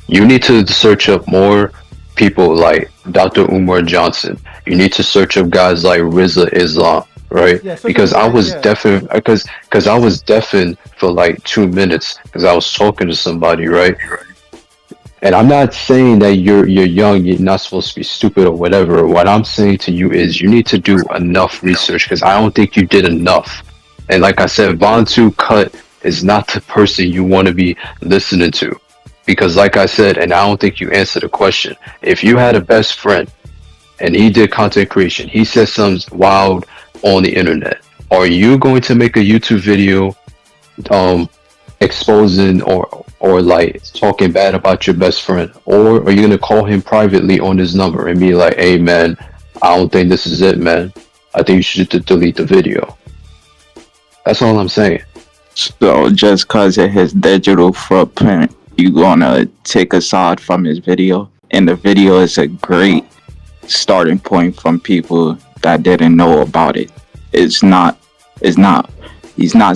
You need to search up more people like Dr. Umar Johnson. You need to search up guys like Rizza Islam, right? Yeah, because I was deafened because I was deafened for like 2 minutes because I was talking to somebody, right? And I'm not saying that you're young, you're not supposed to be stupid or whatever. What I'm saying to you is you need to do enough research because I don't think you did enough. And like I said, Vontu Cut is not the person you want to be listening to. Because like I said, and I don't think you answered the question, if you had a best friend and he did content creation, he said something wild on the internet, are you going to make a YouTube video exposing or like talking bad about your best friend? Or are you going to call him privately on his number and be like, hey man, I don't think this is it, man. I think you should delete the video. That's all I'm saying. So just cause of his digital footprint, you gonna take a side from his video, and the video is a great starting point from people that didn't know about it. He's not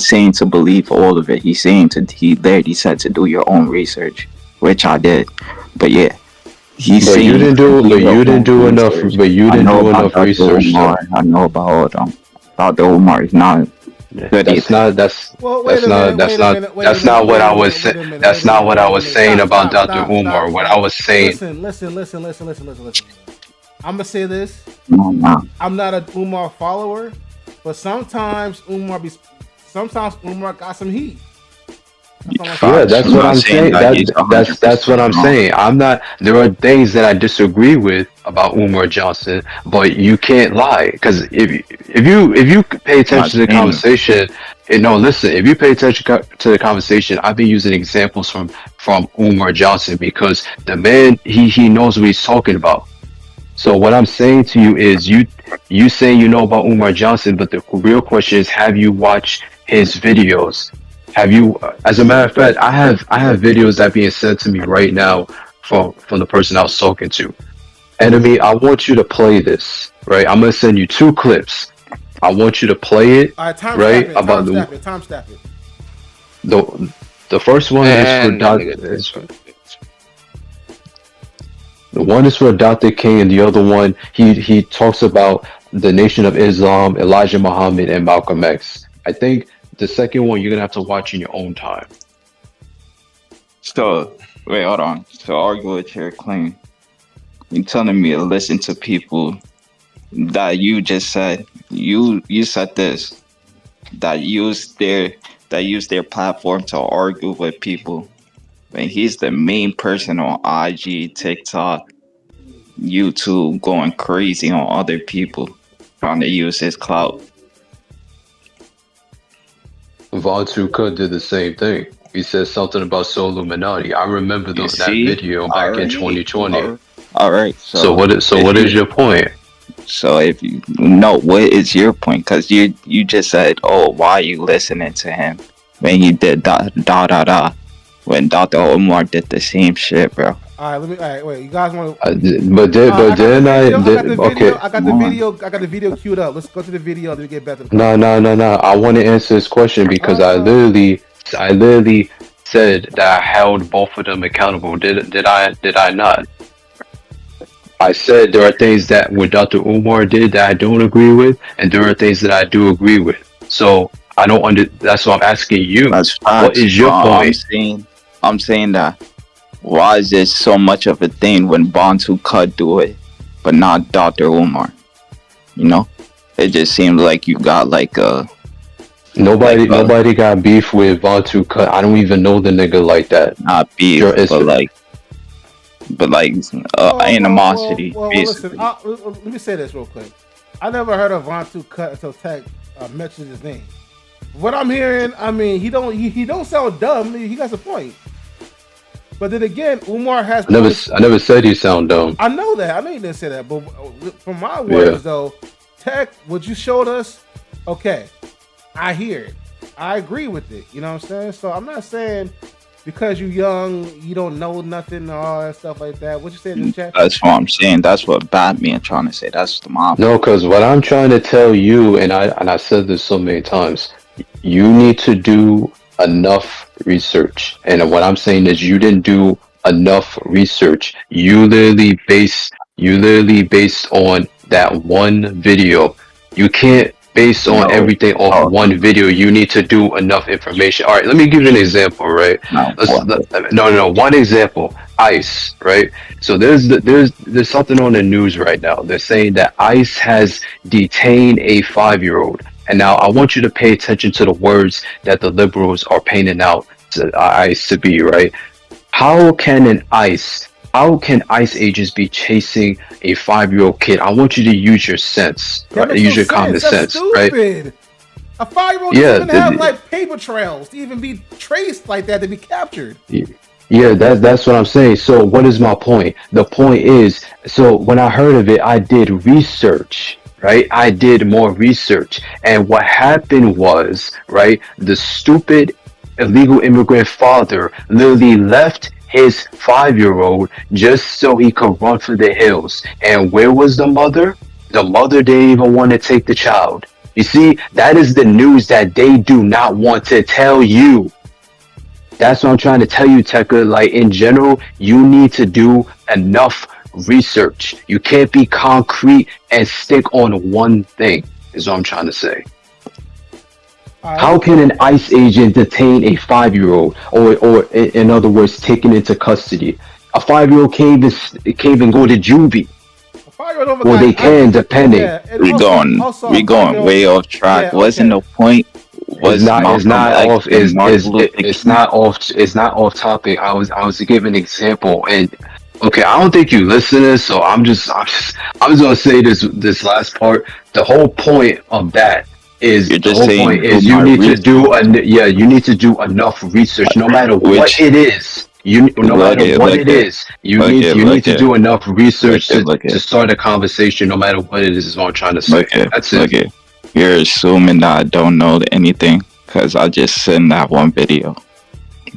saying to believe all of it. He's saying he said to do your own research, which I did. But yeah, you didn't do enough research. I know about Dr. Umar is not. That's not what I was saying. That's not what I was saying about Dr. Umar. What I was saying. Listen. I'm gonna say this. No. I'm not a Umar follower, but sometimes Umar got some heat. Yeah, that's what I'm saying. That's what I'm saying. I'm not. There are things that I disagree with about Umar Johnson, but you can't lie because if you pay attention to the conversation, if you pay attention to the conversation, I've been using examples from Umar Johnson because the man he knows what he's talking about. So what I'm saying to you is you saying you know about Umar Johnson, but the real question is, have you watched his videos? Have you, as a matter of fact, I have videos that are being sent to me right now from the person I was talking to. Enemy, I want you to play this, right? I'm gonna send you 2 clips. I want you to play it, right? Time stamp it. The first one is for the one is for Dr. King, and the other one he talks about the Nation of Islam, Elijah Muhammad, and Malcolm X. I think the second one you're gonna have to watch in your own time. So wait, hold on. So argue with your claim. You're telling me to listen to people that you just said you said this, that use their platform to argue with people. When he's the main person on IG, TikTok, YouTube, going crazy on other people, trying to use his clout. Vontu Cut did the same thing. He said something about Soul Illuminati. I remember that video back in 2020. All right. So what is your point? So if you know, what is your point? Because you just said, oh, why are you listening to him when he did da. When Dr. Umar did the same shit, bro. All right, wait. You guys want to? I got the video queued up. Let's go to the video. Then we get back to the No. I want to answer this question because I literally said that I held both of them accountable. Did I not? I said there are things that what Dr. Umar did that I don't agree with, and there are things that I do agree with. So I don't That's what I'm asking you. That's What is your point? I'm saying that. Why is this so much of a thing when Bantu Cut do it, but not Dr. Umar? You know, it just seems like you got like a nobody got beef with Bantu Cut. I don't even know the nigga like that. Not beef, Sure, but like animosity. Well, listen, let me say this real quick. I never heard of Bantu Cut until Tech mentioned his name. What I'm hearing, I mean, he don't sound dumb. He got a point. But then again, Umar has. I never said he sound dumb. I know that. I know you didn't say that. But from my words, though, Tech, what you showed us, okay, I hear it. I agree with it. You know what I'm saying? So I'm not saying because you're young, you don't know nothing or all that stuff like that. What you said in the chat? That's what I'm saying. That's what Batman trying to say. That's the mom. No, because what I'm trying to tell you, and I said this so many times, you need to do enough research. And what I'm saying is you didn't do enough research. You literally based on that one video. You can't base on everything off one video. You need to do enough information. All right, let me give you an example, right? No. One example, ICE, right? So there's something on the news right now. They're saying that ICE has detained a 5-year-old. And now I want you to pay attention to the words that the liberals are painting out ICE to be, right? How can ICE agents be chasing a 5-year-old kid? I want you to use your sense, right? Use your common sense, right? A 5-year-old doesn't have like paper trails to even be traced like that to be captured. Yeah, that's what I'm saying. So what is my point? The point is, so when I heard of it, I did research. Right, I did more research, and what happened was, right, the stupid illegal immigrant father literally left his 5-year-old just so he could run for the hills. And where was the mother? The mother didn't even want to take the child. You see, that is the news that they do not want to tell you. That's what I'm trying to tell you, Tekka. Like, in general, you need to do enough research. You can't be concrete and stick on one thing, is what I'm trying to say. How can an ICE agent detain a 5-year-old, or in other words, taken into custody? A 5-year-old can't even go to juvie. Well, they can, depending. We going way off track. Wasn't the point? It's not off topic. I was giving an example, and okay, I don't think you listen to this, so I'm just gonna say this last part. The whole point of that is you need to do enough research, no matter what it is. You need to do enough research to start a conversation, no matter what it is what I'm trying to say. That's it. Okay. You're assuming that I don't know anything because I just sent that one video.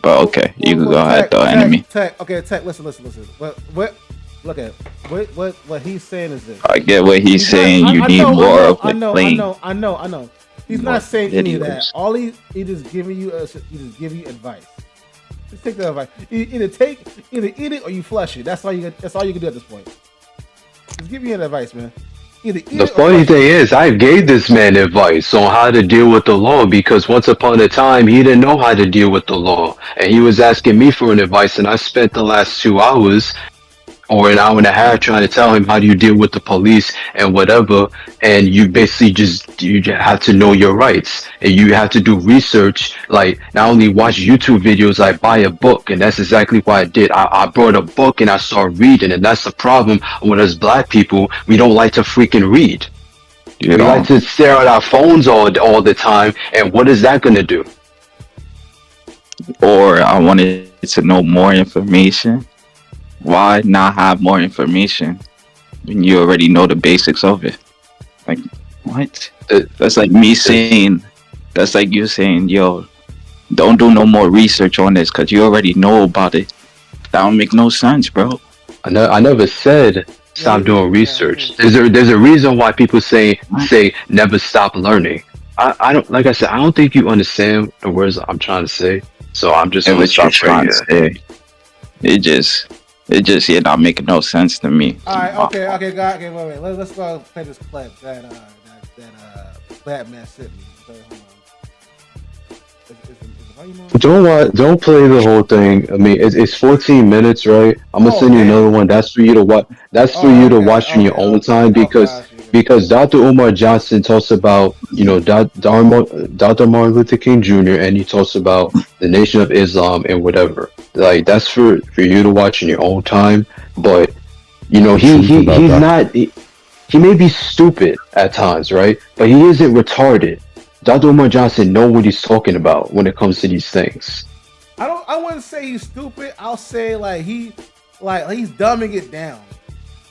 But okay, you can go ahead though, enemy. Tech, listen. What he's saying is this. I get what he's saying. You need more of a plane. I know. He's not saying any of that. All he just giving you advice. Just take the advice. Either eat it or you flush it. That's all you can do at this point. Just give you an advice, man. The funny thing is, I gave this man advice on how to deal with the law because once upon a time, he didn't know how to deal with the law. And he was asking me for an advice, and I spent the last 2 hours or an hour and a half trying to tell him how do you deal with the police and whatever. And you basically you have to know your rights, and you have to do research. Like, not only watch YouTube videos, like buy a book. And that's exactly what I did. I brought a book and I started reading, and that's the problem with us black people. We don't like to freaking read. We like to stare at our phones all the time. And what is that going to do? Or I wanted to know more information. Why not have more information when you already know the basics of it? Like, what? That's like me saying, that's like you saying, yo, don't do no more research on this because you already know about it. That don't make no sense, bro. I never said stop doing research. There's a reason why people say never stop learning. I don't, like I said, I don't think you understand the words I'm trying to say. So I'm just gonna stop trying to say. It just you're not making no sense to me. All right, okay, wait. Let's go play this clip that Batman sent me. Okay, hold on. Don't play the whole thing. I mean, it's 14 minutes, right? I'm gonna send you another one. That's for you to watch. That's for you to watch in your own time because Dr. Umar Johnson talks about Dr. Martin Luther King Jr. and he talks about the Nation of Islam and whatever. Like that's for you to watch in your own time. But he's not. He may be stupid at times, right? But he isn't retarded. Dr. Umar Johnson knows what he's talking about when it comes to these things. I wouldn't say he's stupid. I'll say he's dumbing it down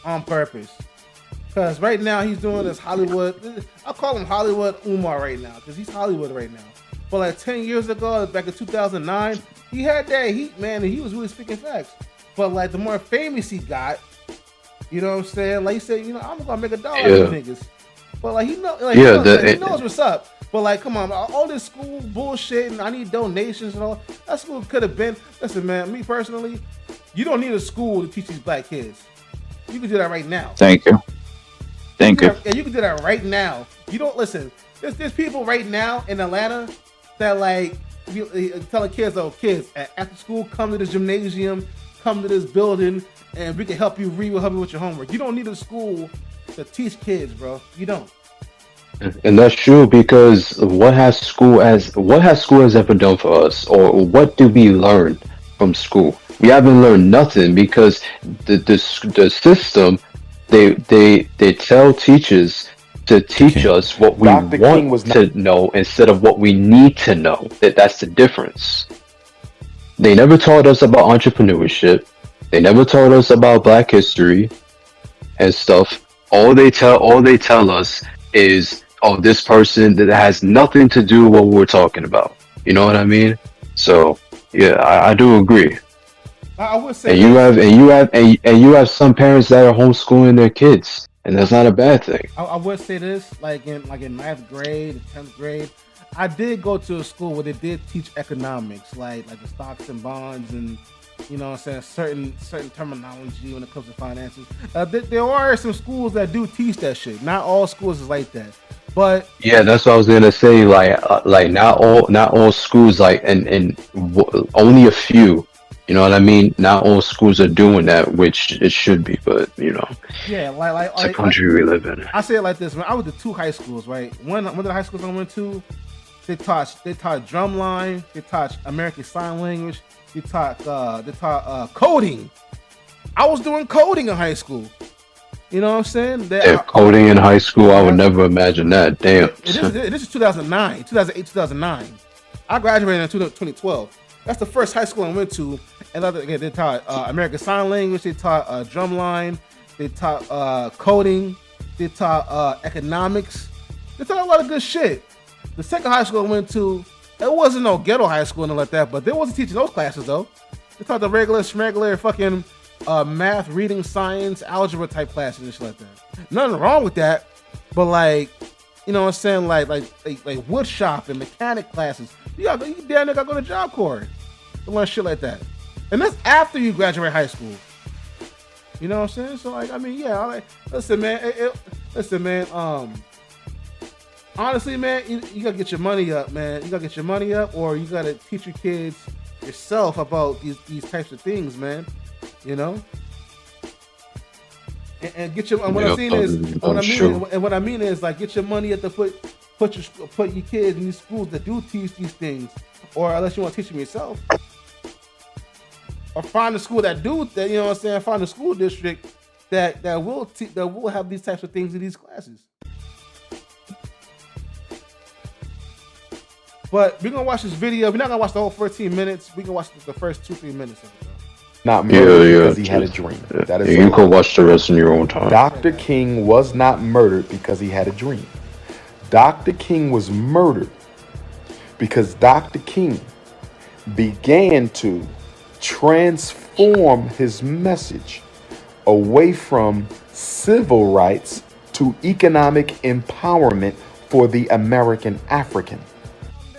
on purpose. Because right now he's doing this Hollywood. I'll call him Hollywood Umar right now because he's Hollywood right now. But 10 years ago, back in 2009, he had that heat, man, and he was really speaking facts. But the more famous he got, you know what I'm saying? He said, I'm gonna make $1 out of niggas. But he knows what's up. But come on, all this school bullshit and I need donations and all that school could have been. Listen, man, me personally, you don't need a school to teach these black kids. You can do that right now. Thank you. Yeah, you can do that right now. You don't listen. There's people right now in Atlanta that telling kids, kids after school, come to the gymnasium, come to this building, and we can help you read, we'll help you with your homework. You don't need a school to teach kids, bro. You don't. And that's true because what has school ever done for us, or what do we learn from school? We haven't learned nothing because the system they tell teachers to teach us what we want to know instead of what we need to know. That's the difference. They never taught us about entrepreneurship. They never taught us about Black history and stuff. All they tell us is, this person that has nothing to do with what we're talking about. You know what I mean? So yeah, I do agree. I would say, and you have some parents that are homeschooling their kids, and that's not a bad thing. I would say this, in ninth grade, 10th grade, I did go to a school where they did teach economics, like the stocks and bonds, and certain terminology when it comes to finances. There are some schools that do teach that shit. Not all schools is like that, but yeah, that's what I was gonna say. Not all schools, and only a few. You know what I mean? Not all schools are doing that, which it should be, but yeah, it's a country we live in. I say it like this, man. I went to 2 high schools, right? One of the high schools I went to, they taught drumline, they taught American Sign Language, they taught coding. I was doing coding in high school. You know what I'm saying? Coding in high school, I would never imagine that. Damn. This is 2009, 2008, 2009. I graduated in 2012. That's the first high school I went to. And again, they taught American Sign Language, they taught drumline, they taught coding, they taught economics. They taught a lot of good shit. The second high school I went to, it wasn't no ghetto high school and like that, but they wasn't teaching those classes though. They taught the regular fucking math, reading, science, algebra type classes and shit like that. Nothing wrong with that, but you know what I'm saying, like wood shop and mechanic classes. You damn near gotta go to Job Corps to learn shit like that. And that's after you graduate high school. You know what I'm saying? So listen, man, honestly, man, you gotta get your money up, man. You gotta get your money up, or you gotta teach your kids yourself about these types of things, man. You know? And get your what I mean is get your money at the put your kids in these schools that do teach these things, or unless you want to teach them yourself, or find a school that you know what I'm saying, find a school district that will have these types of things in these classes. But we're gonna watch this video. We're not gonna watch the whole 14 minutes. We can watch the first 2-3 minutes of it. Not murdered because he had a dream. That is you can watch the rest in your own time. Dr. King was not murdered because he had a dream. Dr. King was murdered because Dr. King began to transform his message away from civil rights to economic empowerment for the American African.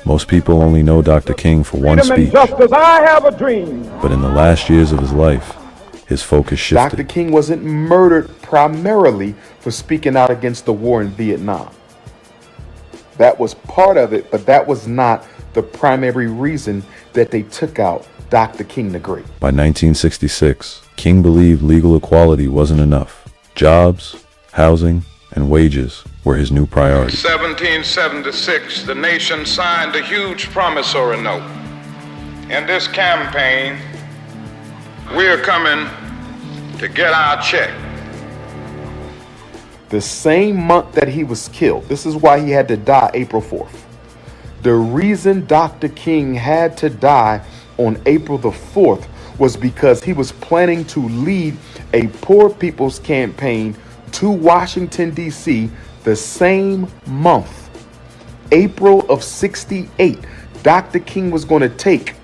Most people only know Dr. King for one speech, I have a dream. but in the last years of his life, his focus shifted. Dr. King wasn't murdered primarily for speaking out against the war in Vietnam. That was part of it, but that was not the primary reason that they took out Dr. King the Great. By 1966, King believed legal equality wasn't enough. Jobs, housing, and wages were his new priority. In 1776, the nation signed a huge promissory note. In this campaign, we're coming to get our check. The same month that he was killed, this is why he had to die April 4th. The reason Dr. King had to die on April the 4th was because he was planning to lead a poor people's campaign to Washington, D.C. the same month. April of '68, Dr. King was going to take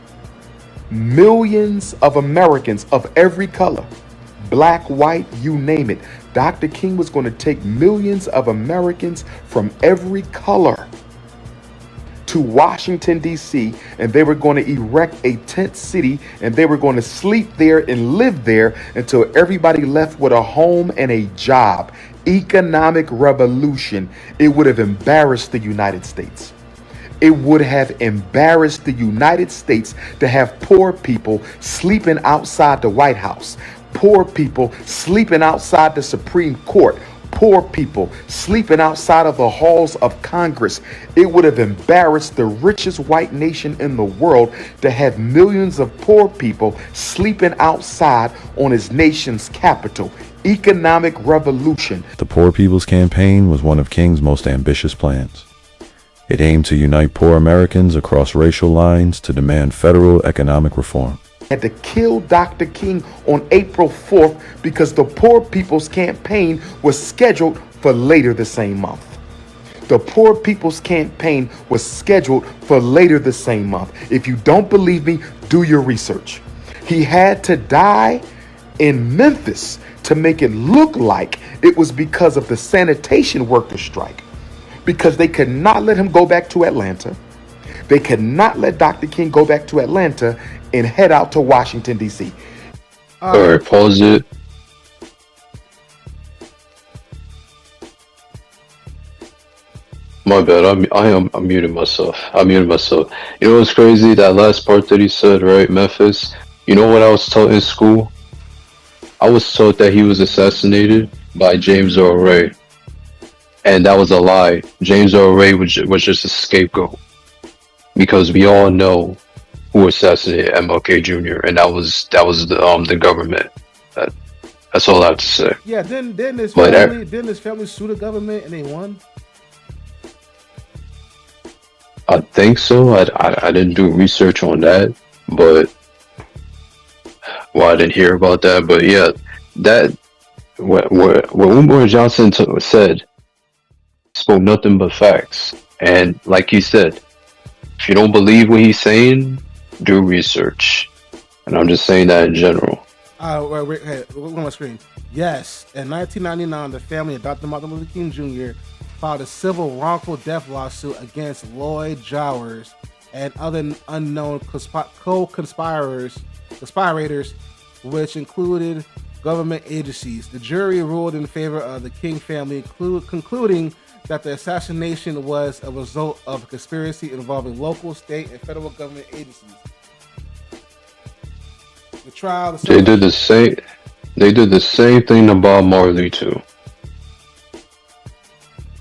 millions of Americans of every color, black, white, you name it. Dr. King was going to take millions of Americans from every color to Washington, D.C., and they were going to erect a tent city, and they were going to sleep there and live there until everybody left with a home and a job. Economic revolution. It would have embarrassed the United States. It would have embarrassed the United States to have poor people sleeping outside the White House, poor people sleeping outside the Supreme Court, poor people sleeping outside of the halls of Congress. It would have embarrassed the richest white nation in the world to have millions of poor people sleeping outside on his nation's capital. Economic revolution. The Poor People's Campaign was one of King's most ambitious plans. It aimed to unite poor Americans across racial lines to demand federal economic reform. Had to kill Dr. King on April 4th because the Poor People's Campaign was scheduled for later the same month. The Poor People's Campaign was scheduled for later the same month. If you don't believe me, do your research. He had to die in Memphis to make it look like it was because of the sanitation workers strike, because they could not let him go back to Atlanta. They could not let Dr. King go back to Atlanta and head out to Washington, D.C. All right, pause it. My bad. I'm muting myself. I muted myself. You know what's crazy? That last part that he said, right? Memphis. You know what I was taught in school? I was taught that he was assassinated by James Earl Ray, and that was a lie. James Earl Ray was just a scapegoat, because we all know who assassinated MLK Jr. and that was the government. That's all I have to say. Yeah, didn't his family sue the government and they won? I think so. I didn't do research on that, but I didn't hear about that. But yeah, that what Umar Johnson said spoke nothing but facts. And like he said, if you don't believe what he's saying, do research. And I'm just saying that in general. Wait, hey, look on my screen. Yes, in 1999, the family of Dr. Martin Luther King Jr. filed a civil wrongful death lawsuit against Lloyd Jowers and other unknown co-conspirators, which included government agencies. The jury ruled in favor of the King family, concluding that the assassination was a result of a conspiracy involving local, state, and federal government agencies. The trial. They did the same. They did the same thing to Bob Marley too.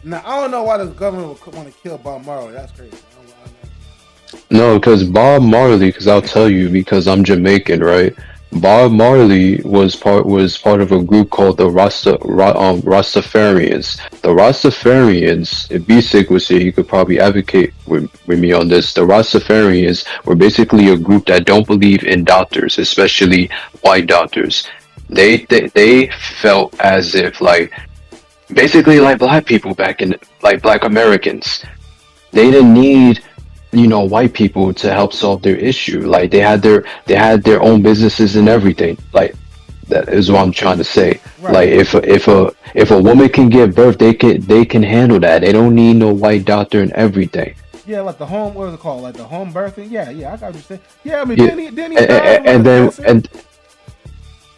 Now I don't know why the government would want to kill Bob Marley. That's crazy. No, because Bob Marley. Because I'll tell you. Because I'm Jamaican, right? Bob Marley was part of a group called the Rastafarians. The Rastafarians, if B-Sig was here, he could probably advocate with me on this. The Rastafarians were basically a group that don't believe in doctors, especially white doctors. They felt as if basically like black people back in black Americans. They didn't need white people to help solve their issue. Like they had their own businesses and everything. Like that is what I'm trying to say. Right. Like if a woman can give birth, they can handle that. They don't need no white doctor and everything. Yeah, like the home. What is it called? Like the home birthing. Yeah, I got what you're saying. Yeah, I mean, didn't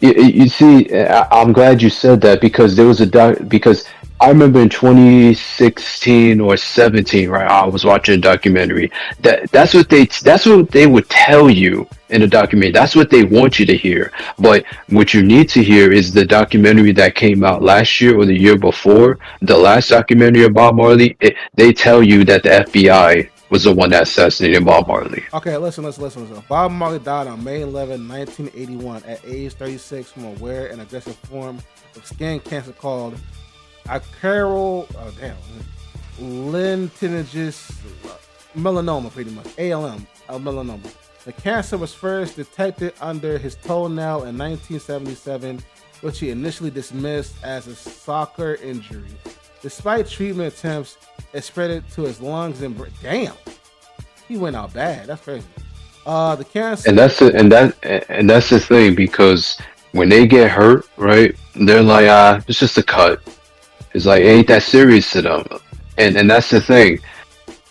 he you see, I'm glad you said that because there was because I remember in 2016 or 17, right? I was watching a documentary. That's what they would tell you in a documentary. That's what they want you to hear. But what you need to hear is the documentary that came out last year or the year before. The last documentary of Bob Marley. They tell you that the FBI was the one that assassinated Bob Marley. Okay, listen. Bob Marley died on May 11, 1981 at age 36 from a rare and aggressive form of skin cancer called acral lentiginous melanoma, pretty much. ALM, melanoma. The cancer was first detected under his toenail in 1977, which he initially dismissed as a soccer injury. Despite treatment attempts, it spread to his lungs and damn, he went out bad. That's crazy. The cancer, and that's the thing, because when they get hurt, right, they're like, it's just a cut. It's like, it ain't that serious to them, and that's the thing.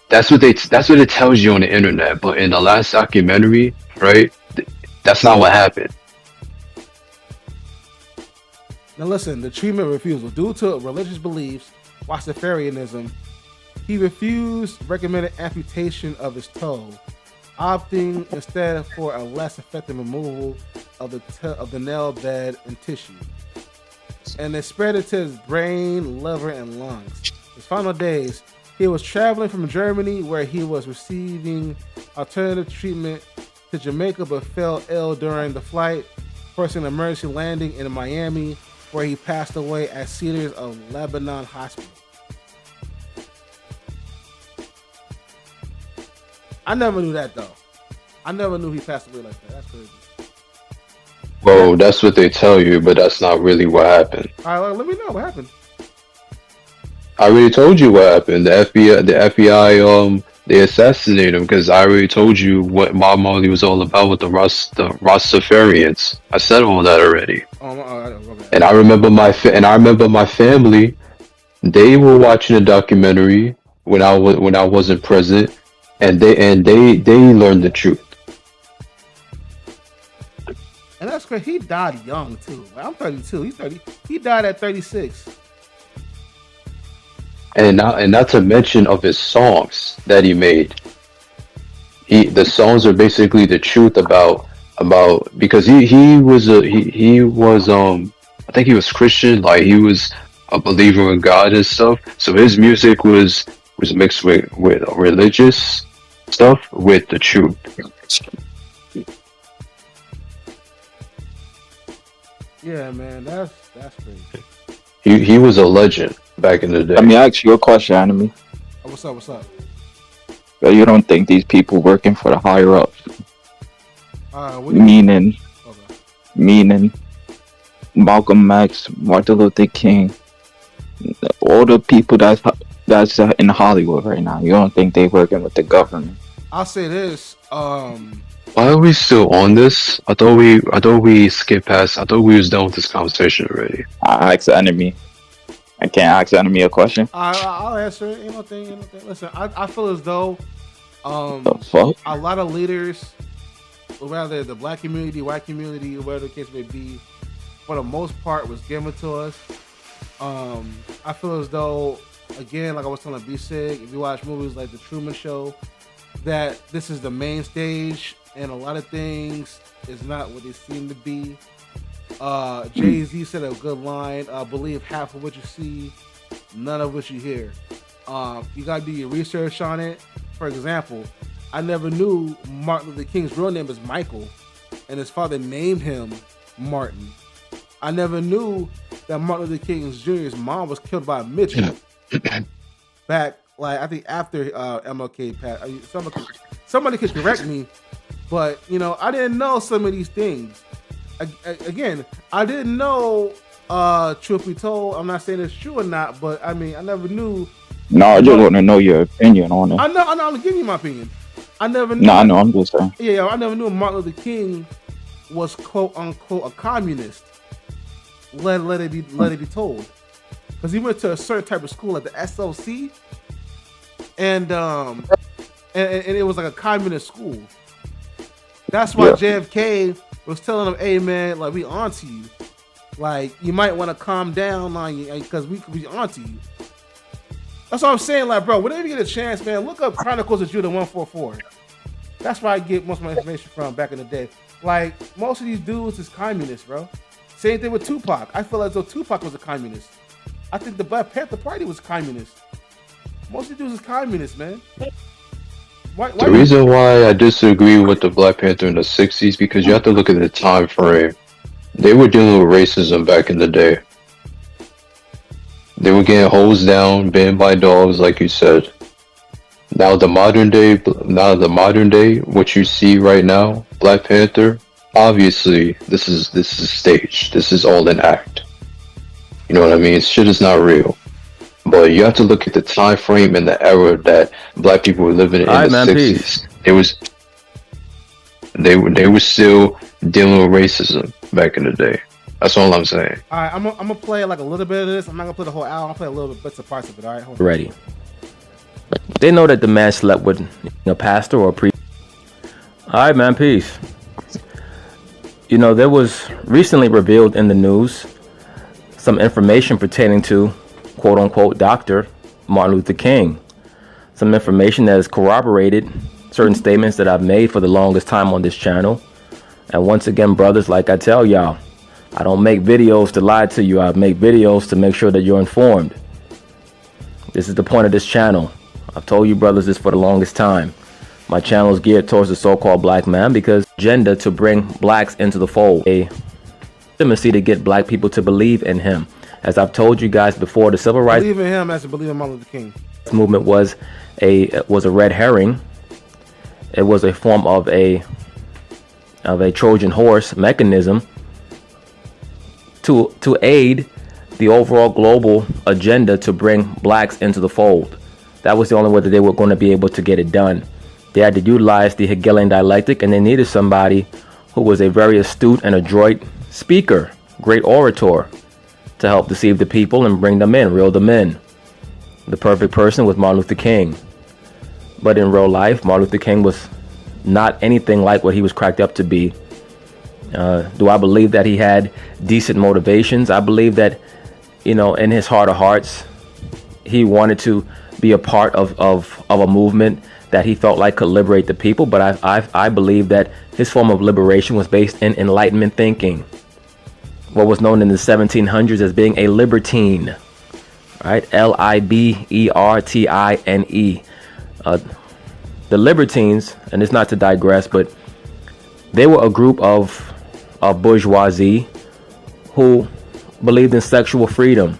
That's what it tells you on the internet. But in the last documentary, right, that's not what happened. Now listen, the treatment refusal due to religious beliefs, Rastafarianism. He refused recommended amputation of his toe, opting instead for a less effective removal of the nail bed and tissue. And it spread it to his brain, liver, and lungs. His final days, he was traveling from Germany, where he was receiving alternative treatment, to Jamaica, but fell ill during the flight, forcing an emergency landing in Miami, where he passed away at Cedars of Lebanon Hospital. I never knew that, though. I never knew he passed away like that. That's crazy. Well, that's what they tell you, but that's not really what happened. All right, let me know what happened. I already told you what happened. The FBI, they assassinated him, because I already told you what Bob Marley was all about with the Rastafarians. I said all that already. Okay. And I remember my family. They were watching a documentary when I wasn't present, and they learned the truth. And that's crazy. He died young too. I'm 32. He's 30. He died at 36. And not to mention of his songs that he made. The songs are basically the truth about because he was I think he was Christian, like he was a believer in God and stuff. So his music was mixed with religious stuff with the truth. Yeah, man, that's crazy. He was a legend back in the day. Let me ask you a question, Enemy. Oh, what's up? Well, you don't think these people working for the higher ups? Meaning Malcolm X, Martin Luther King, all the people that's in Hollywood right now. You don't think they working with the government? I'll say this. Why are we still on this? I thought we skipped past. I thought we was done with this conversation already. I asked the Enemy. I can't ask the Enemy a question. I'll answer it. Ain't no thing. Listen, I feel as though the fuck? A lot of leaders, whether the black community, white community, whatever the case may be, for the most part was given to us. I feel as though, again, like I was telling B-Sig, if you watch movies like The Truman Show, that this is the main stage, and a lot of things is not what they seem to be. Jay-Z said a good line, believe half of what you see, none of what you hear. You gotta do your research on it. For example, I never knew Martin Luther King's real name is Michael, and his father named him Martin. I never knew that Martin Luther King Jr.'s mom was killed by a midget back, like, I think after MLK passed. Somebody could correct me, but I didn't know some of these things. Again, I didn't know. Truth be told, I'm not saying it's true or not, but I mean, I never knew. No, I just want to know your opinion on it. I know. I'm giving you my opinion. I never knew. No, I know. I'm just saying. Yeah, I never knew Martin Luther King was quote unquote a communist. Let it be told, because he went to a certain type of school at the SOC, and it was like a communist school. That's why JFK was telling him, "Hey man, like we on to you." Like, you might want to calm down on you because we could be onto you. That's what I'm saying. Like, bro, whenever you get a chance, man, look up Chronicles of Judah 144. That's where I get most of my information from back in the day. Like, most of these dudes is communists, bro. Same thing with Tupac. I feel as though Tupac was a communist. I think the Black Panther Party was communist. Most of these dudes is communists, man. The reason why I disagree with the Black Panther in the 60s, because you have to look at the time frame. They were dealing with racism back in the day. They were getting hosed down, banned by dogs, like you said. Now the modern day, what you see right now, Black Panther, obviously this is staged. This is all an act. You know what I mean? Shit is not real. But you have to look at the time frame and the era that Black people were living in the 60s. It was they were still dealing with racism back in the day. That's all I'm saying. All right, I'm gonna play like a little bit of this. I'm not gonna play the whole album. I'll play a little bit, bits of parts of it. All right, hold on. Ready. They know that the man slept with a pastor or a priest. All right, man, peace. You know, there was recently revealed in the news some information pertaining to quote unquote Dr. Martin Luther King. Some information that has corroborated certain statements that I've made for the longest time on this channel. And once again, brothers, like I tell y'all, I don't make videos to lie to you. I make videos to make sure that you're informed. This is the point of this channel. I've told you brothers this for the longest time. My channel is geared towards the so-called black man because agenda to bring blacks into the fold. A legitimacy to get black people to believe in him. As I've told you guys before, the civil rights believe in him as to believe in Martin Luther King movement was a red herring. It was a form of a Trojan horse mechanism to aid the overall global agenda to bring blacks into the fold. That was the only way that they were going to be able to get it done. They had to utilize the Hegelian dialectic, and they needed somebody who was a very astute and adroit speaker, great orator, to help deceive the people and bring them in, reel them in. The perfect person was Martin Luther King. But in real life, Martin Luther King was not anything like what he was cracked up to be. Do I believe that he had decent motivations? I believe that, you know, in his heart of hearts, he wanted to be a part of a movement that he felt like could liberate the people. But I believe that his form of liberation was based in Enlightenment thinking. What was known in the 1700s as being a libertine, right? Libertine. The libertines, and it's not to digress, but they were a group of bourgeoisie who believed in sexual freedom,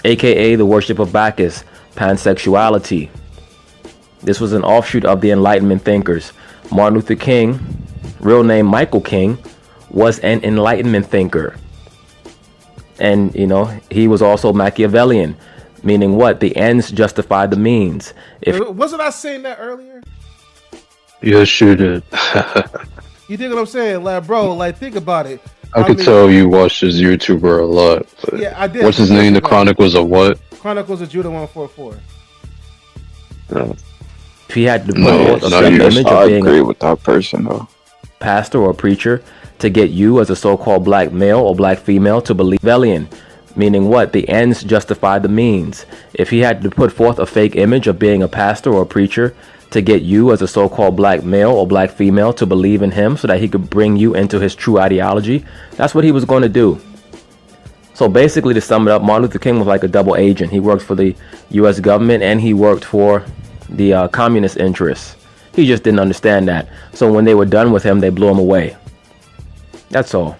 aka the worship of Bacchus, pansexuality. This was an offshoot of the Enlightenment thinkers. Martin Luther King, real name Michael King, was an Enlightenment thinker. And, you know, he was also Machiavellian, meaning what? The ends justify the means. Wasn't I saying that earlier? Yes, you did. You dig what I'm saying? Like, bro, like, think about it. I could tell you watched this YouTuber a lot. But yeah, I did. What's his name? The Chronicles of what? Chronicles of Judah 144. No. If he had to put image of being agree with that person, though. Pastor or preacher to get you as a so-called black male or black female to believe Machiavellian, meaning what? The ends justify the means. If he had to put forth a fake image of being a pastor or a preacher to get you as a so-called black male or black female to believe in him so that he could bring you into his true ideology, that's what he was going to do. So basically, to sum it up, Martin Luther King was like a double agent. He worked for the U.S. government and he worked for the communist interests. He just didn't understand that. So when they were done with him, they blew him away. That's all.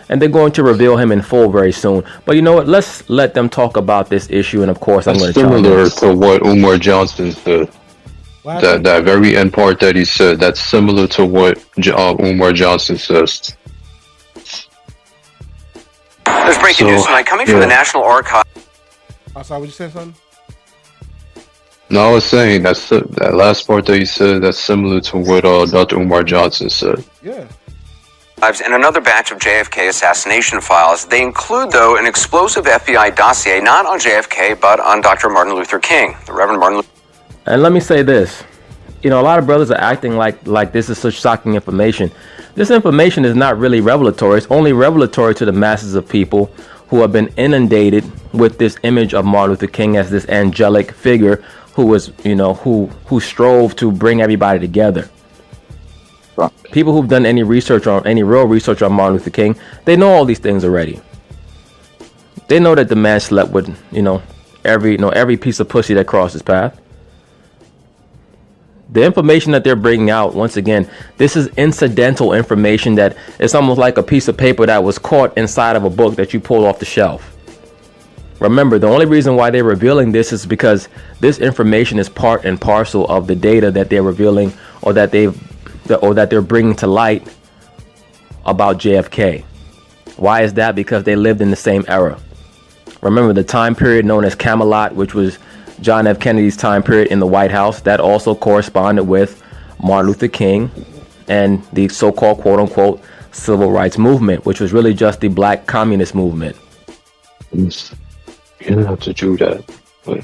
And they're going to reveal him in full very soon. But you know what? Let's let them talk about this issue. And of course, I'm going to similar to what Umar Johnson said. That very end part that he said, that's similar to what Umar Johnson says. There's breaking news tonight coming from the National Archive. I'm sorry, would you say something? No, I was saying that last part that he said, that's similar to what Dr. Umar Johnson said. Yeah. And another batch of JFK assassination files. They include, though, an explosive FBI dossier, not on JFK, but on Dr. Martin Luther King, the Reverend Martin Luther. And let me say this. you know, a lot of brothers are acting like this is such shocking information. This information is not really revelatory. It's only revelatory to the masses of people who have been inundated with this image of Martin Luther King as this angelic figure who was, you know, who strove to bring everybody together. People who've done any real research on Martin Luther King, they know all these things already. They know that the man slept with, every piece of pussy that crossed his path. The information that they're bringing out, once again, this is incidental information that it's almost like a piece of paper that was caught inside of a book that you pulled off the shelf. Remember, the only reason why they're revealing this is because this information is part and parcel of the data that they're revealing or that they're bringing to light about JFK. Why is that? Because they lived in the same era. Remember the time period known as Camelot, which was John F. Kennedy's time period in the White House, that also corresponded with Martin Luther King and the so-called quote-unquote civil rights movement, which was really just the black communist movement. You don't have to do that, but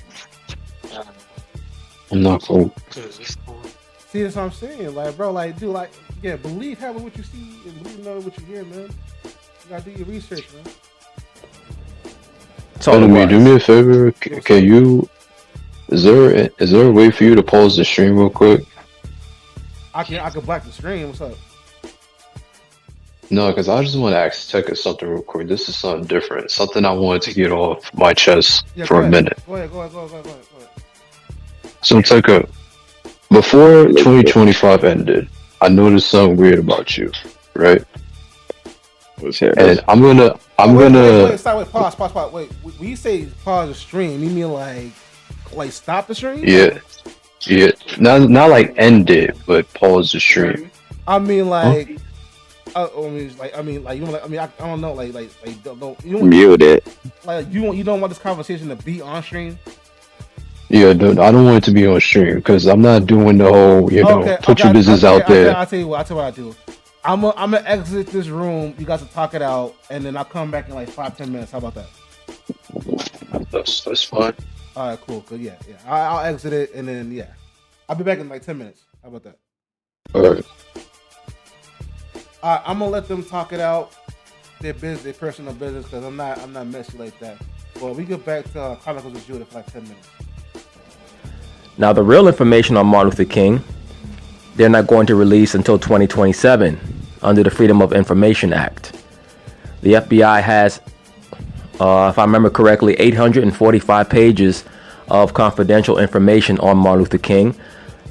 I'm not cool. See, that's what I'm saying. Like, bro, like, dude, like, yeah, believe having what you see and believe knowing what you hear, man. You gotta do your research, man. Enemy, do me a favor. Can you? Is there a way for you to pause the stream real quick? I can black the screen. What's up? No, because I just want to ask Tekka something real quick. This is something different. Something I wanted to get off my chest for a minute. Go ahead. So Tekka, before 2025 ended, I noticed something weird about you, right? And I'm gonna. Wait, pause. Wait, when you say pause the stream, you mean like stop the stream? Yeah. Not like end it, but pause the stream. I mean, like. I don't know, don't you mute it. Like you don't want this conversation to be on stream? Yeah, dude, I don't want it to be on stream because I'm not doing the whole, put your business out there. I'll tell you what I do. I'm gonna exit this room. You guys will talk it out, and then I'll come back in like 5-10 minutes. How about that? That's fine. All right, cool. Yeah. I'll exit it, and then I'll be back in like 10 minutes. How about that? All right. I'm gonna let them talk it out, their business, their personal business, because I'm not messy like that. Well, we get back to Chronicles of Judah for like 10 minutes. Now, the real information on Martin Luther King, they're not going to release until 2027 under the Freedom of Information Act. The FBI has, if I remember correctly, 845 pages of confidential information on Martin Luther King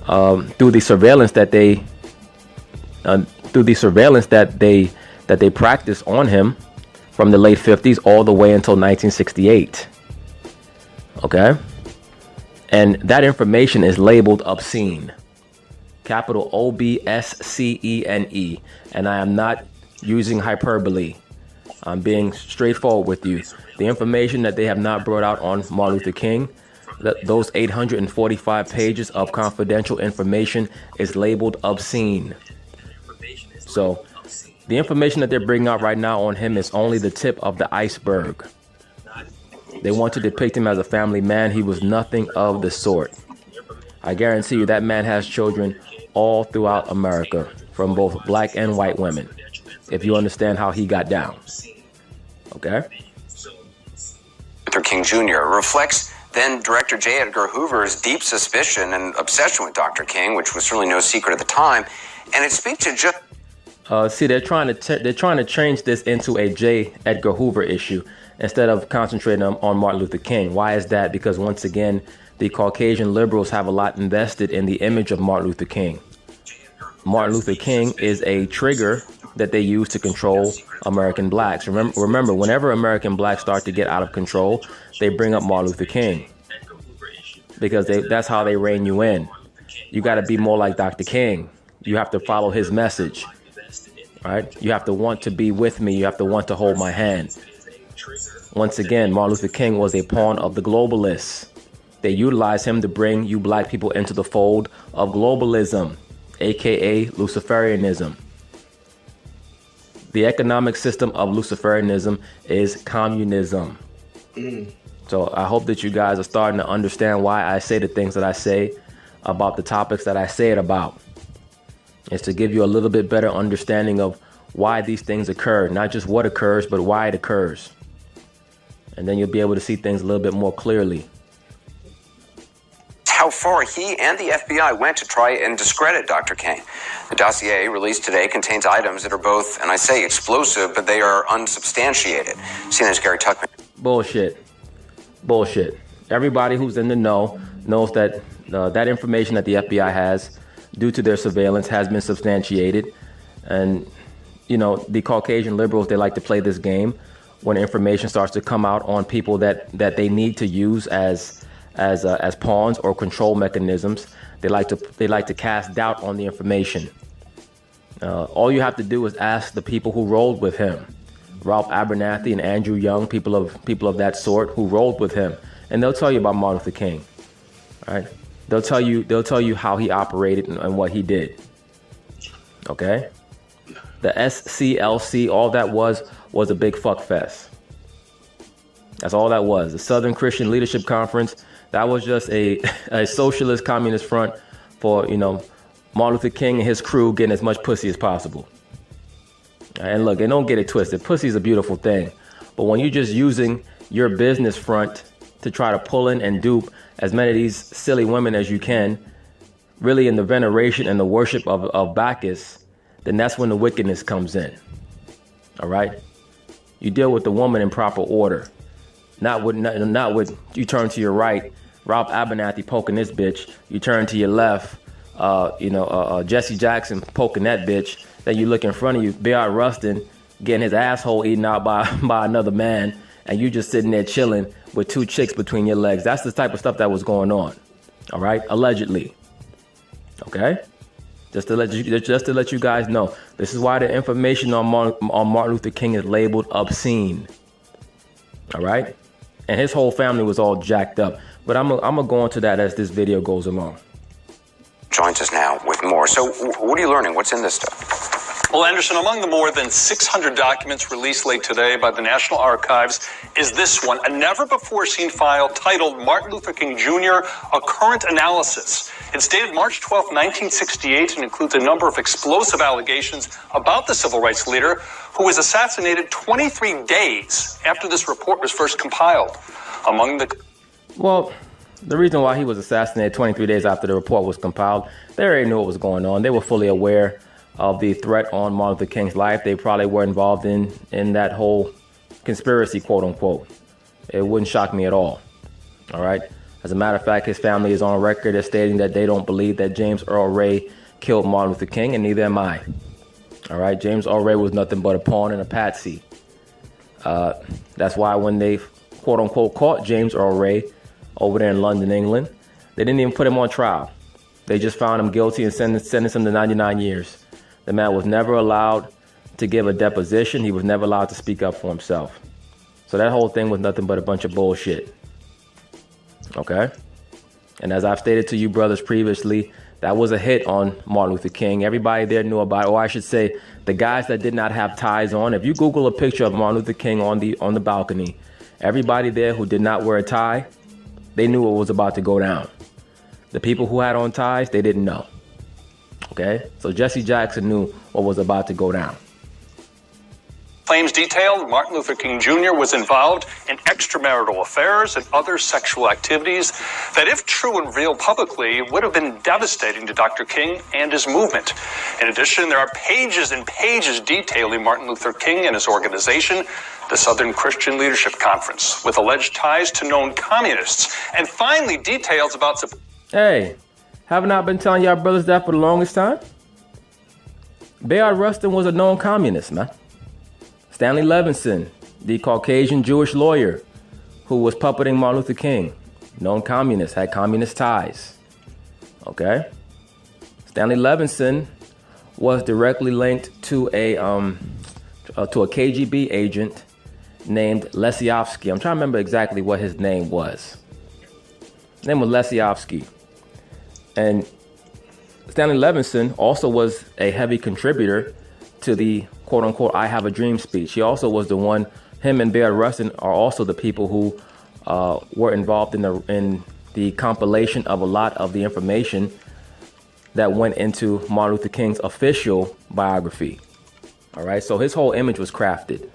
through the surveillance that they practiced on him from the late 50s all the way until 1968. Okay? And that information is labeled obscene. Capital OBSCENE. And I am not using hyperbole. I'm being straightforward with you. The information that they have not brought out on Martin Luther King, those 845 pages of confidential information is labeled obscene. So the information that they're bringing out right now on him is only the tip of the iceberg. They want to depict him as a family man. He was nothing of the sort. I guarantee you that man has children all throughout America from both black and white women, if you understand how he got down. Okay? Luther King Jr. reflects then Director J. Edgar Hoover's deep suspicion and obsession with Dr. King, which was really no secret at the time. And it speaks to just... See, they're trying to change this into a J. Edgar Hoover issue instead of concentrating on Martin Luther King. Why is that? Because once again, the Caucasian liberals have a lot invested in the image of Martin Luther King. Martin Luther King is a trigger that they use to control American blacks. Remember, whenever American blacks start to get out of control, they bring up Martin Luther King because that's how they rein you in. You got to be more like Dr. King. You have to follow his message. Right? You have to want to be with me. You have to want to hold my hand. Once again, Martin Luther King was a pawn of the globalists. They utilized him to bring you black people into the fold of globalism, aka Luciferianism. The economic system of Luciferianism is communism. So I hope that you guys are starting to understand why I say the things that I say. about the topics that I say it about. It's to give you a little bit better understanding of why these things occur, not just what occurs, but why it occurs. And then you'll be able to see things a little bit more clearly. How far he and the FBI went to try and discredit Dr. King. The dossier released today contains items that are both, and I say explosive, but they are unsubstantiated. CNN's Gary Tuckman. Bullshit. Bullshit. Everybody who's in the know knows that that information that the FBI has, due to their surveillance, has been substantiated. And, you know, the Caucasian liberals, they like to play this game when information starts to come out on people that they need to use as pawns or control mechanisms. They like to cast doubt on the information. All you have to do is ask the people who rolled with him, Ralph Abernathy and Andrew Young, people of that sort who rolled with him, and they'll tell you about Martin Luther King. All right, they'll tell you how he operated and what he did. Okay, the SCLC, all that was a big fuck fest. That's all that was. The Southern Christian Leadership Conference. That was just a socialist communist front for, you know, Martin Luther King and his crew getting as much pussy as possible. And look, and don't get it twisted. Pussy is a beautiful thing. But when you're just using your business front to try to pull in and dupe as many of these silly women as you can, really in the veneration and the worship of Bacchus, then that's when the wickedness comes in. All right? You deal with the woman in proper order. Not with you turn to your right, Ralph Abernathy poking this bitch. You turn to your left, Jesse Jackson poking that bitch. Then you look in front of you, Bayard Rustin getting his asshole eaten out by another man, and you just sitting there chilling with two chicks between your legs. That's the type of stuff that was going on. All right, allegedly. Okay, just to let you guys know, this is why the information on Martin Luther King is labeled obscene. All right. And his whole family was all jacked up. But I'm gonna go into that as this video goes along. Joins us now with more. So what are you learning? What's in this stuff? Well, Anderson, among the more than 600 documents released late today by the National Archives is this one, a never-before-seen file titled Martin Luther King Jr., A Current Analysis. It's dated March 12, 1968, and includes a number of explosive allegations about the civil rights leader who was assassinated 23 days after this report was first compiled. Well, the reason why he was assassinated 23 days after the report was compiled, they already knew what was going on. They were fully aware of the threat on Martin Luther King's life. They probably were involved in that whole conspiracy, quote unquote. It wouldn't shock me at all. All right. As a matter of fact, his family is on record as stating that they don't believe that James Earl Ray killed Martin Luther King, and neither am I. All right. James Earl Ray was nothing but a pawn and a patsy. That's why when they, quote unquote, caught James Earl Ray over there in London, England, they didn't even put him on trial. They just found him guilty and sentenced him to 99 years. The man was never allowed to give a deposition. He was never allowed to speak up for himself. So that whole thing was nothing but a bunch of bullshit. Okay? And as I've stated to you brothers previously, that was a hit on Martin Luther King. Everybody there knew about it. Or I should say, the guys that did not have ties on. If you Google a picture of Martin Luther King on the balcony, everybody there who did not wear a tie, they knew what was about to go down. The people who had on ties, they didn't know. Okay, so Jesse Jackson knew what was about to go down. Claims detailed Martin Luther King Jr. was involved in extramarital affairs and other sexual activities that, if true and revealed publicly, would have been devastating to Dr. King and his movement. In addition, there are pages and pages detailing Martin Luther King and his organization, the Southern Christian Leadership Conference, with alleged ties to known communists, and finally details about... Hey, haven't I been telling y'all brothers that for the longest time? Bayard Rustin was a known communist, man. Stanley Levinson, the Caucasian Jewish lawyer who was puppeting Martin Luther King, known communist, had communist ties. Okay? Stanley Levinson was directly linked to a KGB agent named Lesiovsky. I'm trying to remember exactly what his name was. His name was Lesiovsky. And Stanley Levinson also was a heavy contributor to the quote-unquote I Have a Dream speech. He also was the one, him and Bayard Rustin are also the people who were involved in the the compilation of a lot of the information that went into Martin Luther King's official biography. All right, so his whole image was crafted.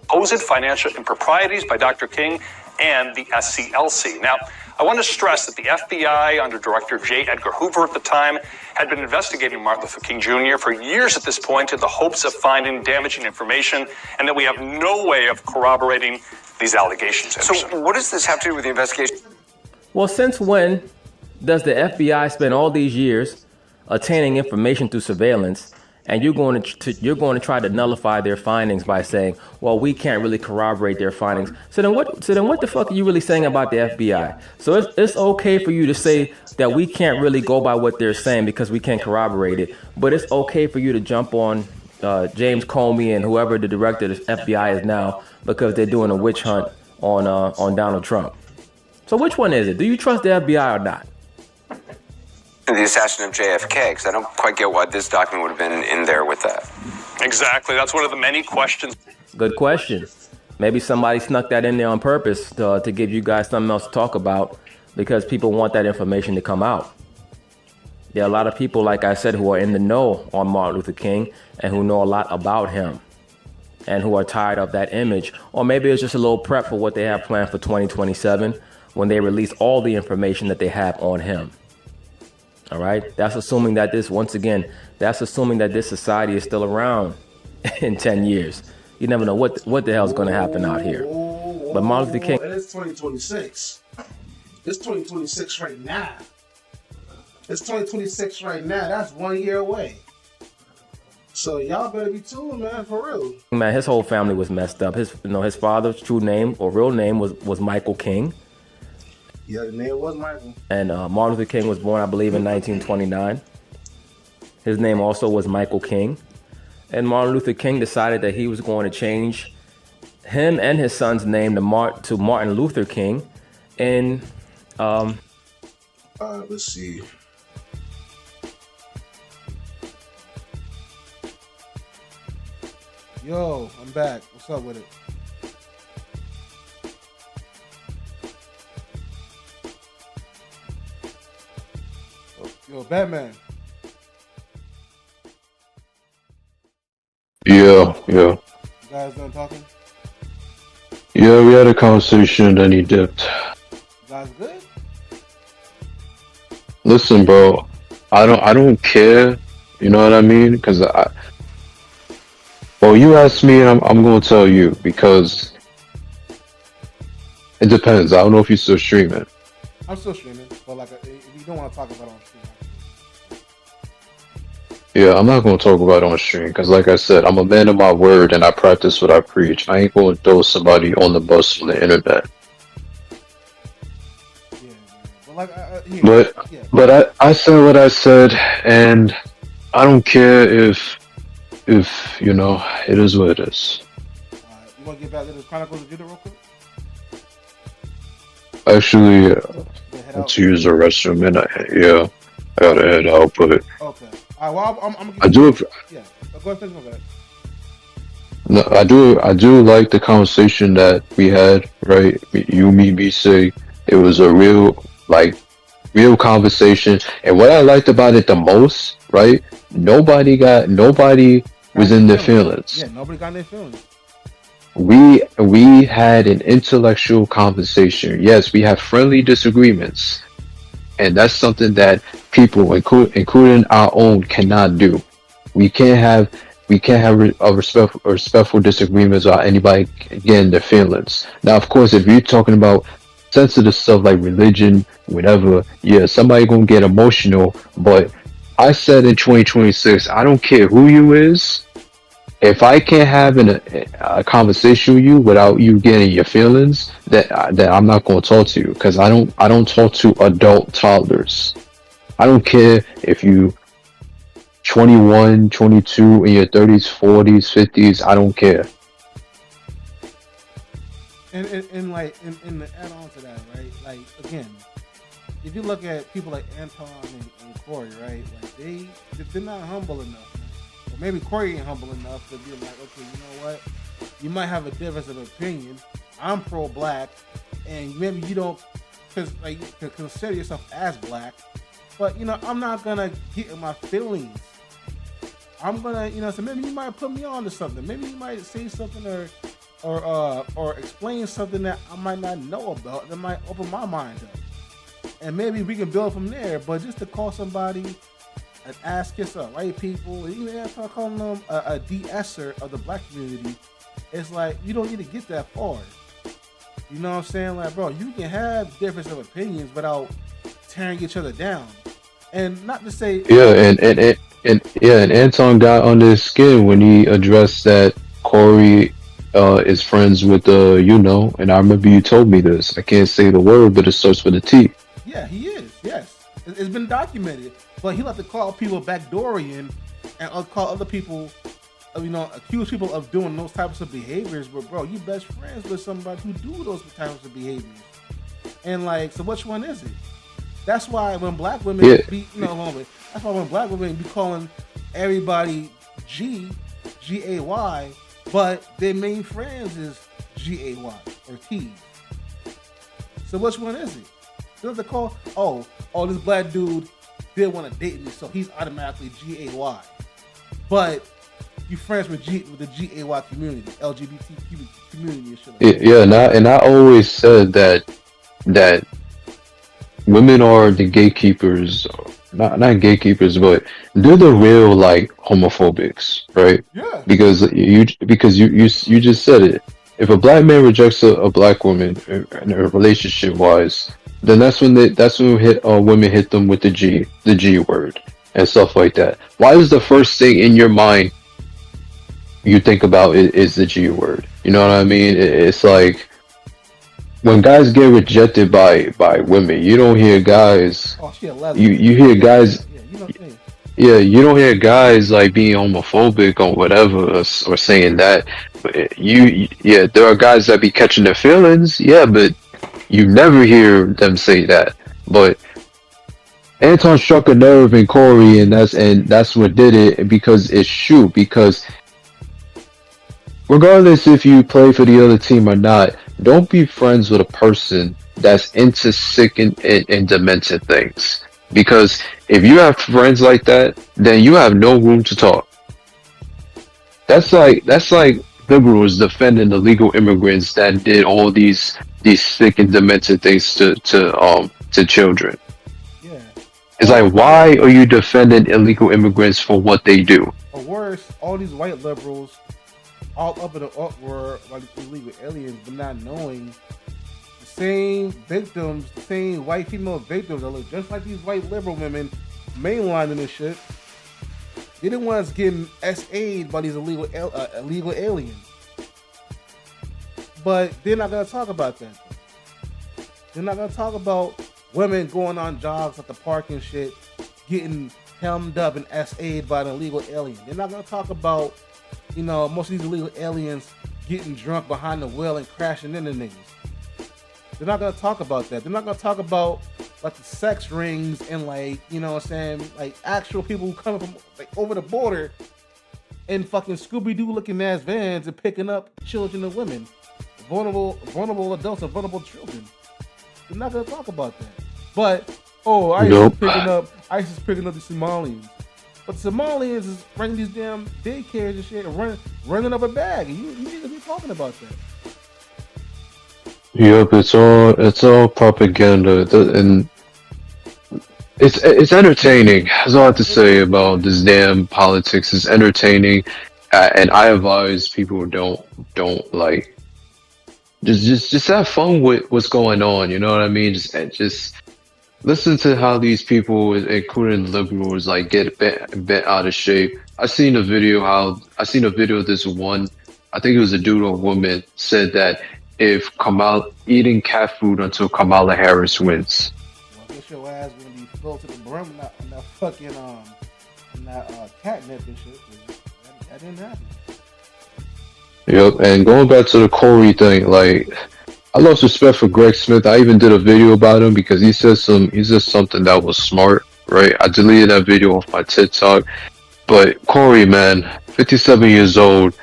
Supposed financial improprieties by Dr. King and the SCLC. Now, I want to stress that the FBI, under Director J. Edgar Hoover at the time, had been investigating Martin Luther King Jr. for years at this point in the hopes of finding damaging information, and that we have no way of corroborating these allegations. So what does this have to do with the investigation? Well, since when does the FBI spend all these years attaining information through surveillance, and you're going to try to nullify their findings by saying, well, we can't really corroborate their findings? So then what the fuck are you really saying about the FBI? So it's okay for you to say that we can't really go by what they're saying because we can't corroborate it, but it's okay for you to jump on James Comey and whoever the director of the FBI is now because they're doing a witch hunt on Donald Trump. So which one is it? Do you trust the FBI or not? The assassin of JFK, because I don't quite get why this document would have been in there with that. Exactly. That's one of the many questions. Good question. Maybe somebody snuck that in there on purpose to give you guys something else to talk about because people want that information to come out. There are a lot of people, like I said, who are in the know on Martin Luther King and who know a lot about him and who are tired of that image. Or maybe it's just a little prep for what they have planned for 2027 when they release all the information that they have on him. All right. That's assuming that that's assuming that this society is still around in 10 years. You never know what the hell is going to happen out here. But Martin Luther King. And it's 2026. It's 2026 right now. It's 2026 right now. That's 1 year away. So y'all better be tuned, man, for real. Man, his whole family was messed up. His father's true name or real name was Michael King. Yeah, the name was Michael. And Martin Luther King was born, I believe, in 1929. His name also was Michael King. And Martin Luther King decided that he was going to change him and his son's name to Martin Luther King. And let's see. Yo, I'm back. What's up with it? Yo, Batman. Yeah. You guys done talking? Yeah, we had a conversation and then he dipped. You guys good? Listen, bro, I don't care. You know what I mean? Because well, you asked me, and I'm gonna tell you because it depends. I don't know if you're still streaming. I'm still streaming, but like, if you don't want to talk about it on stream. Yeah, I'm not going to talk about it on stream because, like I said, I'm a man of my word and I practice what I preach. I ain't going to throw somebody on the bus on the internet. But I said what I said, and I don't care if you know, it is what it is. You want to get back to this Chronicles of Judah real quick? Actually, to use the restroom, and I gotta head out, but okay. All right, well, I'm I do. Yeah, go ahead, finish my bad. No, I do like the conversation that we had, right? You, me, BC. It was a real conversation, and what I liked about it the most, right? Nobody was in their feelings. Yeah, nobody got in their feelings. We had an intellectual conversation. Yes, we have friendly disagreements, and that's something that people, including our own, cannot do. We can't have a respectful disagreements or anybody getting their feelings. Now, of course, if you're talking about sensitive stuff like religion, whatever, yeah, somebody gonna get emotional. But I said in 2026, I don't care who you is. If I can't have a conversation with you without you getting your feelings, that I'm not going to talk to you, because I don't talk to adult toddlers. I don't care if you 21, 22, in your 30s, 40s, 50s. I don't care. And the add on to that, right? Like, again, if you look at people like Anton and Corey, right? Like they're not humble enough. Or maybe Corey ain't humble enough to be like, okay, you know what? You might have a difference of opinion. I'm pro-black, and maybe you don't like you can consider yourself as black, but you know, I'm not gonna get in my feelings. I'm gonna, you know, so maybe you might put me on to something. Maybe you might say something or explain something that I might not know about that might open my mind up. And maybe we can build from there. But just to call somebody an ass kisser, white people, even after calling them a de-esser of the black community, it's like you don't need to get that far. You know what I'm saying? Like, bro, you can have difference of opinions without tearing each other down. And not to say and Anton got under his skin when he addressed that Corey is friends with and I remember you told me this. I can't say the word, but it starts with a T. Yeah, he is. Yes, it's been documented. But he'll have to call people backdoorian and call other people, you know, accuse people of doing those types of behaviors. But bro, you best friends with somebody who do those types of behaviors. And like, so which one is it? That's why when black women that's why when black women be calling everybody G-A-Y, but their main friends is G-A-Y or T. So which one is it? You have to call, oh, this black dude didn't want to date me, so he's automatically G-A-Y. But you friends with the G-A-Y community, LGBTQ community and shit like that. Yeah, and I always said that women are the gatekeepers, not gatekeepers, but they're the real like homophobics, right? Yeah. Because you just said it. If a black man rejects a black woman in a relationship wise, then that's when women hit them with the G word and stuff like that. Why is the first thing in your mind you think about is the G word? You know what I mean? It's like when guys get rejected by women, you don't hear guys. Oh, you hear guys. Yeah, you don't hear guys like being homophobic or whatever or saying that. But there are guys that be catching their feelings. Yeah, but you never hear them say that. But Anton struck a nerve in Corey, and that's what did it, because it's true. Because regardless if you play for the other team or not, don't be friends with a person that's into sick and demented things. Because if you have friends like that, then you have no room to talk. That's like liberals defending illegal immigrants that did all these sick and demented things to children. Yeah. It's like, why are you defending illegal immigrants for what they do? Or worse, all these white liberals all up in the uproar like illegal aliens, but not knowing the same victims, the same white female victims that look just like these white liberal women mainlining this shit. They're the ones getting SA'd by these illegal aliens. But they're not gonna talk about that. They're not gonna talk about women going on jogs at the park and shit, getting hemmed up and SA'd by an illegal alien. They're not gonna talk about, you know, most of these illegal aliens getting drunk behind the wheel and crashing into niggas. They're not gonna talk about that. They're not gonna talk about like the sex rings and like, you know what I'm saying, like actual people who come from like over the border in fucking Scooby-Doo looking ass vans and picking up children and women, vulnerable adults and vulnerable children. They're not gonna talk about that. But ISIS is picking up the Somalians. But the Somalians is running these damn daycares and shit and running up a bag. And you niggas be talking about that. Yep, it's all propaganda, and it's entertaining. That's all I have to say about this damn politics. It's entertaining, and I advise people don't like just have fun with what's going on. You know what I mean? Just listen to how these people, including liberals, like get bent out of shape. I seen a video of this one, I think it was a dude or a woman, said that if eating cat food until Kamala Harris wins. Well, I guess your ass gonna be filled to the brim in that fucking catnip and shit. That didn't happen. Yep, and going back to the Corey thing, like, I lost respect for Greg Smith. I even did a video about him because he said something that was smart, right? I deleted that video off my TikTok. But Corey, man, 57 years old,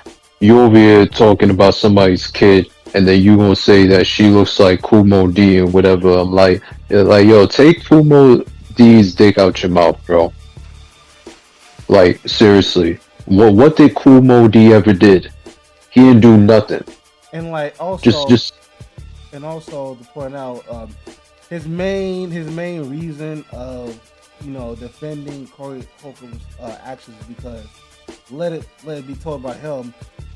you over here talking about somebody's kid and then you gonna say that she looks like Kumo D and whatever. I'm like, yo, take Kumo D's dick out your mouth, bro. Like, seriously, what did Kumo D ever did? He didn't do nothing. And like also, just and also to point out, his main reason of defending Corey Holcomb's actions is because let it be told by him,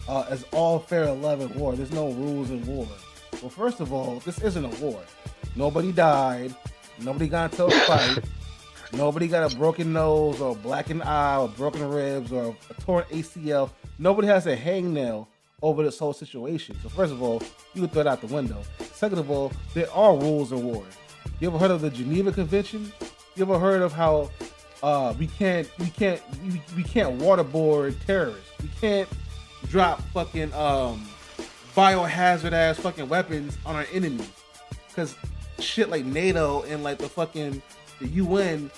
as all fair love at war. There's no rules in war. Well, first of all, this isn't a war. Nobody died. Nobody got into a fight. Nobody got a broken nose or a blackened eye or broken ribs or a torn ACL. Nobody has a hangnail over this whole situation. So first of all, you can throw it out the window. Second of all, there are rules in war. You ever heard of the Geneva Convention? You ever heard of how we can't waterboard terrorists? We can't drop fucking biohazard ass fucking weapons on our enemies, because shit like NATO and like the UN,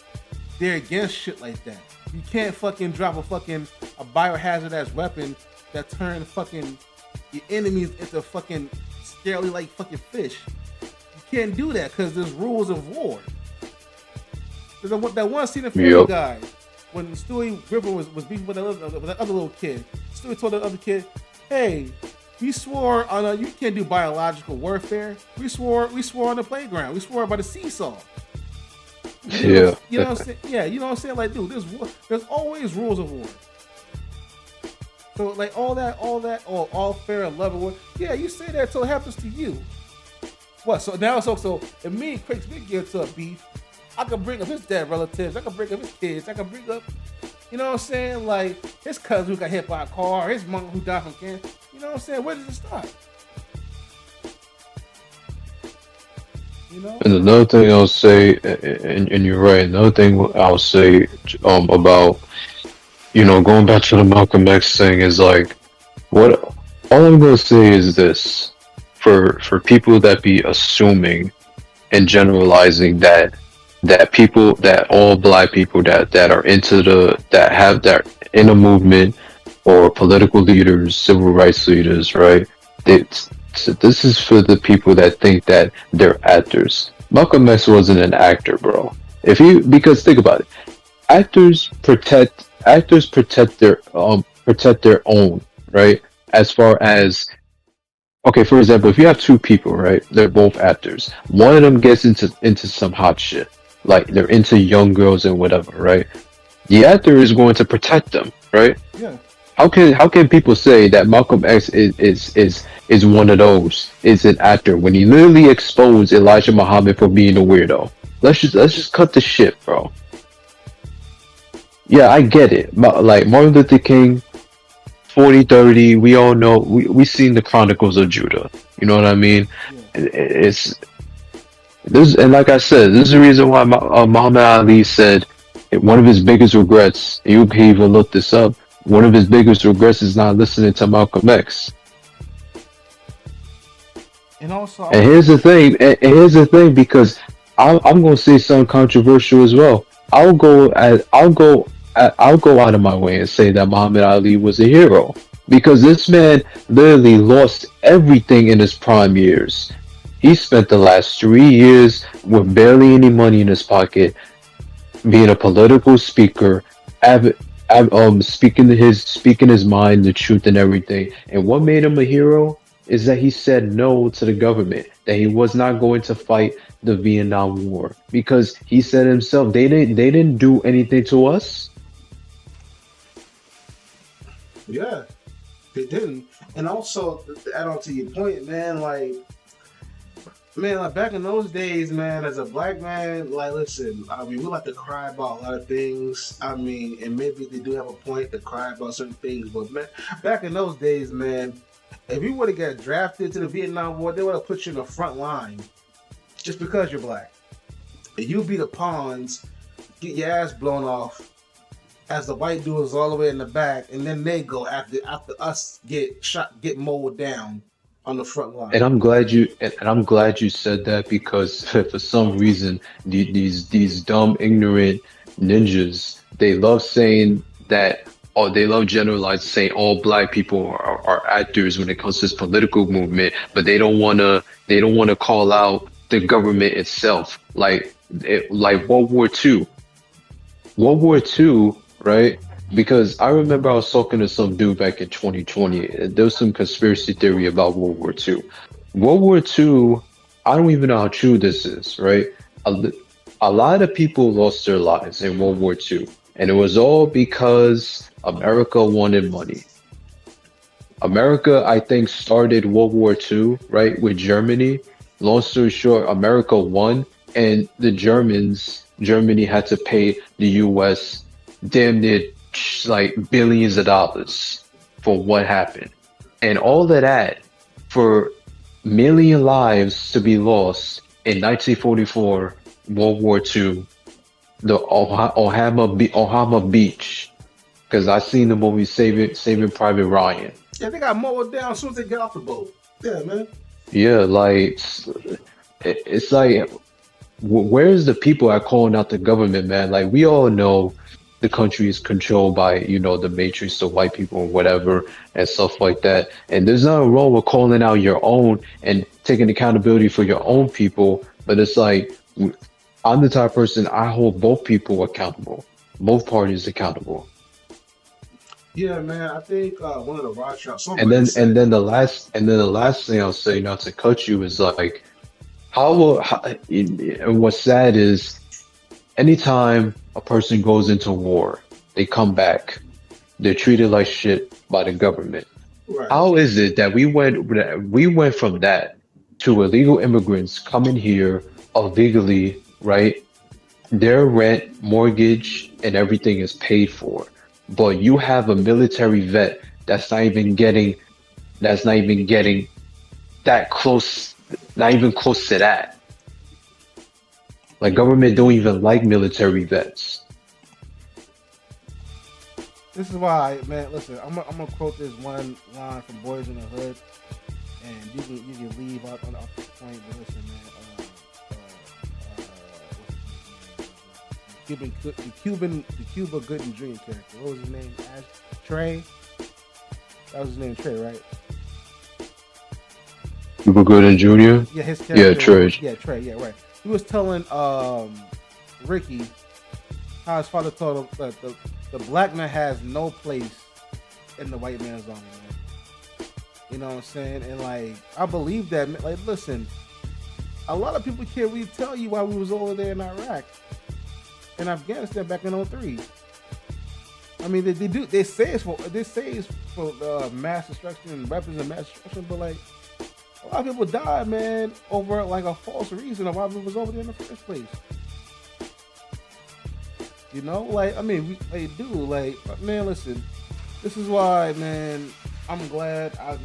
they're against shit like that. You can't fucking drop a biohazard ass weapon that turn fucking your enemies into fucking scarily like fucking fish. You can't do that because there's rules of war. There's that one scene in Family Guy when Stewie Griffin was beefing with that other little kid. Stewie told the other kid, "Hey, we swore on you can't do biological warfare. We swore on the playground. We swore by the seesaw." You know what I'm saying? Yeah, you know what I'm saying? Like, dude, there's always rules of war. So like all fair and love war. Yeah, you say that till it happens to you. What? So now so if me and Craig Smith get to a beef, I can bring up his dead relatives. I can bring up his kids. I can bring up, you know what I'm saying? Like his cousin who got hit by a car, his mom who died from cancer. You know what I'm saying? Where does it start? You know? And another thing I'll say, and you're right, another thing I'll say about, going back to the Malcolm X thing is like, all I'm going to say is this, for people that be assuming and generalizing that all black people that are that in a movement or political leaders, civil rights leaders, right? This is for the people that think that they're actors. Malcolm X wasn't an actor, bro. Because think about it, actors protect their own, right? As far as, okay, for example, if you have two people, right, they're both actors. One of them gets into some hot shit, like they're into young girls and whatever, right? The actor is going to protect them, right? Yeah. How can people say that Malcolm X is one of those, is an actor, when he literally exposed Elijah Muhammad for being a weirdo? Let's just cut the shit, bro. Yeah, I get it. Like Martin Luther King, 40-30, we all know, we seen the Chronicles of Judah. You know what I mean? Yeah. And like I said, this is the reason why Muhammad Ali said one of his biggest regrets, you can even look this up, one of his biggest regrets is not listening to Malcolm X. And also, here's the thing, because I'm gonna say something controversial as well. I'll go out of my way and say that Muhammad Ali was a hero, because this man literally lost everything in his prime years. He spent the last 3 years with barely any money in his pocket, being a political speaker, speaking his mind, the truth, and everything. And what made him a hero is that he said no to the government, that he was not going to fight the Vietnam War, because he said himself, they didn't do anything to us. Yeah, they didn't. And also, to add on to your point, man, like back in those days, man, as a black man, like, listen, I mean, we like to cry about a lot of things. I mean, and maybe they do have a point to cry about certain things, but man, back in those days, man, if you would have got drafted to the Vietnam War, they would have put you in the front line just because you're black. And you be the pawns, get your ass blown off, as the white dude is all the way in the back, and then they go after us get shot, get mowed down on the front line. And I'm glad you said that, because for some reason these dumb, ignorant ninjas, they love saying that, they love generalizing, saying all black people are actors when it comes to this political movement, but they don't wanna call out the government itself, like World War II. World War II, right? Because I remember I was talking to some dude back in 2020. There was some conspiracy theory about World War II. World War II, I don't even know how true this is, right? A lot of people lost their lives in World War II, and it was all because America wanted money. America, I think, started World War II, right, with Germany. Long story short, America won, and Germany had to pay the US damn near like billions of dollars for what happened. And all of that for million lives to be lost in 1944, World War II, the Ohama Beach. Because I seen the movie Saving Private Ryan. Yeah, they got mowed down as soon as they get off the boat. Yeah, man. Yeah, like it's like, where's the people that calling out the government, man? Like, we all know the country is controlled by, the matrix, the white people, and whatever, and stuff like that. And there's nothing wrong with calling out your own and taking accountability for your own people. But it's like, I'm the type of person, I hold both people accountable, both parties accountable. Yeah, man. I think one of the Rothschilds. And then the last thing I'll say, not to cut you, is like, what's sad is anytime a person goes into war, they come back, they're treated like shit by the government. Right. How is it that we went from that to illegal immigrants coming here illegally, right? Their rent, mortgage, and everything is paid for. But you have a military vet that's not even getting that close, not even close to that. Like, government don't even like military vets. This is why, man. Listen, I'm gonna quote this one line from Boys in the Hood, and you can leave off the point. But listen, man. The Cuba Good and Dream character. What was his name? Trey. That was his name, Trey, right? Cuba Gooding Jr. Yeah, his character. Yeah, Trey. Yeah, Trey. Yeah, right. He was telling Ricky how his father told him that the black man has no place in the white man's army, man. You know what I'm saying? And like, I believe that. Man. Like, listen, a lot of people can't really tell you why we was over there in Iraq and Afghanistan back in 2003. I mean, they say it's for mass destruction and weapons of mass destruction, but like, a lot of people died, man, over like a false reason of why we was over there in the first place. You know, like, I mean, man, listen, this is why, man, I'm glad. I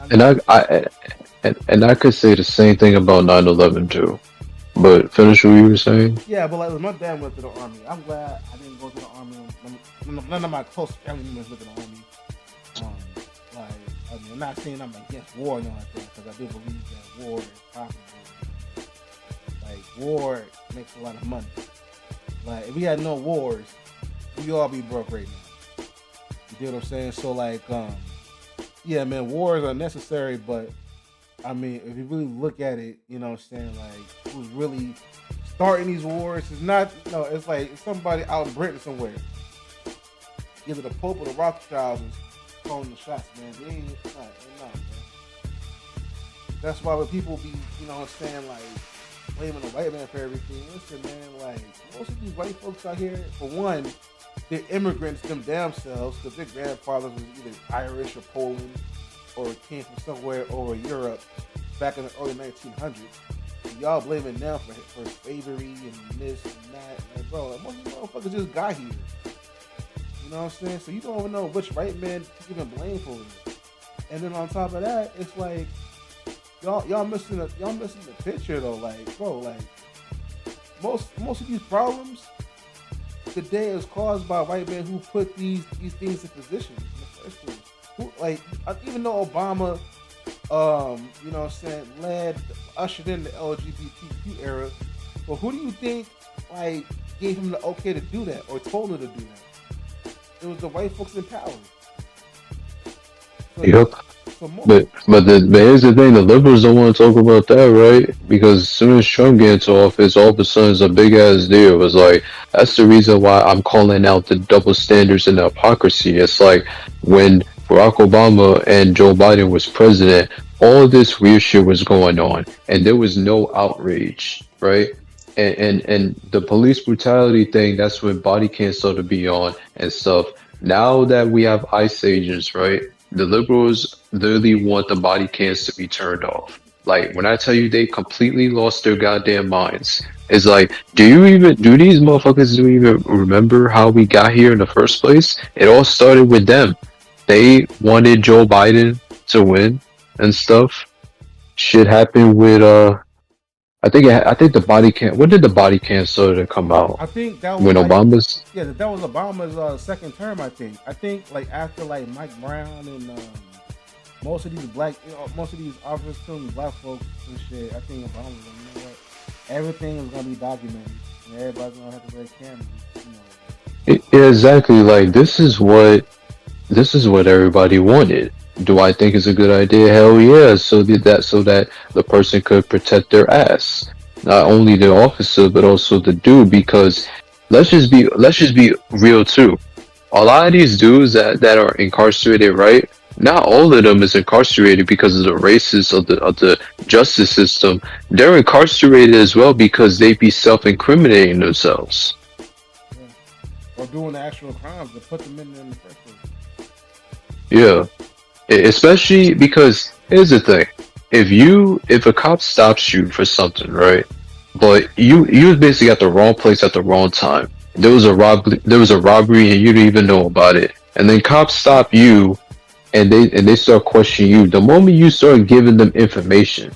could say the same thing about 9/11 too. But finish what you were saying. Yeah, but like, my dad went to the army. I'm glad I didn't go to the army. None of my close family members went to the army. I mean, I'm not saying I'm against war and all like that, because I do believe that war is profitable. Like, war makes a lot of money. Like, if we had no wars, we all be broke right now. You get what I'm saying? So like, yeah, man, wars are necessary, but I mean, if you really look at it, you know what I'm saying, like, who's really starting these wars is not, it's like it's somebody out in Britain somewhere. Either the Pope or the Rothschilds is calling the shots, man. They ain't not, man. That's why when people be, you know what I'm saying, like, blaming the white man for everything. Listen, man, like, most of these white folks out here, for one, they're immigrants themselves, because their grandfathers was either Irish or Poland, or came from somewhere over Europe back in the early 1900s. And y'all blaming them for slavery and this and that. Like, bro, like, most of these motherfuckers just got here. You know what I'm saying? So you don't even know which white man to even blame for it. And then on top of that, it's like y'all missing the picture though. Like, bro, like most of these problems today is caused by white men who put these things in position in the first place. Who, like, even though Obama, you know what I'm saying, ushered in the LGBTQ era, but who do you think, like, gave him the okay to do that or told him to do that? It was the white folks in power. Yep. But here's the thing: the liberals don't want to talk about that, right? Because as soon as Trump gets into office, all of a sudden it's a big ass deal. It's like that's the reason why I'm calling out the double standards and the hypocrisy. It's like when Barack Obama and Joe Biden was president, all this weird shit was going on, and there was no outrage, right? And the police brutality thing, that's when body cams started to be on and stuff. Now that we have ICE agents, right? The liberals literally want the body cams to be turned off. Like when I tell you they completely lost their goddamn minds, it's like, do these motherfuckers even remember how we got here in the first place? It all started with them. They wanted Joe Biden to win and stuff. Shit happened with I think the body cam. When did the body cam start to come out? I think that was when Obama's. Yeah, that was Obama's second term. I think like after like Mike Brown and most of these officers killing black folks and shit. I think Obama was like, you know what? Everything is gonna be documented, and everybody's gonna have to wear cameras. You know. Exactly. Like this is what everybody wanted. Do I think it's a good idea? Hell yeah. So that the person could protect their ass, not only the officer but also the dude. Because let's just be real too. A lot of these dudes that are incarcerated, right? Not all of them is incarcerated because of the races of the justice system. They're incarcerated as well because they be self-incriminating themselves. Yeah. Or doing the actual crimes that put them in the first place. Yeah. Especially because here's the thing: if a cop stops you for something, right? But you basically at the wrong place at the wrong time. There was a robbery and you didn't even know about it, and then cops stop you, and they start questioning you. The moment you start giving them information,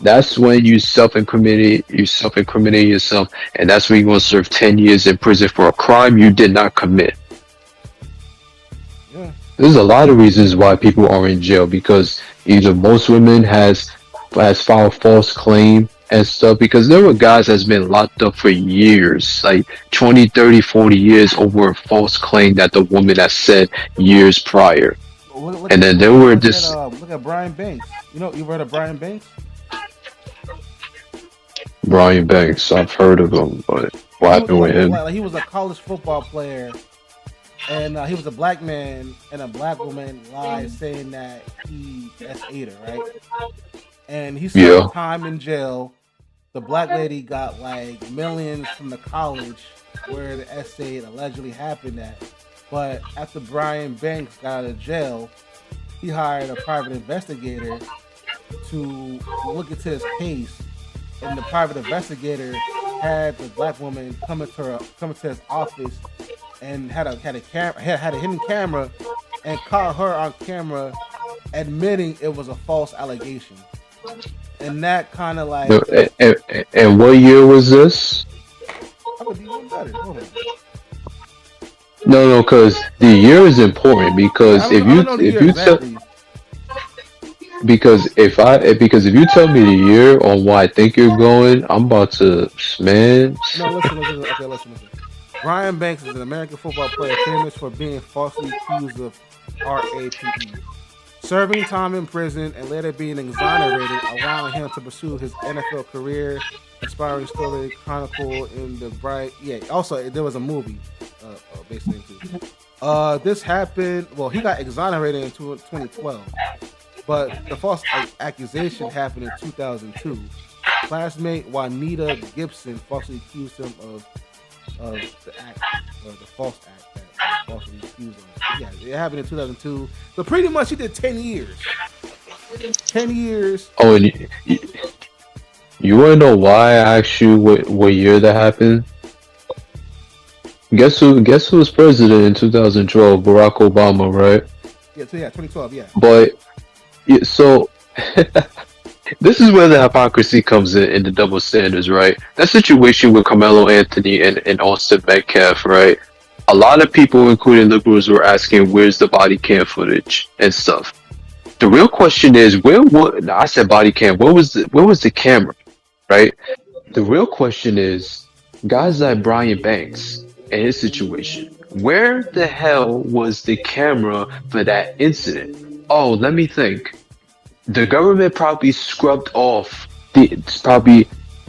that's when you self-incriminate yourself, and that's when you're gonna serve 10 years in prison for a crime you did not commit. Yeah. There's a lot of reasons why people are in jail, because either most women has filed false claim and stuff, because there were guys that's been locked up for years, like 20, 30, 40 years over a false claim that the woman has said years prior. And then there were this. Look at Brian Banks. You've heard of Brian Banks? Brian Banks, I've heard of him, but what happened with him? He was a college football player. And he was a black man, and a black woman lied saying that he S8'd her, right? And he spent time in jail. The black lady got like millions from the college where the S8 allegedly happened at. But after Brian Banks got out of jail, he hired a private investigator to look into his case. And the private investigator had the black woman come into his office and had a hidden camera and caught her on camera admitting it was a false allegation. And that kind of like. And what year was this? No, because the year is important, because if you tell me the year on why I think you're going, I'm about to, man. No, listen. Brian Banks is an American football player famous for being falsely accused of rape, serving time in prison and later being exonerated, allowing him to pursue his NFL career. Inspiring story chronicle in the bright. Yeah. Also, there was a movie based on it. This happened. Well, he got exonerated in 2012, but the false accusation happened in 2002. Classmate Juanita Gibson falsely accused him of the act, or the false act that falsely accused him. Yeah, it happened in 2002. So pretty much he did 10 years. 10 years. Oh, and you want to know why I asked you what year that happened? Guess who was president in 2012? Barack Obama, right? Yeah, 2012, yeah. But yeah, so this is where the hypocrisy comes in the double standards, right? That situation with Carmelo Anthony and Austin Metcalf, right? A lot of people, including liberals, were asking, where's the body cam footage and stuff? The real question is, I said body cam, where was the camera, right? The real question is, guys like Brian Banks and his situation, where the hell was the camera for that incident? Oh, let me think. The government probably scrubbed off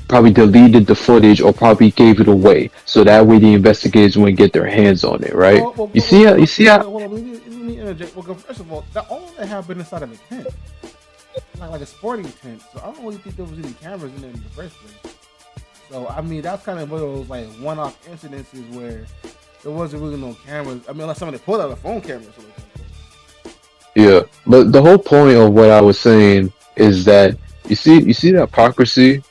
probably deleted the footage or probably gave it away so that way the investigators wouldn't get their hands on it, right? You see how Hold on, let me interject. Well, first of all, all that happened inside of a tent, like a sporting tent. So I don't really think there was any cameras in there in the first place. So I mean, that's kind of one of those like one-off incidences where there wasn't really no cameras. I mean, unless somebody pulled out a phone camera. So yeah, but the whole point of what I was saying is that you see the hypocrisy,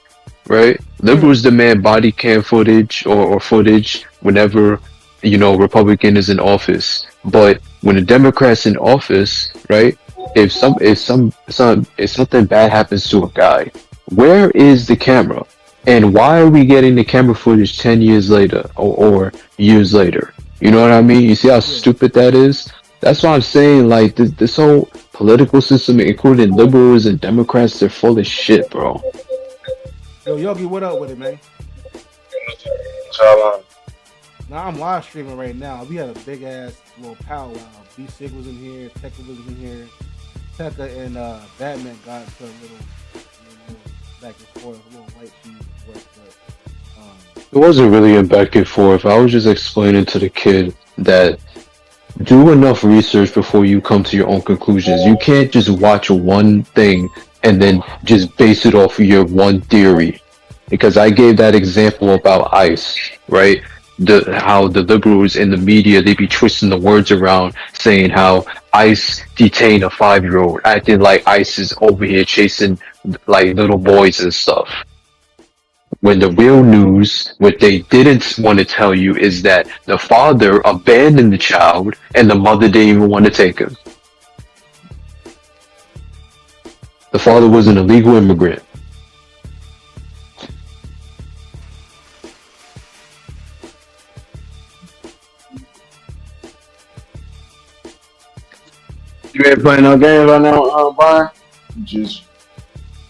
right? Liberals demand body cam footage or footage whenever Republican is in office, but when a Democrat's in office, right? If something bad happens to a guy, where is the camera? And why are we getting the camera footage 10 years later or years later? You know what I mean? You see how stupid that is? That's why I'm saying, like, this whole political system, including liberals and Democrats, they're full of shit, bro. Yo, Yogi, what up with it, man? Now I'm live streaming right now. We had a big ass little powwow. B-Sig was in here, Tekka was in here. Tekka and Batman got into a little back and forth, a little white cheese work, but It wasn't really a back and forth. I was just explaining to the kid that do enough research before you come to your own conclusions. You can't just watch one thing and then just base it off of your one theory. Because I gave that example about ICE, right? How the liberals in the media, they be twisting the words around, saying how ICE detained a 5-year-old, acting like ICE is over here chasing like little boys and stuff. When the real news, what they didn't want to tell you is that the father abandoned the child and the mother didn't even want to take him. The father was an illegal immigrant. You ain't playing no games right now, Brian? Just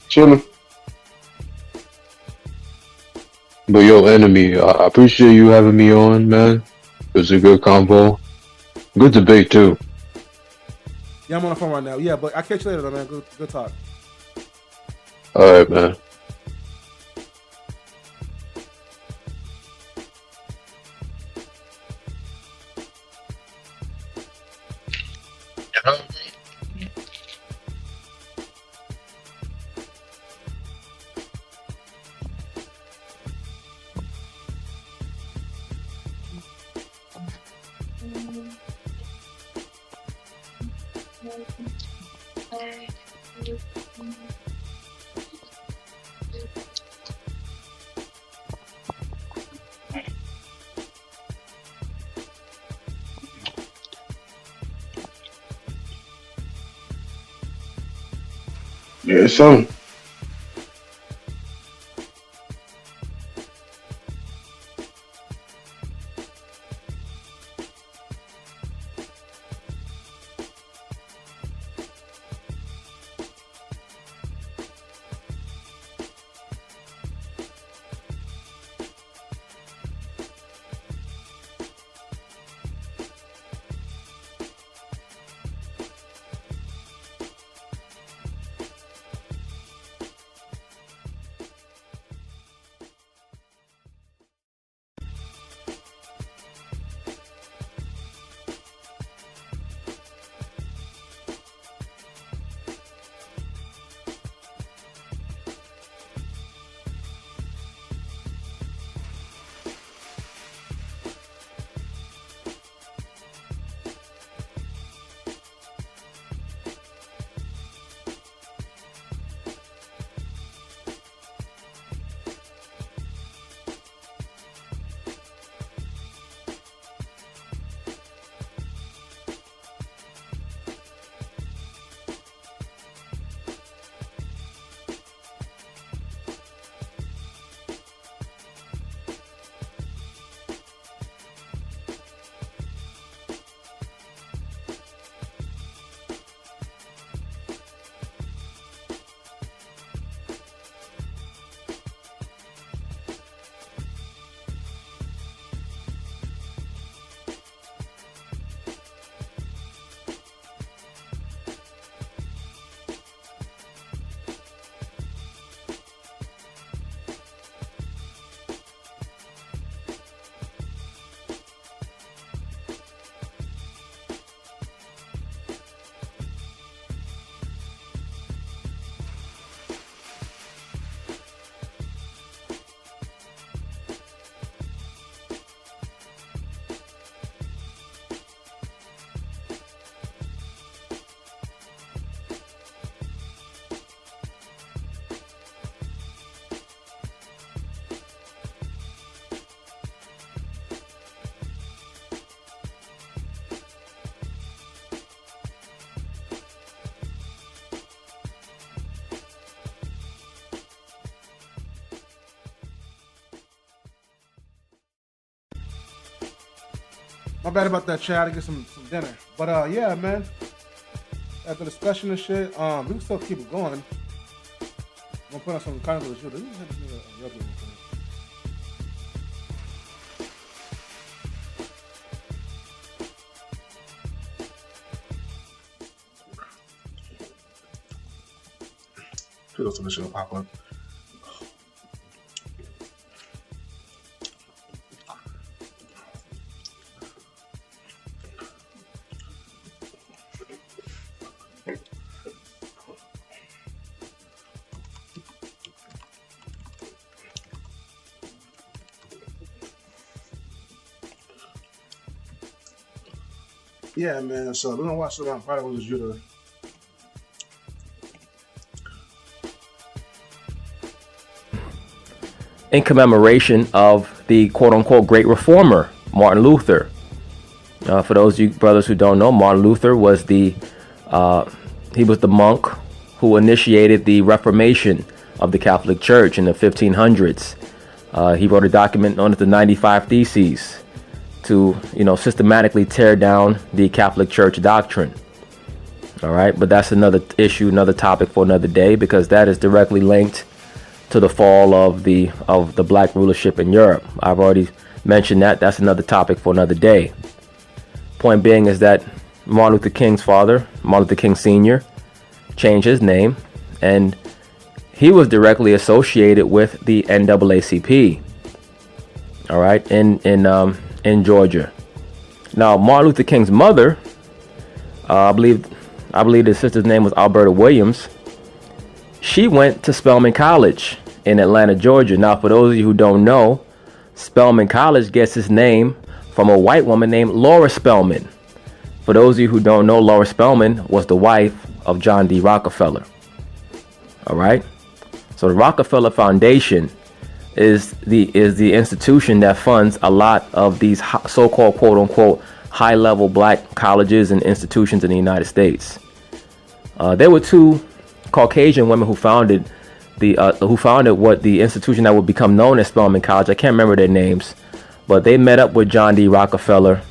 chilling. But yo, enemy, I appreciate you having me on, man. It was a good convo. Good debate too. yeah, I'm on the phone right now. Yeah, but I'll catch you later, though, man. Good talk. All right, man. Yeah, so. My bad about that, Chad. I get some dinner. But yeah, man. After the discussion and shit, we can still keep it going. I'm gonna put on some kind of shit. Feel some shit will pop up. Yeah, man. So we're gonna watch it on Friday with Judah. In commemoration of the quote-unquote great reformer, Martin Luther. For those of you brothers who don't know, Martin Luther was he was the monk who initiated the Reformation of the Catholic Church in the 1500s. He wrote a document known as the 95 Theses to, systematically tear down the Catholic Church doctrine. All right, but that's another issue, another topic for another day, because that is directly linked to the fall of the black rulership in Europe. I've already mentioned that. That's another topic for another day. Point being is that Martin Luther King's father, Martin Luther King Sr., changed his name, and he was directly associated with the NAACP. All right, in Georgia. Now, Martin Luther King's mother, I believe the sister's name was Alberta Williams. She went to Spelman College in Atlanta, Georgia. Now, for those of you who don't know, Spelman College gets its name from a white woman named Laura Spelman. For those of you who don't know, Laura Spelman was the wife of John D. Rockefeller. All right. So the Rockefeller Foundation is the institution that funds a lot of these so-called quote-unquote high-level black colleges and institutions in the United States. There were two Caucasian women who founded what the institution that would become known as Spelman College. I can't remember their names, but they met up with John D. Rockefeller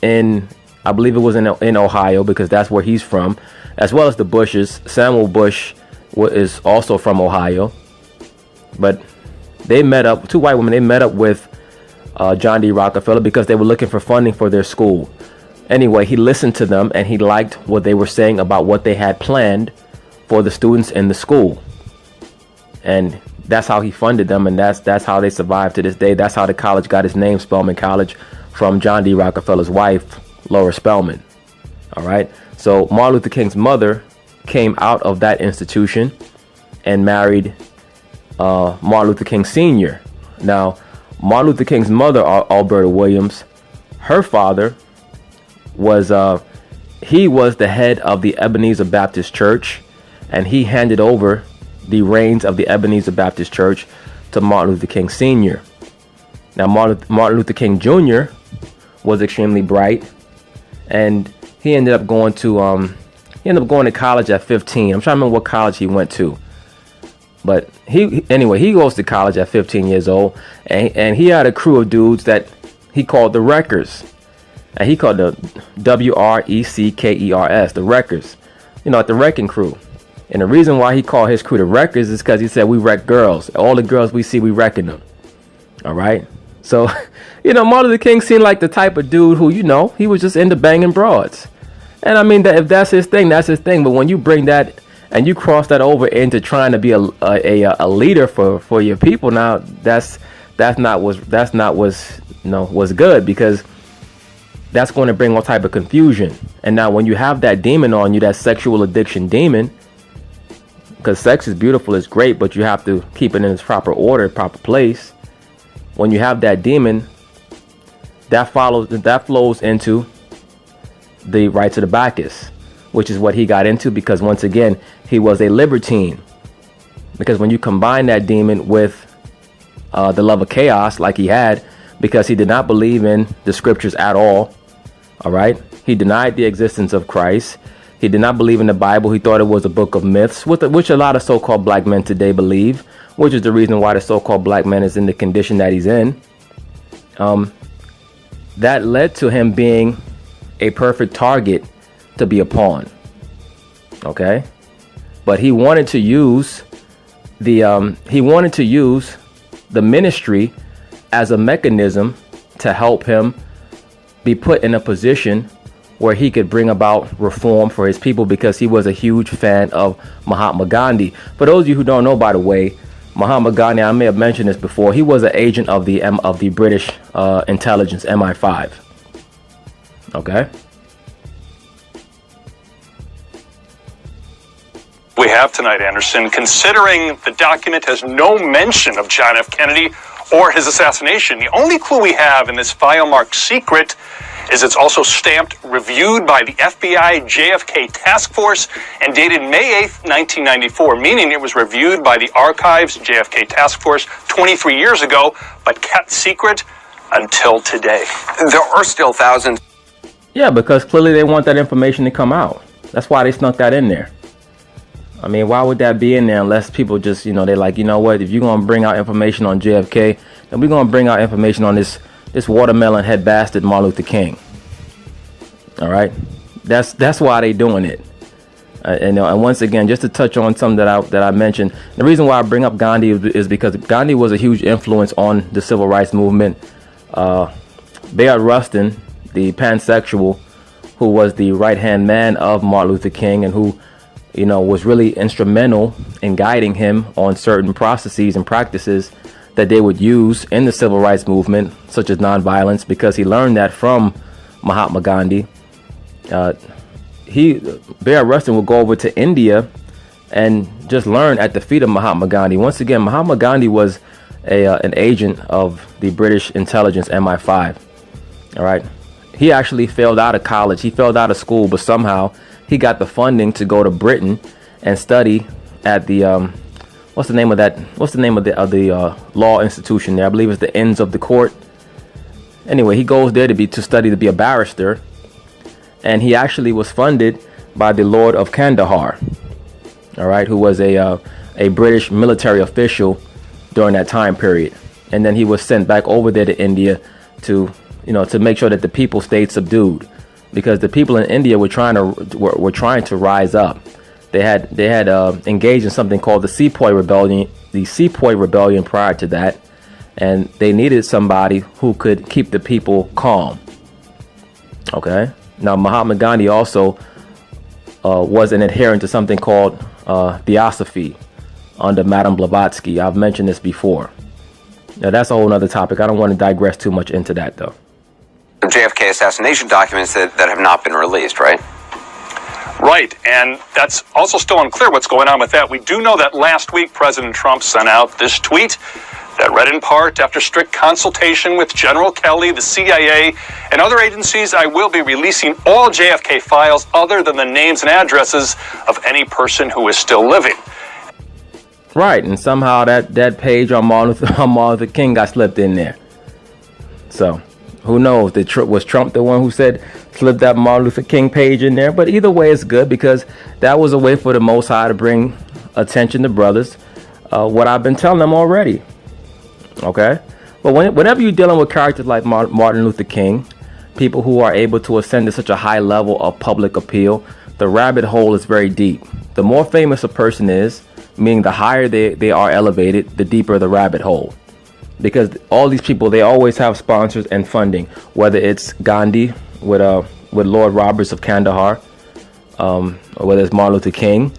in, I believe it was in Ohio, because that's where he's from, as well as the Bushes. Samuel Bush is also from Ohio, but they met up, two white women, they met up with John D. Rockefeller because they were looking for funding for their school. Anyway, he listened to them and he liked what they were saying about what they had planned for the students in the school. And that's how he funded them, and that's how they survived to this day. That's how the college got its name, Spelman College, from John D. Rockefeller's wife, Laura Spelman. All right. So Martin Luther King's mother came out of that institution and married Martin Luther King Sr. Now, Martin Luther King's mother, Alberta Williams, her father was he was the head of the Ebenezer Baptist Church, and he handed over the reins of the Ebenezer Baptist Church to Martin Luther King Sr. Now, Martin Luther King Jr. was extremely bright, and he ended up going to college at 15. I'm trying to remember what college he went to, but he goes to college at 15 years old, and he had a crew of dudes that he called the Wreckers, and he called the WRECKERS, the Wreckers, like the wrecking crew. And the reason why he called his crew the Wreckers is because he said, we wreck girls. All the girls we see, we wrecking them. All right. So, Martin Luther King seemed like the type of dude who, he was just into banging broads. And I mean, if that's his thing, that's his thing. But when you bring that and you cross that over into trying to be a leader for your people, now that's not what's good, because that's going to bring all type of confusion. And now when you have that demon on you, that sexual addiction demon, because sex is beautiful, it's great, but you have to keep it in its proper order, proper place. When you have that demon, that flows into the rites of the Bacchus, which is what he got into, because once again, he was a libertine. Because when you combine that demon with the love of chaos, like he had, because he did not believe in the scriptures at all. All right. He denied the existence of Christ. He did not believe in the Bible. He thought it was a book of myths, which a lot of so-called black men today believe, which is the reason why the so-called black man is in the condition that he's in. that led to him being a perfect target to be a pawn. Okay, but he wanted to use the ministry as a mechanism to help him be put in a position where he could bring about reform for his people, because he was a huge fan of Mahatma Gandhi. For those of you who don't know, by the way, Mahatma Gandhi, I may have mentioned this before, he was an agent of the British intelligence, MI5. Okay. We have tonight, Anderson, considering the document has no mention of John F. Kennedy or his assassination. The only clue we have in this file marked secret is it's also stamped reviewed by the FBI JFK Task Force and dated May 8th, 1994, meaning it was reviewed by the Archives JFK Task Force 23 years ago, but kept secret until today. There are still thousands. Yeah, because clearly they want that information to come out. That's why they snuck that in there. I mean, why would that be in there unless people just, you know, they're like, you know what, if you're going to bring out information on JFK, then we're going to bring out information on this watermelon head bastard Martin Luther King. All right, that's why they doing it. And once again, just to touch on something that I mentioned, the reason why I bring up Gandhi is because Gandhi was a huge influence on the civil rights movement. Bayard Rustin, the pansexual, who was the right-hand man of Martin Luther King and who, you know, was really instrumental in guiding him on certain processes and practices that they would use in the civil rights movement, such as nonviolence, because he learned that from Mahatma Gandhi. Bayard Rustin would go over to India and just learn at the feet of Mahatma Gandhi. Once again, Mahatma Gandhi was an agent of the British intelligence, MI5. All right. He actually failed out of college. He failed out of school, but somehow he got the funding to go to Britain and study at the what's the name of the law institution there? I believe it's the Inns of the Court. Anyway, he goes there to study to be a barrister, and he actually was funded by the Lord of Kandahar, all right, who was a British military official during that time period. And then he was sent back over there to India to make sure that the people stayed subdued, because the people in India were trying to rise up. They had engaged in something called the Sepoy Rebellion prior to that, and they needed somebody who could keep the people calm. Okay. Now, Mahatma Gandhi also was an adherent to something called Theosophy under Madame Blavatsky. I've mentioned this before. Now, that's a whole other topic. I don't want to digress too much into that, though. JFK assassination documents that have not been released, right? Right, and that's also still unclear what's going on with that. We do know that last week President Trump sent out this tweet that read in part, after strict consultation with General Kelly, the CIA, and other agencies, I will be releasing all JFK files other than the names and addresses of any person who is still living. Right, and somehow that page on Martin Luther King got slipped in there. So, who knows? Was Trump the one who slipped that Martin Luther King page in there? But either way, it's good, because that was a way for the Most High to bring attention to brothers. What I've been telling them already. Okay? But whenever you're dealing with characters like Martin Luther King, people who are able to ascend to such a high level of public appeal, the rabbit hole is very deep. The more famous a person is, meaning the higher they are elevated, the deeper the rabbit hole. Because all these people, they always have sponsors and funding, whether it's Gandhi with Lord Roberts of Kandahar, or whether it's Martin Luther King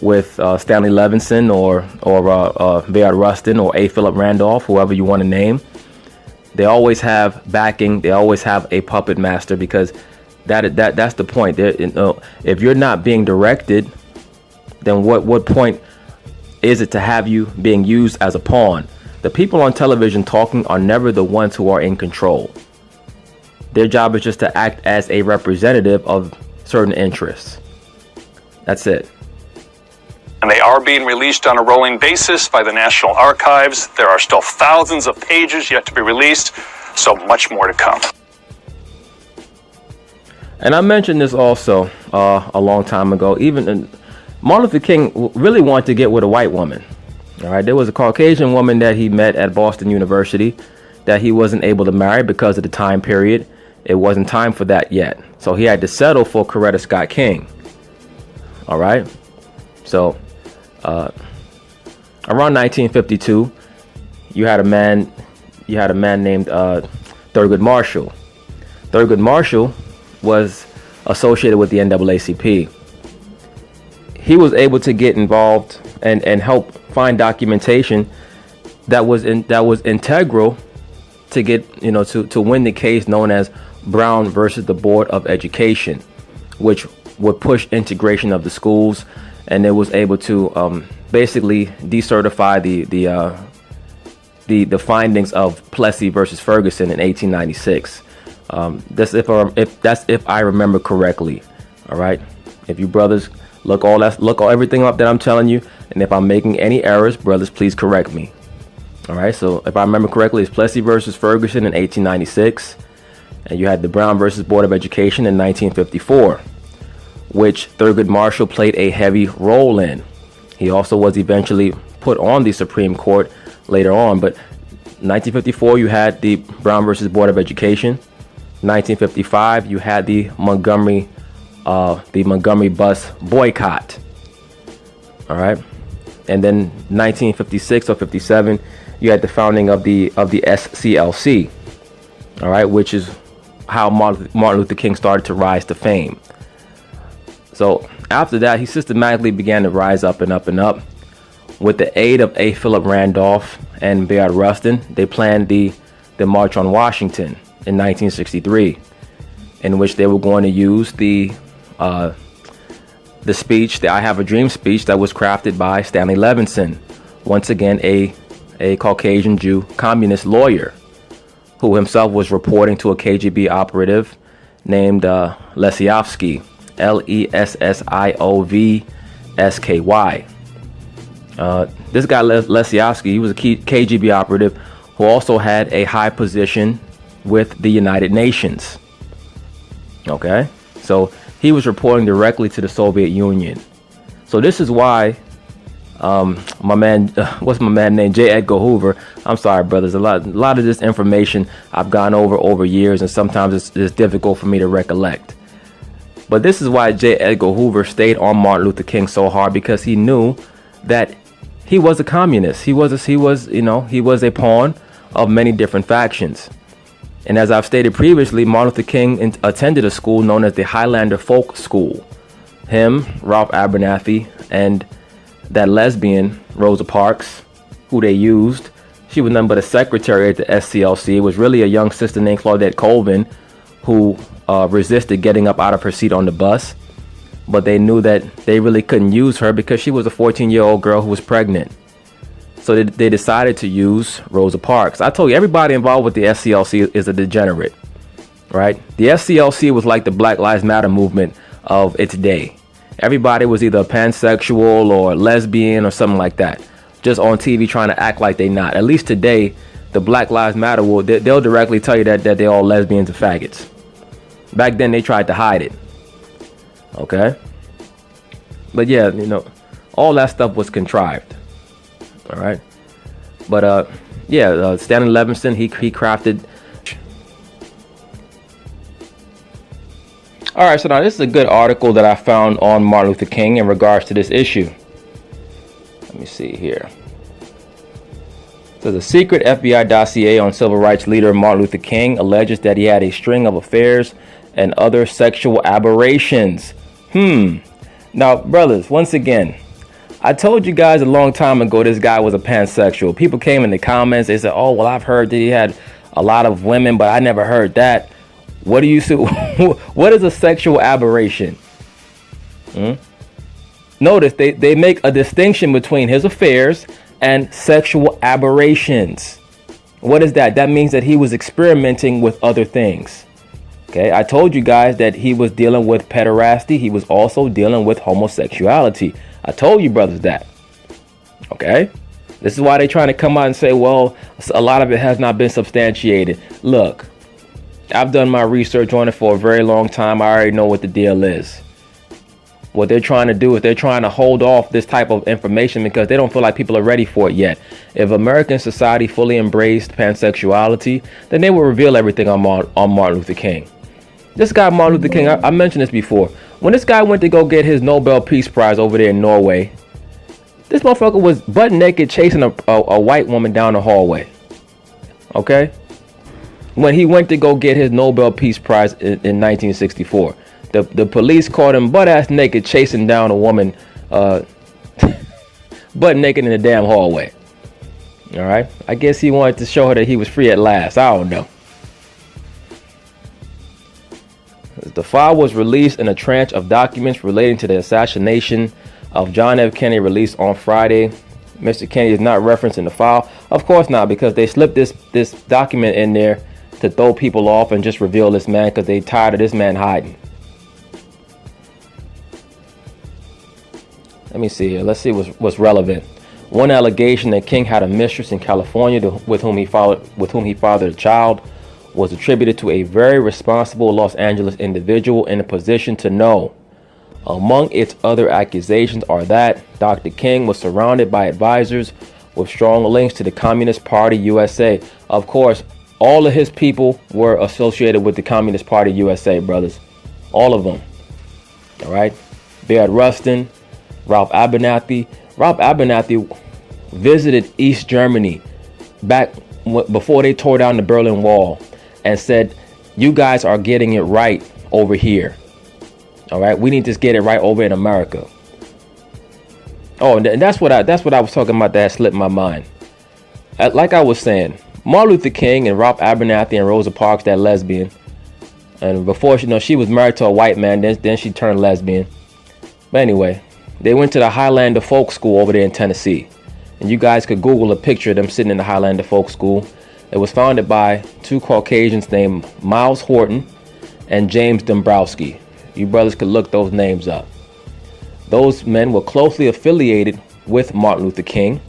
with Stanley Levinson or Bayard Rustin or A. Philip Randolph, whoever you want to name. They always have backing. They always have a puppet master, because that's the point. If you're not being directed, then what point is it to have you being used as a pawn? The people on television talking are never the ones who are in control. Their job is just to act as a representative of certain interests. That's it. And they are being released on a rolling basis by the National Archives. There are still thousands of pages yet to be released, so much more to come. And I mentioned this also a long time ago. Martin Luther King really wanted to get with a white woman. All right, there was a Caucasian woman that he met at Boston University that he wasn't able to marry because of the time period. it wasn't time for that yet. So he had to settle for Coretta Scott King. All right. So around 1952, you had a man named Thurgood Marshall. Thurgood Marshall was associated with the NAACP. He was able to get involved and help find documentation that was integral to get, to win the case known as Brown versus the Board of Education, which would push integration of the schools, and it was able to basically decertify the findings of Plessy versus Ferguson in 1896. That's if I remember correctly. All right. If you brothers look everything up that I'm telling you, and if I'm making any errors, brothers, please correct me. All right. So if I remember correctly, it's Plessy versus Ferguson in 1896, and you had the Brown versus Board of Education in 1954, which Thurgood Marshall played a heavy role in. He also was eventually put on the Supreme Court later on, but 1954 you had the Brown versus Board of Education. 1955 you had the Montgomery bus boycott. All right, and then 1956 or 57 you had the founding of the SCLC. All right, which is how Martin Luther King started to rise to fame. So after that, he systematically began to rise up and up and up. With the aid of A. Philip Randolph and Bayard Rustin, they planned the March on Washington in 1963, in which they were going to use the speech, the I Have a Dream speech that was crafted by Stanley Levinson, once again a Caucasian Jew communist lawyer who himself was reporting to a KGB operative named Lesiovsky, Lessiovsky. This guy Lesiovsky, he was a KGB operative who also had a high position with the United Nations. Okay, so he was reporting directly to the Soviet Union. So this is why my man, what's my man named, J. Edgar Hoover. I'm sorry, brothers. A lot of this information I've gone over years, and sometimes it's difficult for me to recollect. But this is why J. Edgar Hoover stayed on Martin Luther King so hard, because he knew that he was a communist. He was a pawn of many different factions. And as I've stated previously, Martin Luther King attended a school known as the Highlander Folk School. Him, Ralph Abernathy, and that lesbian, Rosa Parks, who they used. She was none but a secretary at the SCLC. It was really a young sister named Claudette Colvin who resisted getting up out of her seat on the bus. But they knew that they really couldn't use her because she was a 14-year-old girl who was pregnant. So they decided to use Rosa Parks. I told you, everybody involved with the SCLC is a degenerate, right? The SCLC was like the Black Lives Matter movement of its day. Everybody was either pansexual or lesbian or something like that, just on TV trying to act like they not. At least today, the Black Lives Matter they'll directly tell you that they're all lesbians and faggots. Back then, they tried to hide it. Okay, but yeah, all that stuff was contrived. All right, but Stanley Levinson, he crafted. All right, so now this is a good article that I found on Martin Luther King in regards to this issue. Let me see here. So the secret FBI dossier on civil rights leader Martin Luther King alleges that he had a string of affairs and other sexual aberrations. Now, brothers, once again, I told you guys a long time ago this guy was a pansexual. People came in the comments, they said, oh, well, I've heard that he had a lot of women, but I never heard that. What do you see? What is a sexual aberration? Notice they make a distinction between his affairs and sexual aberrations. What is that? That means that he was experimenting with other things. Okay, I told you guys that he was dealing with pederasty. He was also dealing with homosexuality. I told you brothers that. Okay, this is why they're trying to come out and say, well, a lot of it has not been substantiated. Look, I've done my research on it for a very long time. I already know what the deal is. What they're trying to do is they're trying to hold off this type of information because they don't feel like people are ready for it yet. If American society fully embraced pansexuality, then they will reveal everything on Martin Luther King. This guy, Martin Luther King, I mentioned this before. When this guy went to go get his Nobel Peace Prize over there in Norway, this motherfucker was butt naked chasing a white woman down the hallway. Okay? When he went to go get his Nobel Peace Prize in 1964, the police caught him butt ass naked chasing down a woman butt naked in the damn hallway. All right? I guess he wanted to show her that he was free at last. I don't know. The file was released in a tranche of documents relating to the assassination of John F. Kennedy released on Friday. Mr. Kennedy is not referenced in the file. Of course not, because they slipped this document in there to throw people off and just reveal this man because they tired of this man hiding. Let me see here. Let's see what's relevant. One allegation that King had a mistress in California with whom he fathered a child was attributed to a very responsible Los Angeles individual in a position to know. Among its other accusations are that Dr. King was surrounded by advisors with strong links to the Communist Party USA. Of course, all of his people were associated with the Communist Party USA, brothers. All of them. All right? Bayard Rustin, Ralph Abernathy. Ralph Abernathy visited East Germany back before they tore down the Berlin Wall and said, you guys are getting it right over here. All right, we need to get it right over in America. Oh, and that's what I was talking about that slipped my mind. Like I was saying, Martin Luther King and Ralph Abernathy and Rosa Parks, that lesbian, and before she was married to a white man, then she turned lesbian. But anyway, they went to the Highlander Folk School over there in Tennessee, and you guys could Google a picture of them sitting in the Highlander Folk School. It was founded by two Caucasians named Miles Horton and James Dombrowski. You brothers could look those names up. Those men were closely affiliated with Martin Luther King,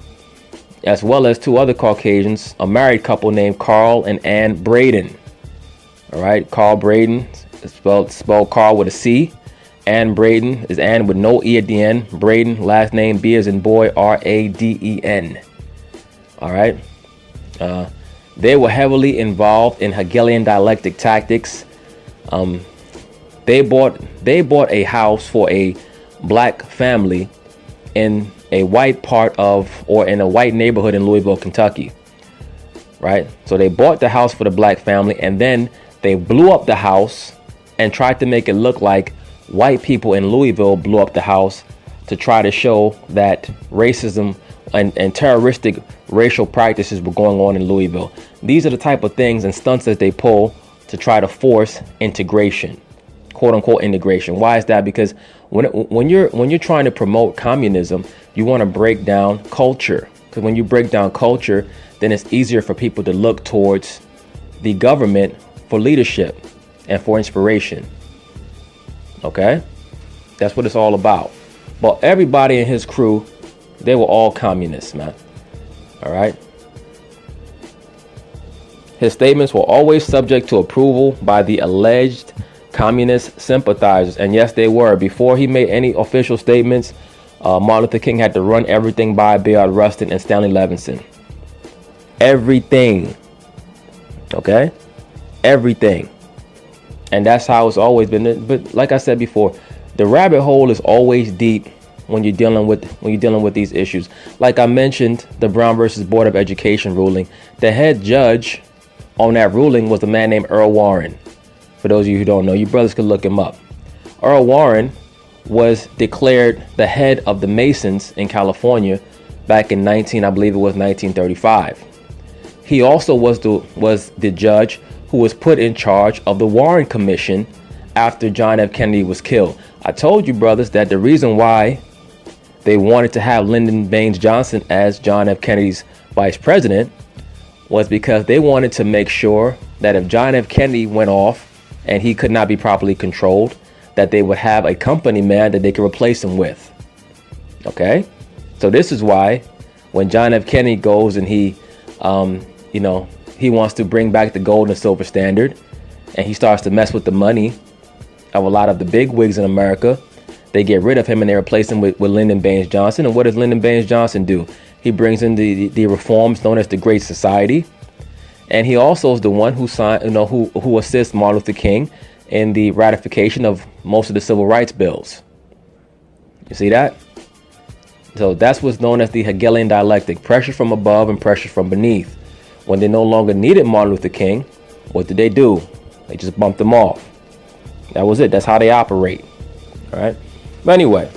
as well as two other Caucasians, a married couple named Carl and Ann Braden. All right, Carl Braden is spelled Carl with a C. Ann Braden is Ann with no E at the end. Braden, last name B as in boy, R-A-D-E-N. All right. They were heavily involved in Hegelian dialectic tactics. They bought a house for a black family in a white part of, or in a white neighborhood in Louisville, Kentucky. Right? So they bought the house for the black family, and then they blew up the house and tried to make it look like white people in Louisville blew up the house to try to show that racism and terroristic racial practices were going on in Louisville. These are the type of things and stunts that they pull to try to force integration, quote unquote integration. Why is that? Because when you're trying to promote communism, you want to break down culture. Because when you break down culture, then it's easier for people to look towards the government for leadership and for inspiration. Okay? That's what it's all about. But everybody in his crew, they were all communists, man. All right? His statements were always subject to approval by the alleged communist sympathizers. And yes, they were. Before he made any official statements, Martin Luther King had to run everything by Bayard Rustin and Stanley Levinson. Everything. Okay? Everything. And that's how it's always been. But like I said before, the rabbit hole is always deep when you're dealing with these issues. Like I mentioned, the Brown versus Board of Education ruling. The head judge on that ruling was a man named Earl Warren. For those of you who don't know, you brothers can look him up. Earl Warren was declared the head of the Masons in California back in 1935. He also was the judge who was put in charge of the Warren Commission after John F. Kennedy was killed. I told you, brothers, that the reason why they wanted to have Lyndon Baines Johnson as John F. Kennedy's vice president was because they wanted to make sure that if John F. Kennedy went off and he could not be properly controlled, that they would have a company man that they could replace him with. Okay? So this is why when John F. Kennedy goes and he wants to bring back the gold and silver standard, and he starts to mess with the money of a lot of the big wigs in America, they get rid of him and they replace him with Lyndon Baines Johnson. And what does Lyndon Baines Johnson do? He brings in the reforms known as the Great Society. And he also is the one who signed, who assists Martin Luther King in the ratification of most of the civil rights bills. You see that? So that's what's known as the Hegelian dialectic, pressure from above and pressure from beneath. When they no longer needed Martin Luther King, what did they do? They just bumped him off. That was it. That's how they operate. All right. But anyway,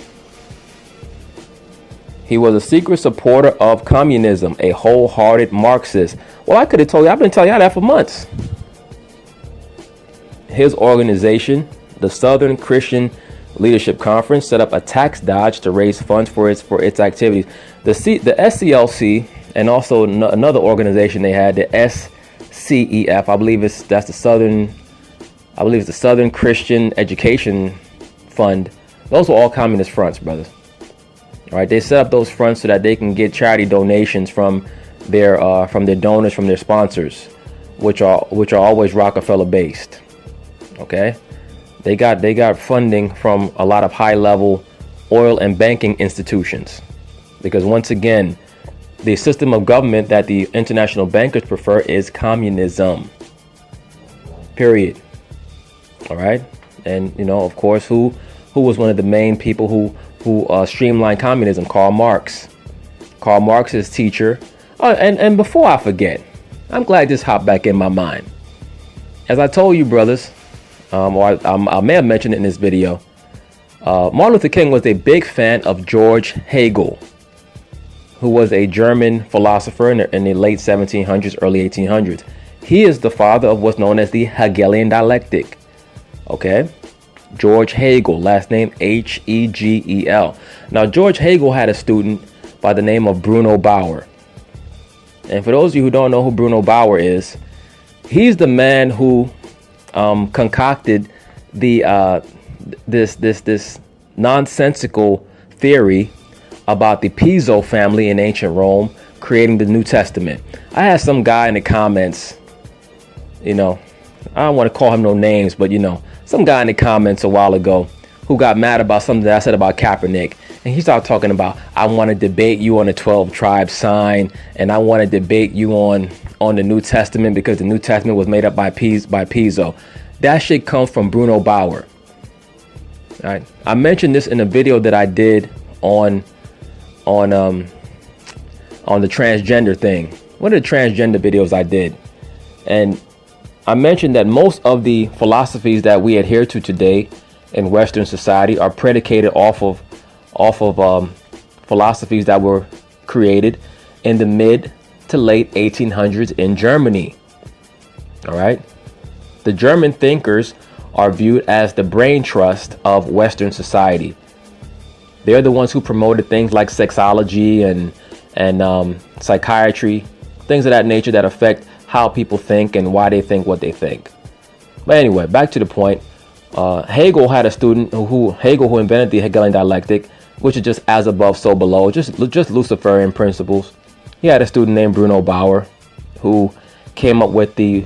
he was a secret supporter of communism, a wholehearted Marxist. Well, I could have told you. I've been telling y'all that for months. His organization, the Southern Christian Leadership Conference, set up a tax dodge to raise funds for its activities. The SCLC and also another organization they had, the SCEF, I believe it's the Southern Christian Education Fund. Those were all communist fronts, brothers. All right, they set up those fronts so that they can get charity donations from their donors, from their sponsors, which are always Rockefeller based. Okay, they got funding from a lot of high level oil and banking institutions, because once again, the system of government that the international bankers prefer is communism. Period. All right, and of course, who was one of the main people who streamlined communism? Karl Marx. Karl Marx's teacher. And before I forget, I'm glad this hopped back in my mind. As I told you, brothers, or I may have mentioned it in this video, Martin Luther King was a big fan of George Hegel, who was a German philosopher in the late 1700s, early 1800s. He is the father of what's known as the Hegelian dialectic. Okay? George Hegel, last name Hegel. Now, George Hegel had a student by the name of Bruno Bauer. And for those of you who don't know who Bruno Bauer is, he's the man who concocted the this nonsensical theory about the Piso family in ancient Rome creating the New Testament. I had some guy in the comments, I don't want to call him no names, but some guy in the comments a while ago who got mad about something that I said about Kaepernick. And he started talking about, I want to debate you on the 12 tribe sign, and I want to debate you on the New Testament because the New Testament was made up by Piso. That shit comes from Bruno Bauer. All right. I mentioned this in a video that I did on the transgender thing. One of the transgender videos I did. And I mentioned that most of the philosophies that we adhere to today in Western society are predicated off of philosophies that were created in the mid to late 1800s in Germany. All right. The German thinkers are viewed as the brain trust of Western society. They're the ones who promoted things like sexology and psychiatry, things of that nature that affect how people think and why they think what they think. But anyway, back to the point. Hegel had a student who invented the Hegelian dialectic, which is just as above, so below, just Luciferian principles. He had a student named Bruno Bauer who came up with the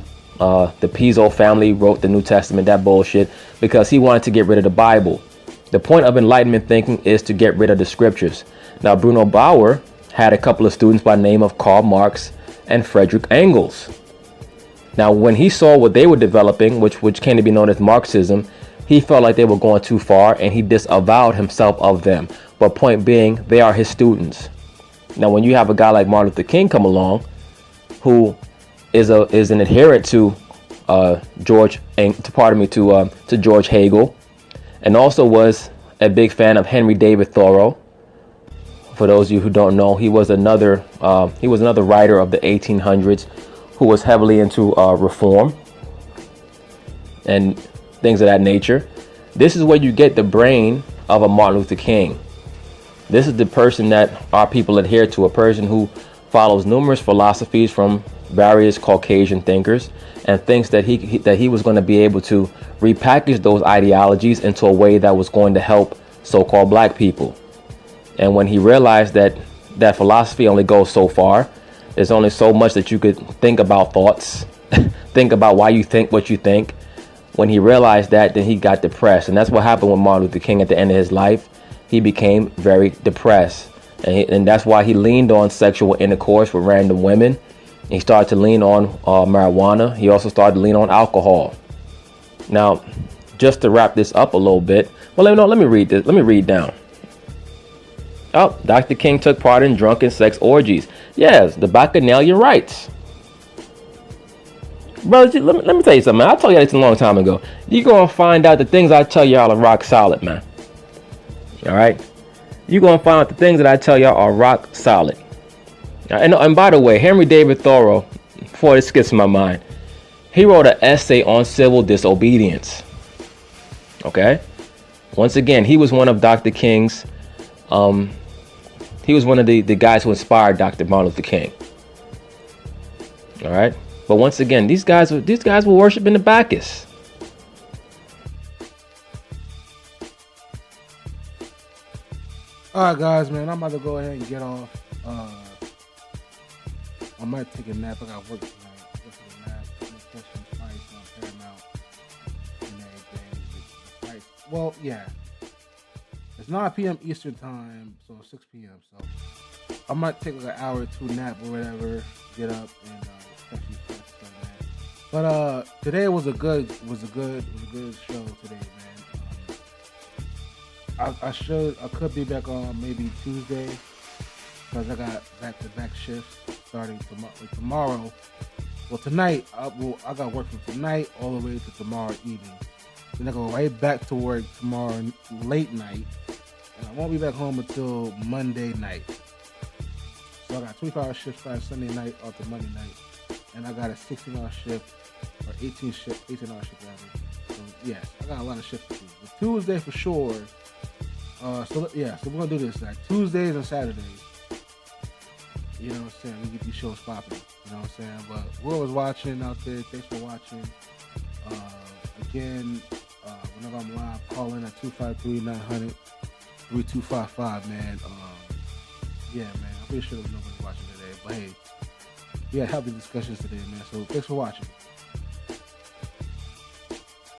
Piso family wrote the New Testament, that bullshit, because he wanted to get rid of the Bible. The point of Enlightenment thinking is to get rid of the scriptures. Now, Bruno Bauer had a couple of students by the name of Karl Marx and Friedrich Engels. Now, when he saw what they were developing, which came to be known as Marxism, he felt like they were going too far and he disavowed himself of them. But point being, they are his students. Now, when you have a guy like Martin Luther King come along, who is an adherent to George Hegel, and also was a big fan of Henry David Thoreau. For those of you who don't know, he was another writer of the 1800s who was heavily into reform and things of that nature. This is where you get the brain of a Martin Luther King. This is the person that our people adhere to, a person who follows numerous philosophies from various Caucasian thinkers and thinks that he was going to be able to repackage those ideologies into a way that was going to help so-called black people. And when he realized that philosophy only goes so far, there's only so much that you could think about thoughts, think about why you think what you think. When he realized that, then he got depressed. And that's what happened with Martin Luther King at the end of his life. He became very depressed. And that's why he leaned on sexual intercourse with random women. He started to lean on marijuana. He also started to lean on alcohol. Now, just to wrap this up a little bit. Well, let me read this. Let me read down. Oh, Dr. King took part in drunken sex orgies. Yes, the Bacchanalia rites. Brother, let me tell you something, man. I told you this a long time ago. You're going to find out the things I tell y'all are rock solid, man. All right? You're going to find out the things that I tell y'all are rock solid. And by the way, Henry David Thoreau, before this skips my mind, he wrote an essay on civil disobedience. Okay? Once again, he was one of Dr. King's, he was one of the guys who inspired Dr. Martin Luther King. All right? But once again, these guys were worshiping the Bacchus. All right, guys, man, I'm about to go ahead and get off. I might take a nap. I got work tonight. Well, yeah. It's 9 p.m. Eastern time, so 6 p.m. So I might take like an hour or two nap or whatever. Get up and actually start that. But today was a good show today, man. I could be back on maybe Tuesday because I got back-to-back shifts starting tomorrow. Well, tonight I got work from tonight all the way to tomorrow evening. Then I go right back to work tomorrow late night, and I won't be back home until Monday night. So I got a 24-hour shift starting Sunday night up to Monday night, and I got a 16-hour shift or 18-hour shift rather. So yes, I got a lot of shifts to do. But Tuesday for sure. So we're gonna do this like Tuesdays and Saturdays. You know what I'm saying? We get these shows popping. You know what I'm saying? But whoever's watching out there, thanks for watching. Again, whenever I'm live, call in at 253-900-3255, man. Yeah, man. I'm pretty sure there's nobody watching today. But hey, we had healthy discussions today, man. So thanks for watching.